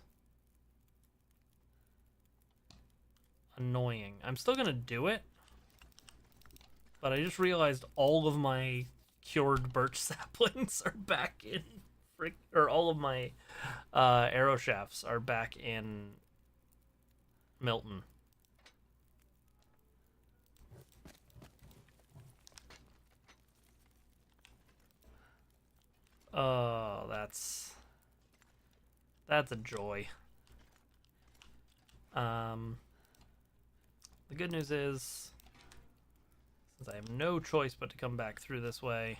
annoying. I'm still gonna do it, but I just realized all of my cured birch saplings are back in or all of my arrow shafts are back in Milton. Oh, that's a joy. The good news is, since I have no choice but to come back through this way,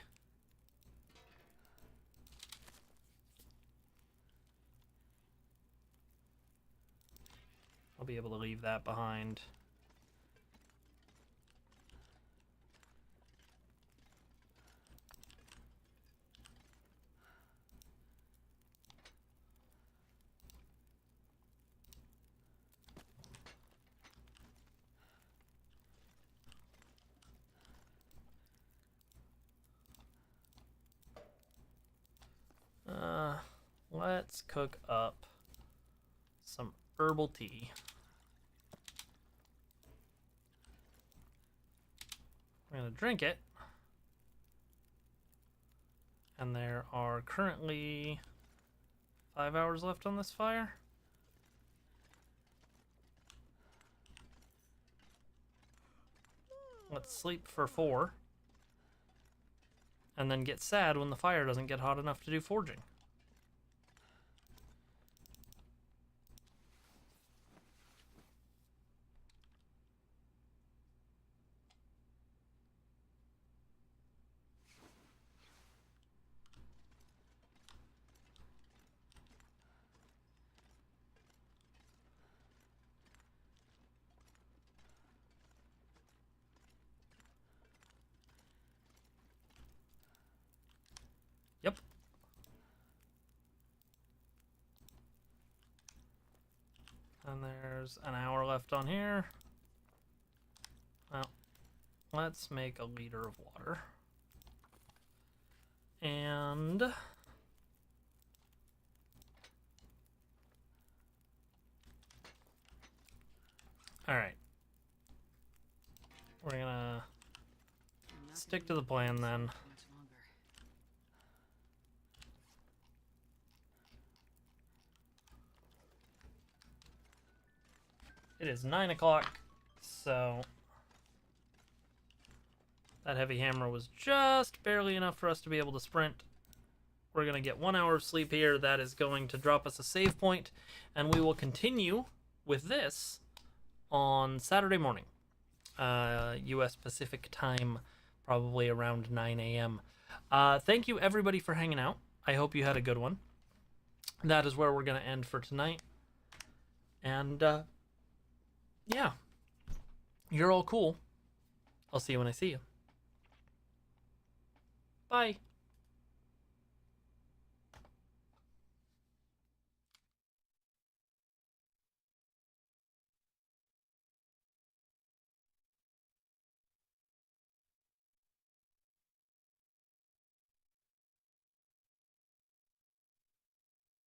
I'll be able to leave that behind. Let's cook up some herbal tea. We're gonna drink it. And there are currently 5 hours left on this fire. Let's sleep for 4. And then get sad when the fire doesn't get hot enough to do forging. Yep. And there's an hour left on here. Well, let's make a liter of water. And all right. We're gonna stick to the plan then. It is 9 o'clock, so that heavy hammer was just barely enough for us to be able to sprint. We're going to get 1 hour of sleep here. That is going to drop us a save point, and we will continue with this on Saturday morning, U.S. Pacific time, probably around 9 a.m. Thank you, everybody, for hanging out. I hope you had a good one. That is where we're going to end for tonight. And, yeah, you're all cool. I'll see you when I see you. Bye.